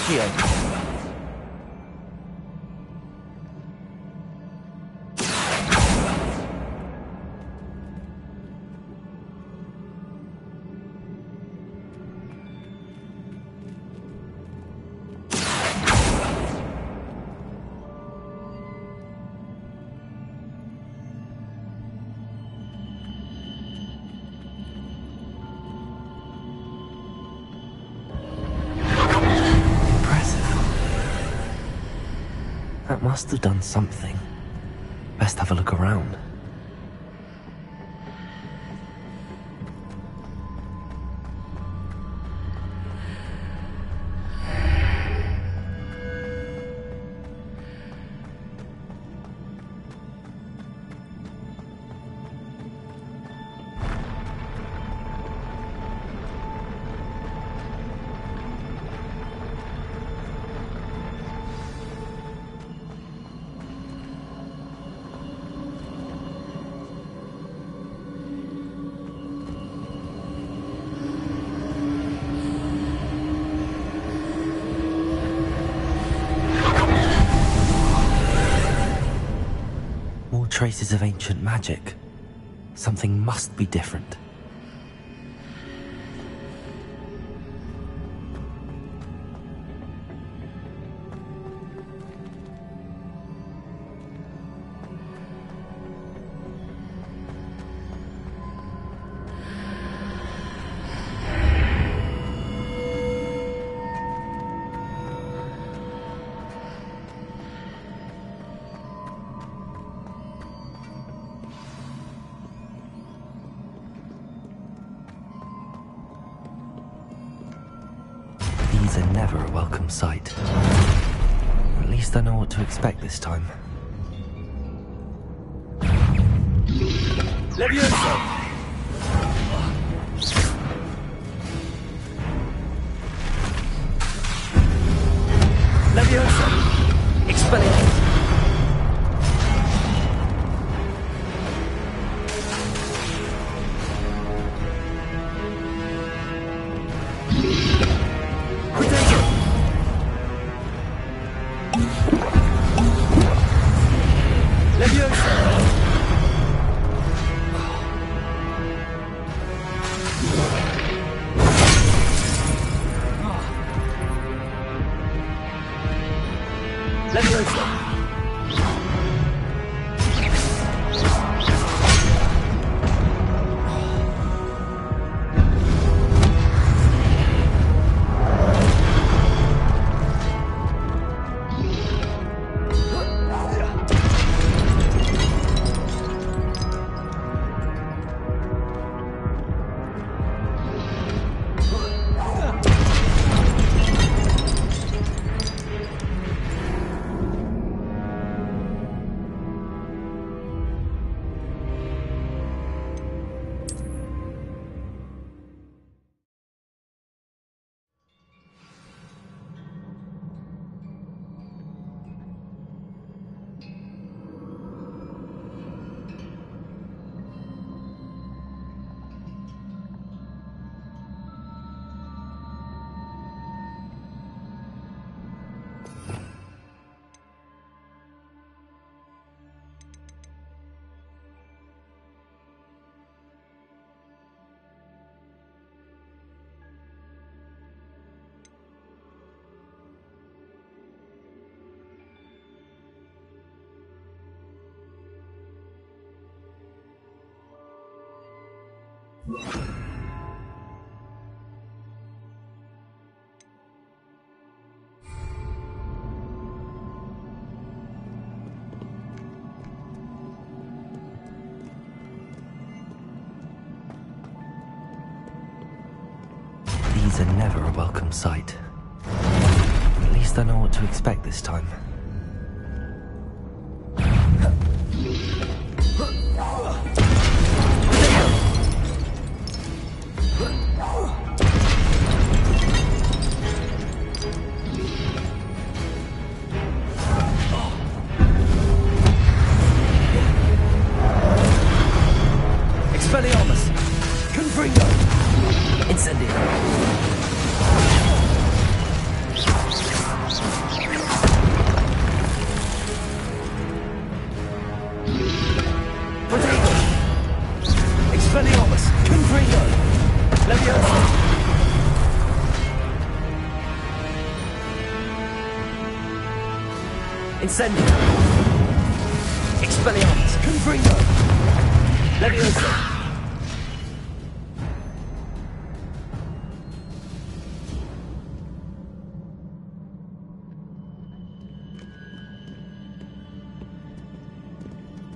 C: Accio.
H: That must have done something. Best have a look around. Traces of ancient magic. Something must be different. These are never a welcome sight. At least I know what to expect this time.
A: Levioso! Levioso! Expelliarmus!
L: These are never a welcome sight. At least I know what to expect this time.
A: Expelliarmus! Confringo! Incendio! Protego! Expelliarmus! Confringo! Leviosa! Incendio! Expelliarmus! Confringo! Leviosa!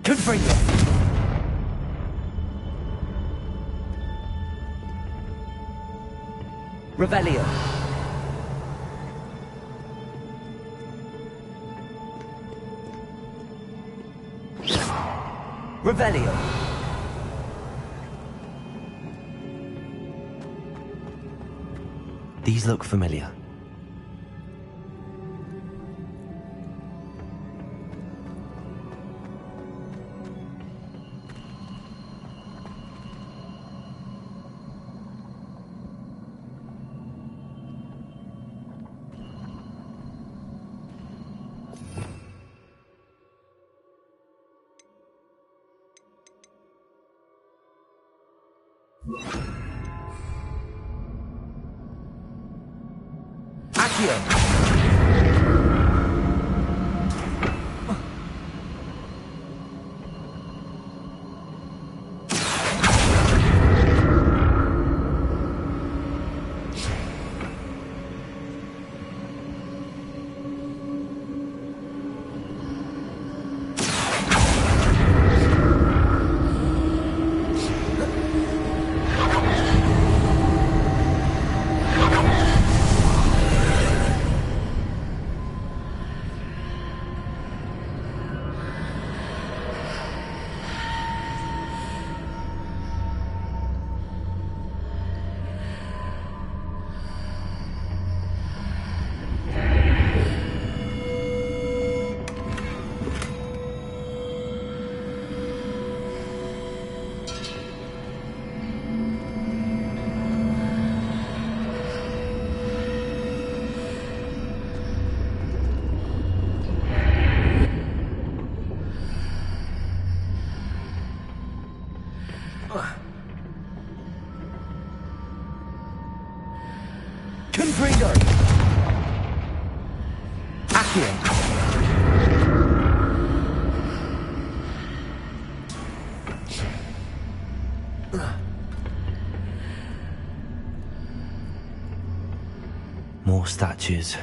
A: Confringo! Revelio! Revelio!
L: These look familiar.
A: Accio! Confringo! Accio!
L: More statues.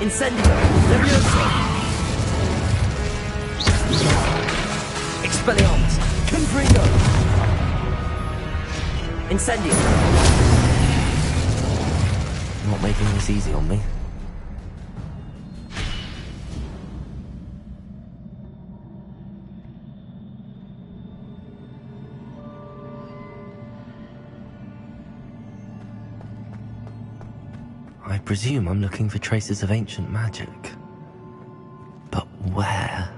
A: Incendio! Leviosa! Expelliarmus! Confringo! Incendio!
L: Not making this easy on me. I presume I'm looking for traces of ancient magic. But where?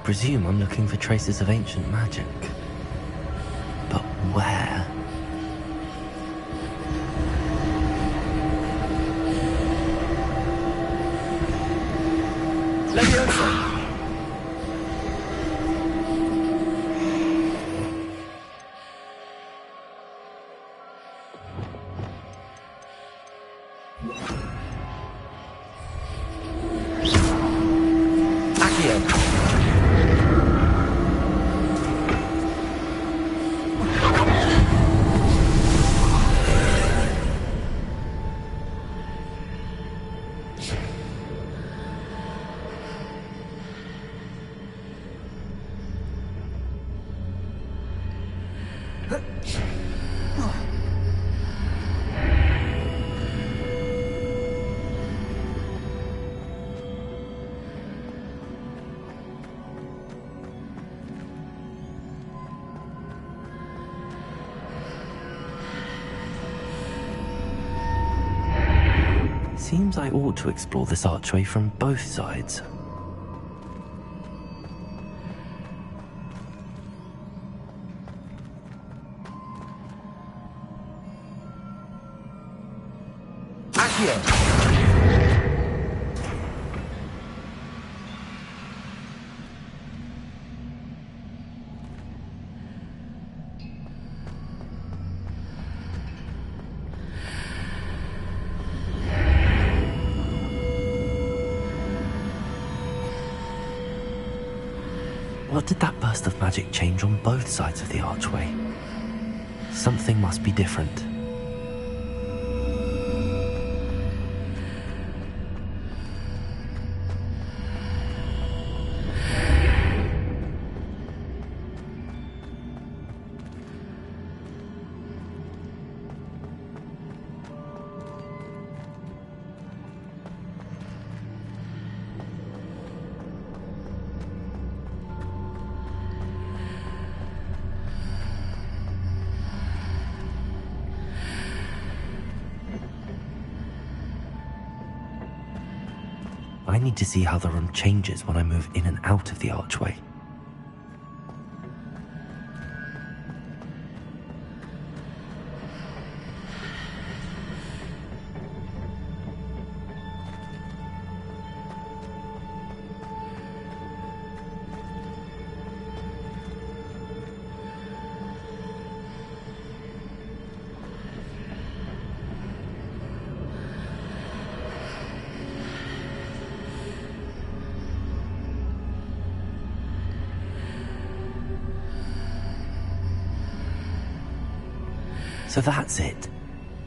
L: presume I'm looking for traces of ancient magic. But where?
A: Leviosa!
L: Seems I ought to explore this archway from both sides. What did that burst of magic change on both sides of the archway? Something must be different. I need to see how the room changes when I move in and out of the archway. So that's it.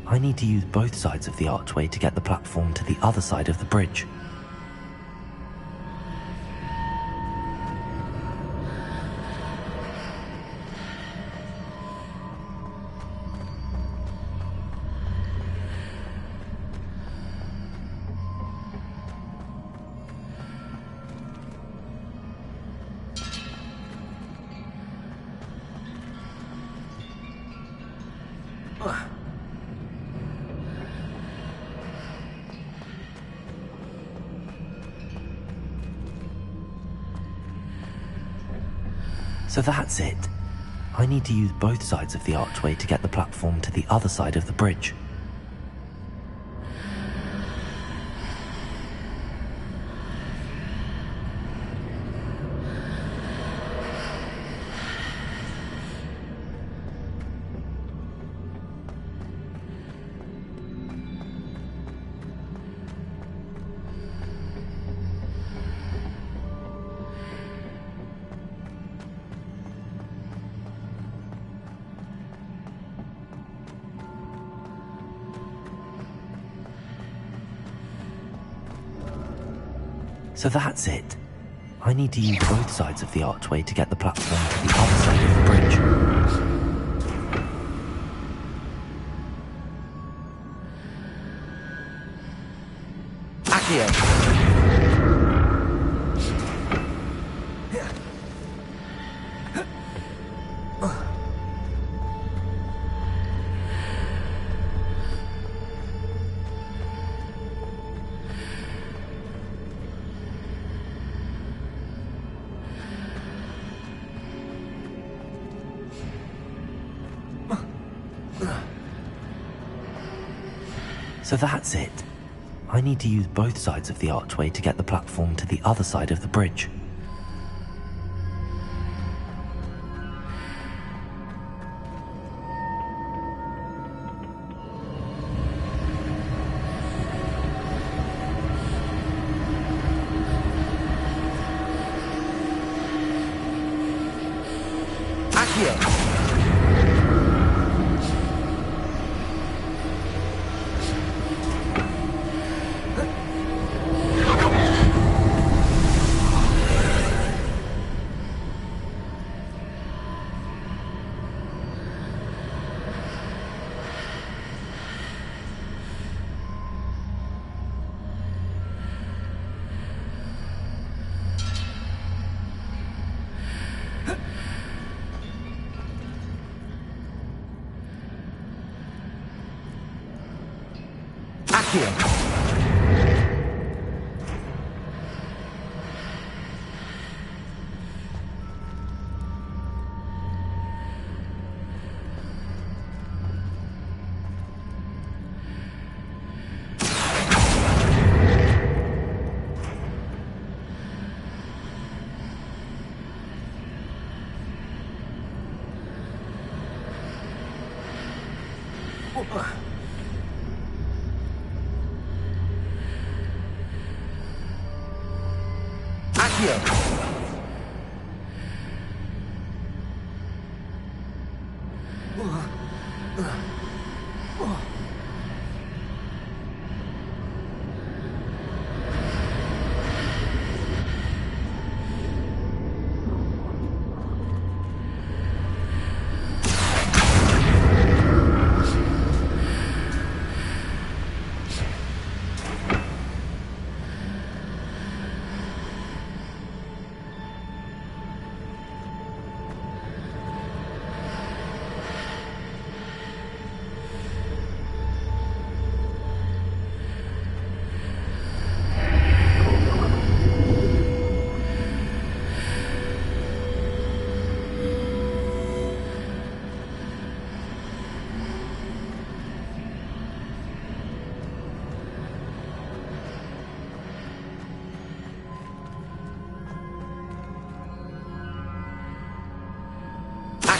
L: I need to use both sides of the archway to get the platform to the other side of the bridge. So that's it. I need to use both sides of the archway to get the platform to the other side of the bridge. So that's it. I need to use both sides of the archway to get the platform to the other side of the bridge. So that's it. I need to use both sides of the archway to get the platform to the other side of the bridge.
A: Accio.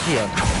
A: Accio.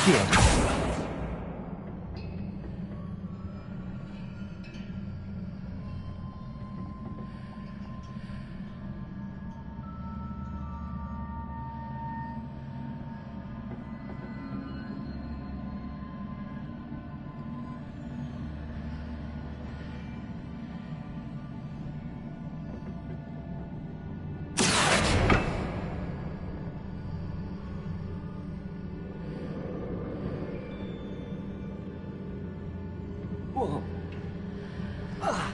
A: Accio. Whoa. Ah.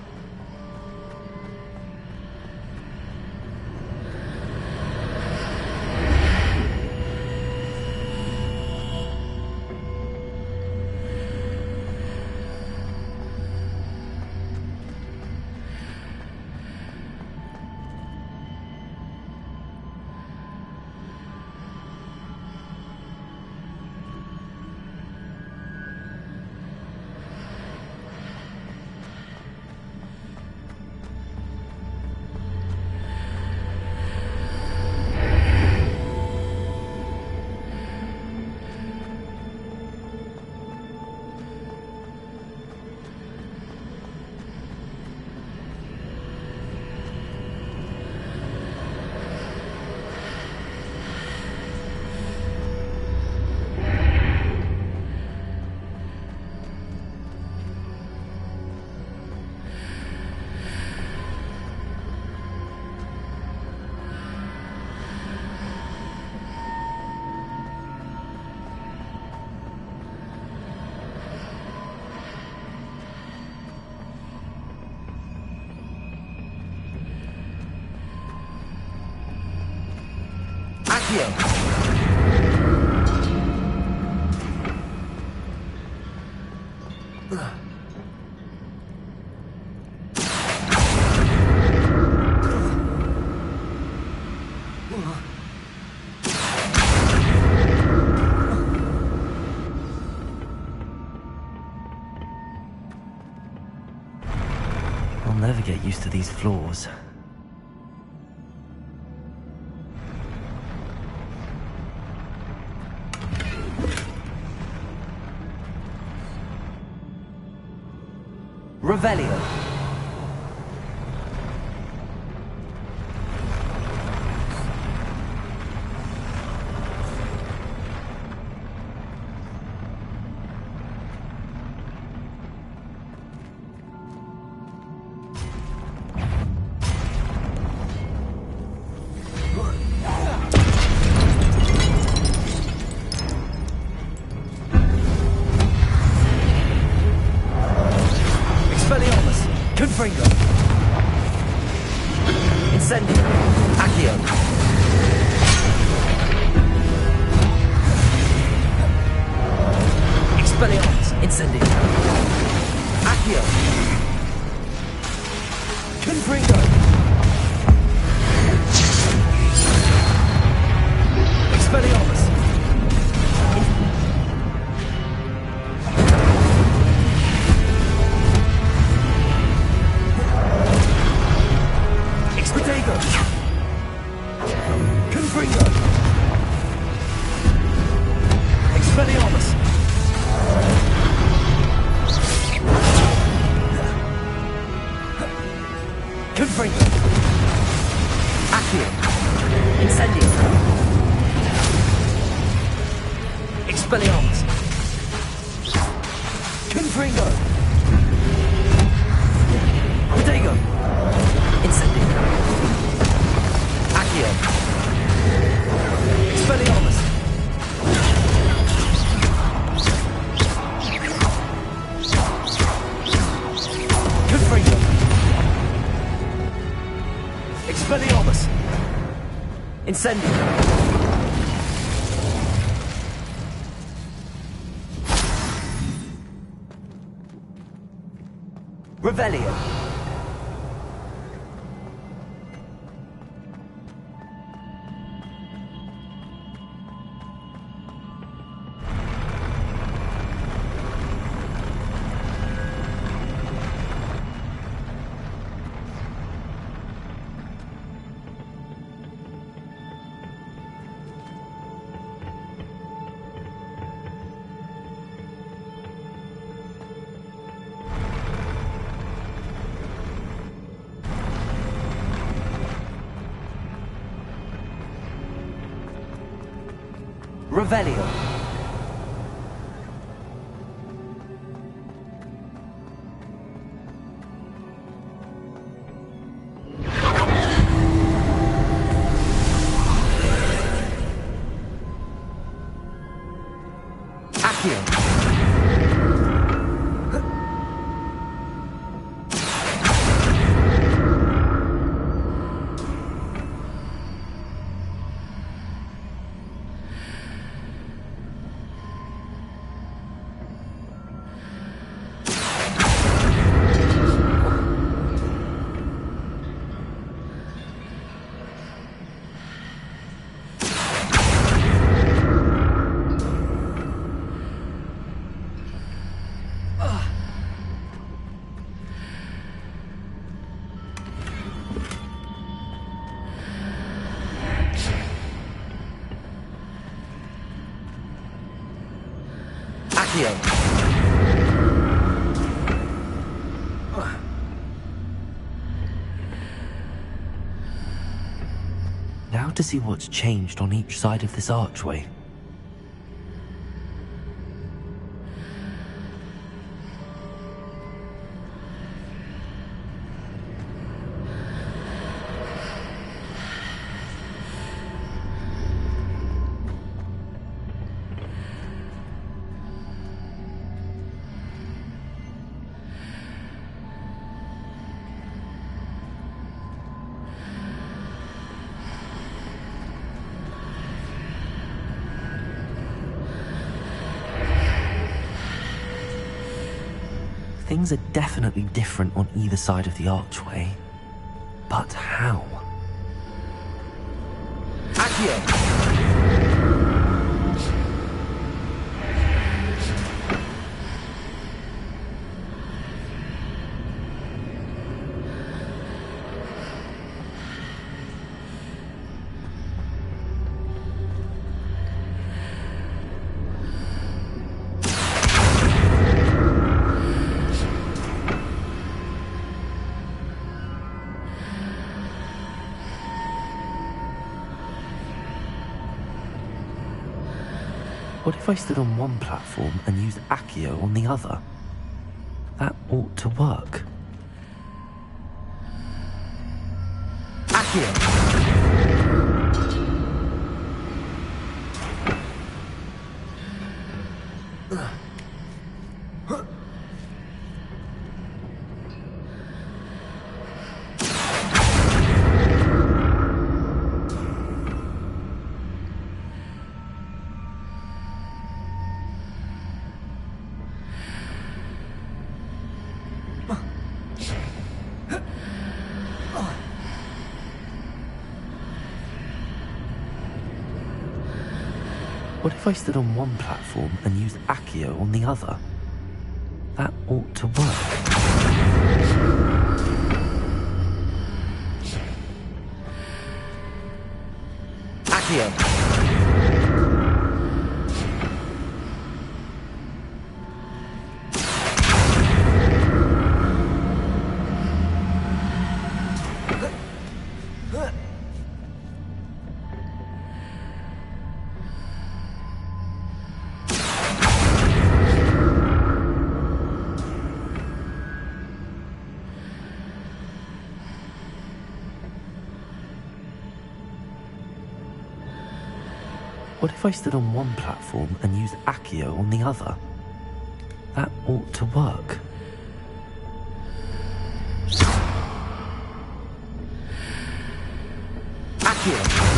A: Accio.
L: I'll never get used to these floors.
A: Revelio. Confringo. Incendio. Accio. Expelliarmus. Incendio. Accio. Confringo. Expelliarmus. Confringo. Expelliarmus. Confringo. Accio. Incendio. Expelliarmus. Confringo. Protego. Incendio. Accio. Expelliarmus. Confringo. Expelliarmus. Incendio. Revelio. Revelio. Accio.
L: Now to see what's changed on each side of this archway. Things are definitely different on either side of the archway. But how?
A: Accio!
L: What if I stood on one platform and used Accio on the other? That ought to work.
A: Accio!
L: What if I stood on one platform and used Accio on the other? That ought to work.
A: Accio!
L: What if I stood on one platform and used Accio on the other? That ought to work.
A: Accio!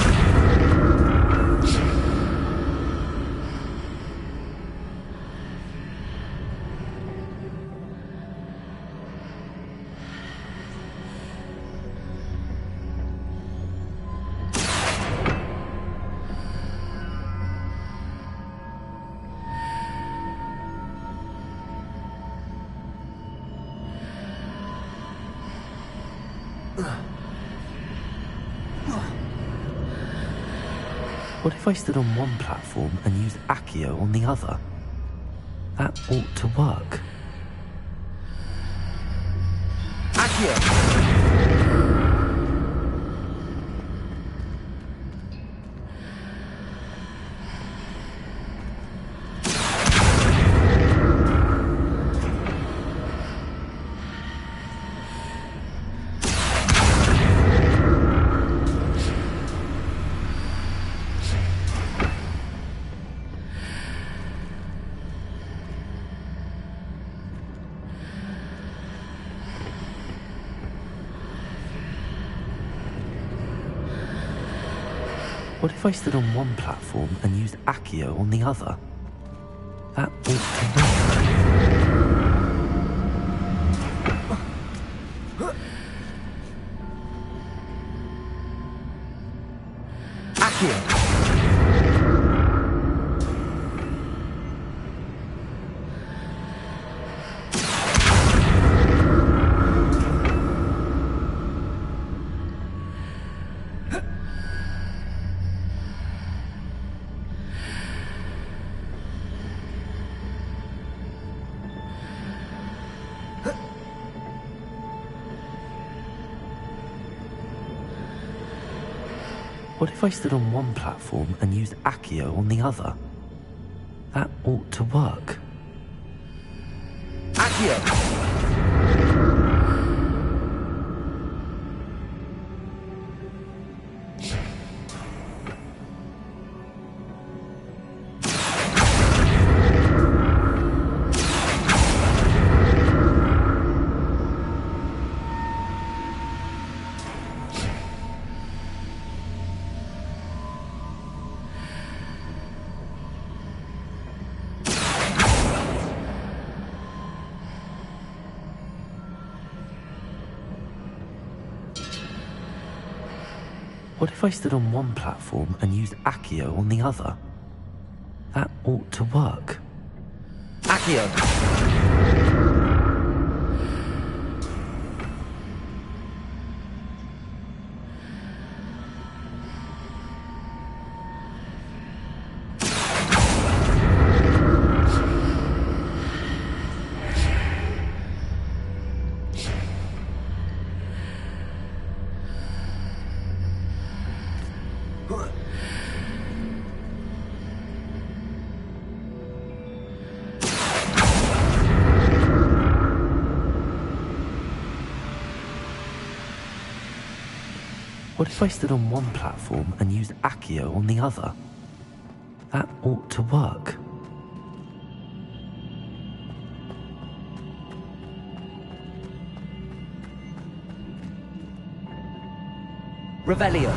L: What if I stood on one platform and used Accio on the other? That ought to work.
A: Accio!
L: What if I stood on one platform and used Accio on the other? That ought to work.
A: Accio!
L: What if I stood on one platform and used Accio on the other? That ought to work.
A: Accio!
L: What if I stood on one platform and used Accio on the other? That ought to work.
A: Accio!
L: What if I stood on one platform and used Accio on the other? That ought to work.
A: Revelio.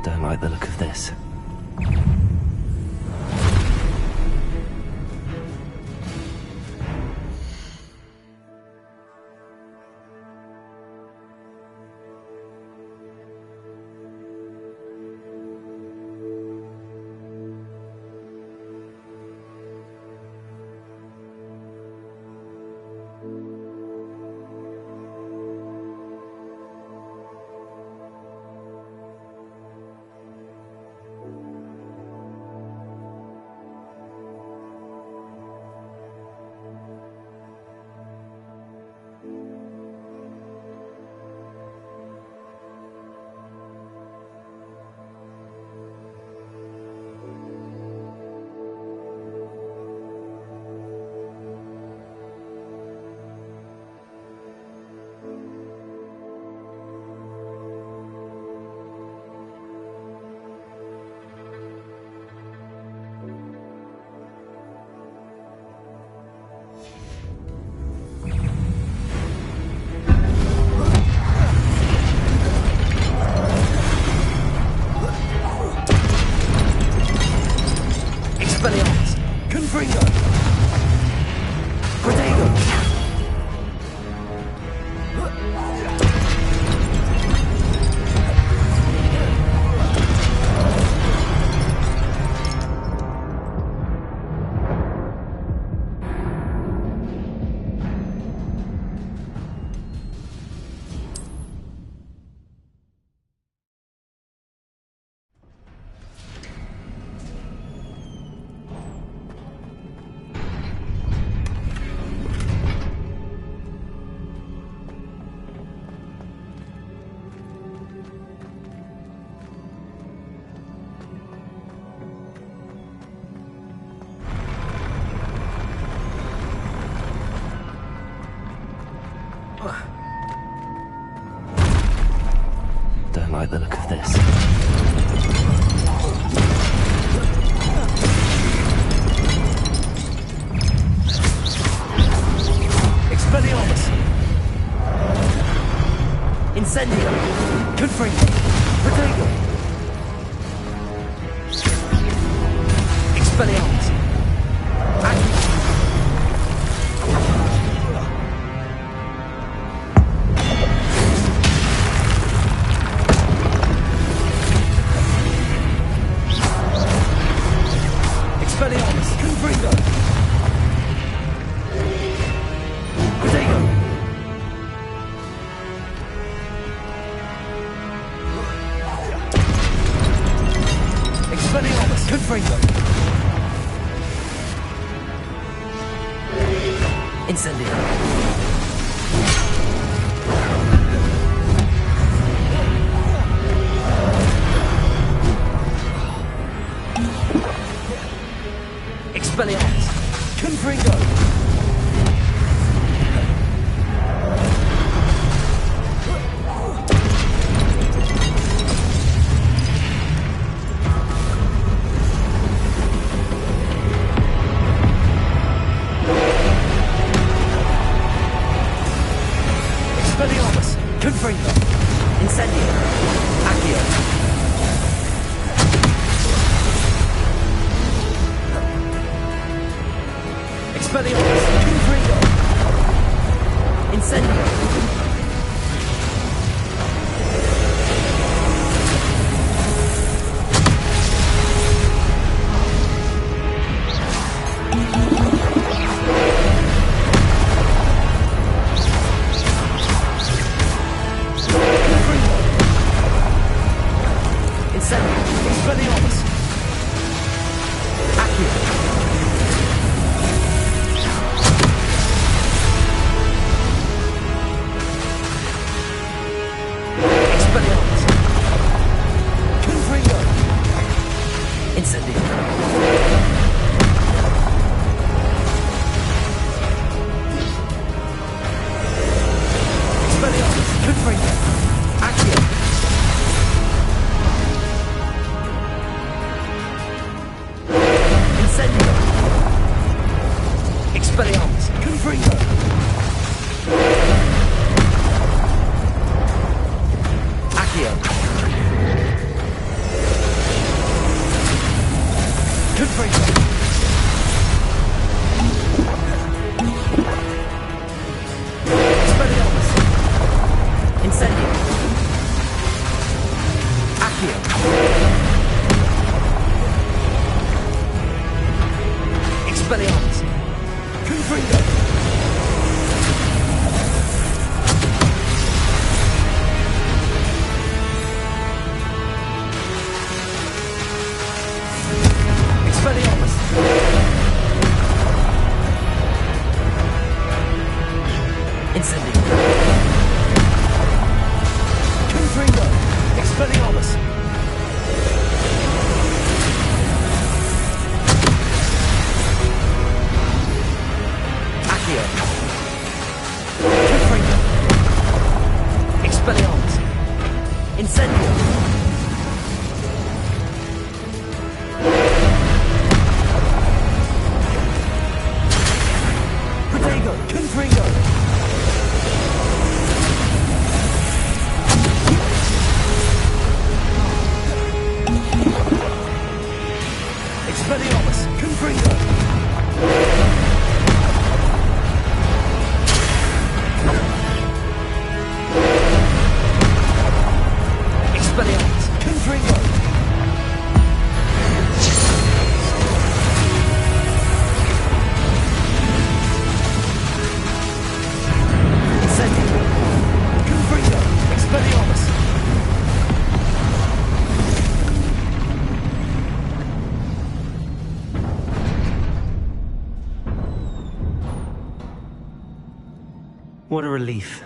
L: Don't like the look of this.
A: Expelliarmus! Confringo! Protego!
L: like the look of this.
A: Expelliarmus! Incendio! Confringo! Protego! Expelliarmus! Accio! Expelliarmus! Confringo! Protego! Expelliarmus! Confringo! Incendio! Expelliarmus! Confringo! Expelliarmus! Confringo! Incendio! Accio! Expelliarmus! Confringo! Incendio! Confringo! Incendio! Expelliarmus! Accio! Expelliarmus! Confringo! Incendio! Expelliarmus! Confringo! Accio! Incendio! Expelliarmus! Confringo! Accio! Confringo! Expelliarmus! Incendio! Accio! Expelliarmus! Confringo! Expelliarmus! Incendio! Confringo! Expelliarmus! Accio! Confringo! Expelliarmus! Incendio! Protego! Confringo! Expelliarmus! Confringo! Expelliarmus! Confringo! Incendio! Confringo! Expelliarmus!
L: What a relief.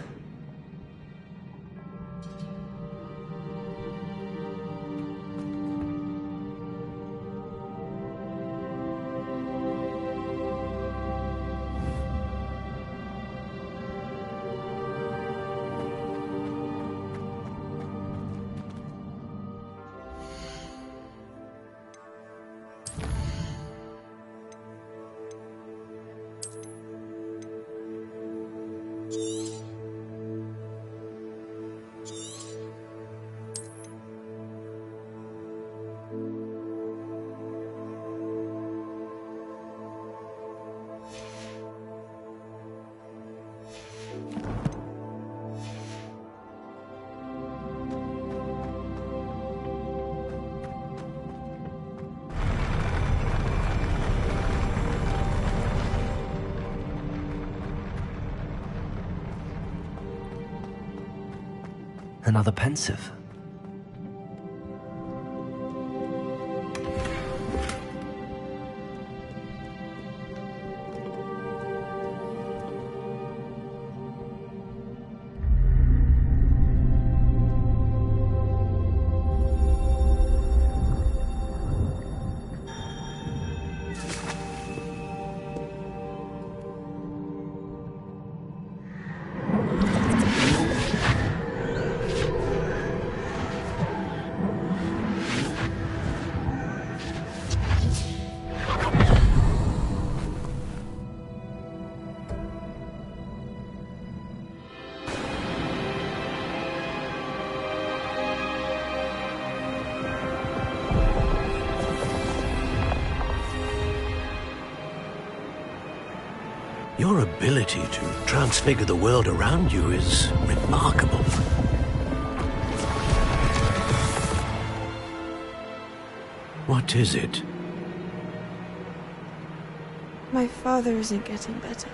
L: Another pensive.
O: Your ability to transfigure the world around you is remarkable. What is it?
R: My father isn't getting better.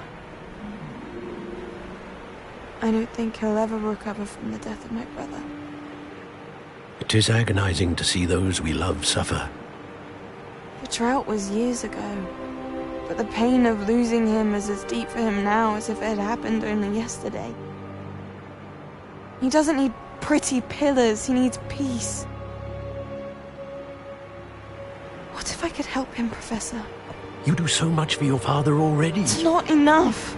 R: I don't think he'll ever recover from the death of my brother.
O: It is agonizing to see those we love suffer.
R: The drought was years ago, but the pain of losing him is as deep for him now as if it had happened only yesterday. He doesn't need pretty pillars, he needs peace. What if I could help him, Professor?
O: You do so much for your father already.
R: It's not enough.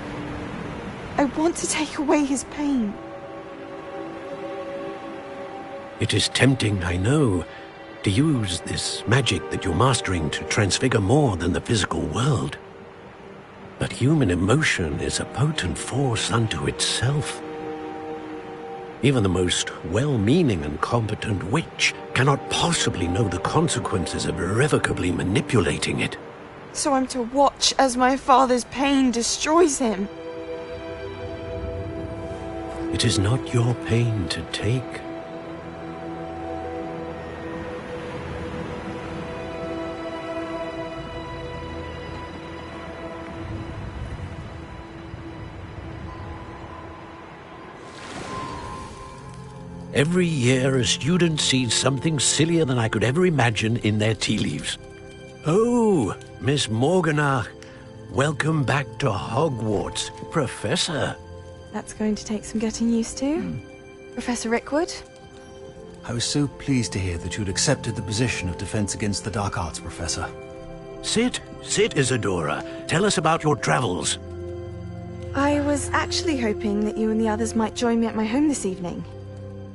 R: I want to take away his pain.
O: It is tempting, I know, to use this magic that you're mastering to transfigure more than the physical world. But human emotion is a potent force unto itself. Even the most well-meaning and competent witch cannot possibly know the consequences of irrevocably manipulating it.
R: So I'm to watch as my father's pain destroys him.
O: It is not your pain to take. Every year, a student sees something sillier than I could ever imagine in their tea leaves. Oh, Miss Morganach, welcome back to Hogwarts, Professor.
R: That's going to take some getting used to. Professor Rickwood?
S: I was so pleased to hear that you'd accepted the position of Defense Against the Dark Arts, Professor.
O: Sit, Isadora. Tell us about your travels.
R: I was actually hoping that you and the others might join me at my home this evening.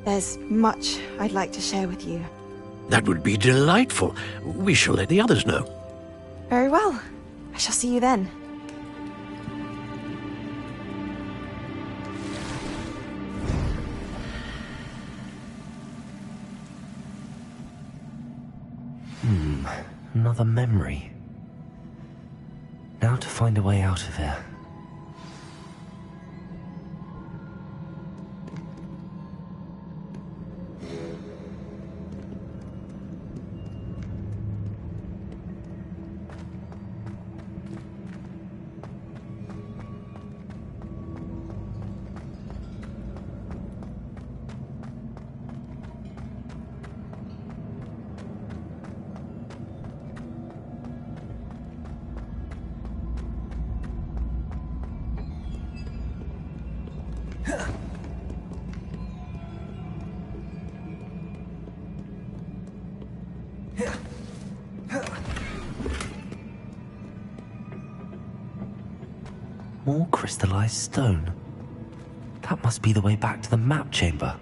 R: There's much I'd like to share with you.
O: That would be delightful. We shall let the others know.
R: Very well. I shall see you then.
L: Another memory. Now to find a way out of here. More crystallized stone. That must be the way back to the map chamber.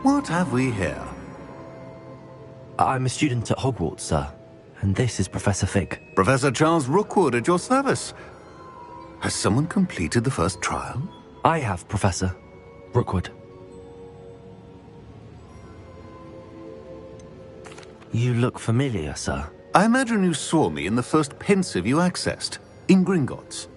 P: What have we here?
L: I'm a student at Hogwarts, sir. And this is Professor Fig.
T: Professor Charles Rookwood at your service. Has someone completed the first trial?
L: I have, Professor Rookwood. You look familiar, sir.
T: I imagine you saw me in the first pensive you accessed, in Gringotts.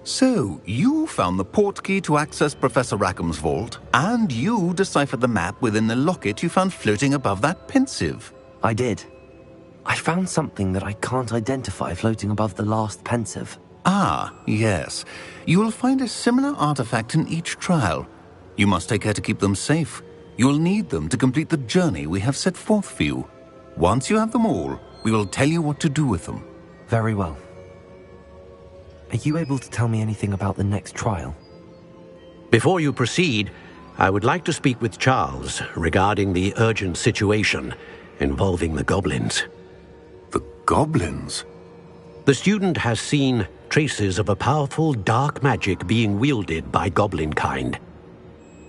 T: So, you found the portkey to access Professor Rackham's vault, and you deciphered the map within the locket you found floating above that pensive.
L: I did. I found something that I can't identify floating above the last pensive.
T: Ah, yes. You will find a similar artifact in each trial. You must take care to keep them safe. You will need them to complete the journey we have set forth for you. Once you have them all, we will tell you what to do with them.
L: Very well. Are you able to tell me anything about the next trial?
O: Before you proceed, I would like to speak with Charles regarding the urgent situation involving the goblins.
T: The goblins?
O: The student has seen traces of a powerful dark magic being wielded by goblin kind.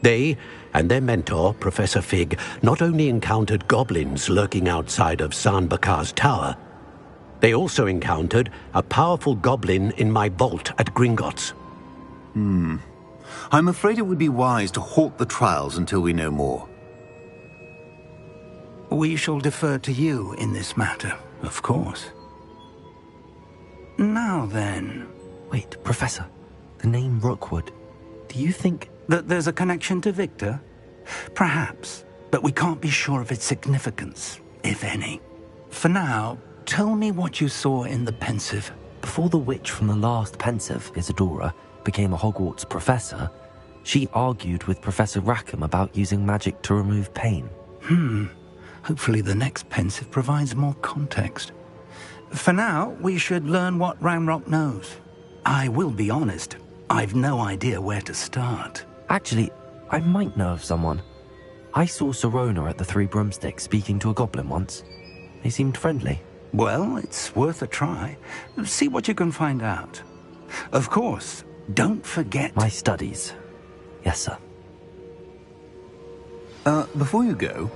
O: They and their mentor, Professor Fig, not only encountered goblins lurking outside of San Bakar's tower, they also encountered a powerful goblin in my vault at Gringotts.
T: I'm afraid it would be wise to halt the trials until we know more.
P: We shall defer to you in this matter, of course. Now then...
L: Wait, Professor. The name Rookwood. Do you think...
P: that there's a connection to Victor? Perhaps, but we can't be sure of its significance, if any. For now, tell me what you saw in the pensive.
L: Before the witch from the last pensive, Isadora, became a Hogwarts professor, she argued with Professor Rackham about using magic to remove pain.
P: Hopefully the next pensive provides more context. For now, we should learn what Ranrock knows. I will be honest, I've no idea where to start.
L: Actually, I might know of someone. I saw Sirona at the Three Broomsticks speaking to a goblin once. They seemed friendly.
P: Well, it's worth a try. See what you can find out. Of course, don't forget...
L: My studies. Yes, sir.
T: Before you go...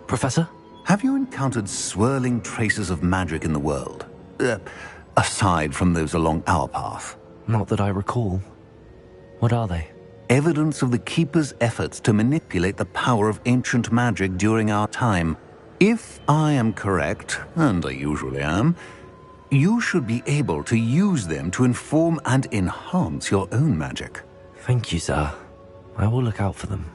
L: Professor?
T: Have you encountered swirling traces of magic in the world? Aside from those along our path?
L: Not that I recall. What are they?
T: Evidence of the Keeper's efforts to manipulate the power of ancient magic during our time. If I am correct, and I usually am, you should be able to use them to inform and enhance your own magic.
L: Thank you, sir. I will look out for them.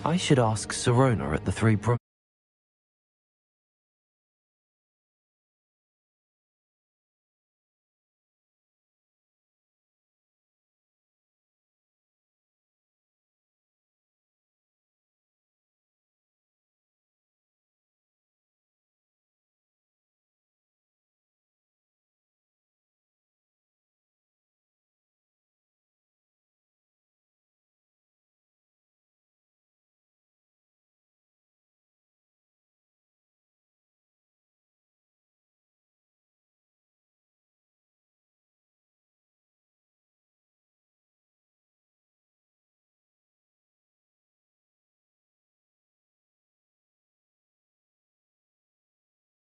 L: I should ask Sirona at the Three Broomsticks.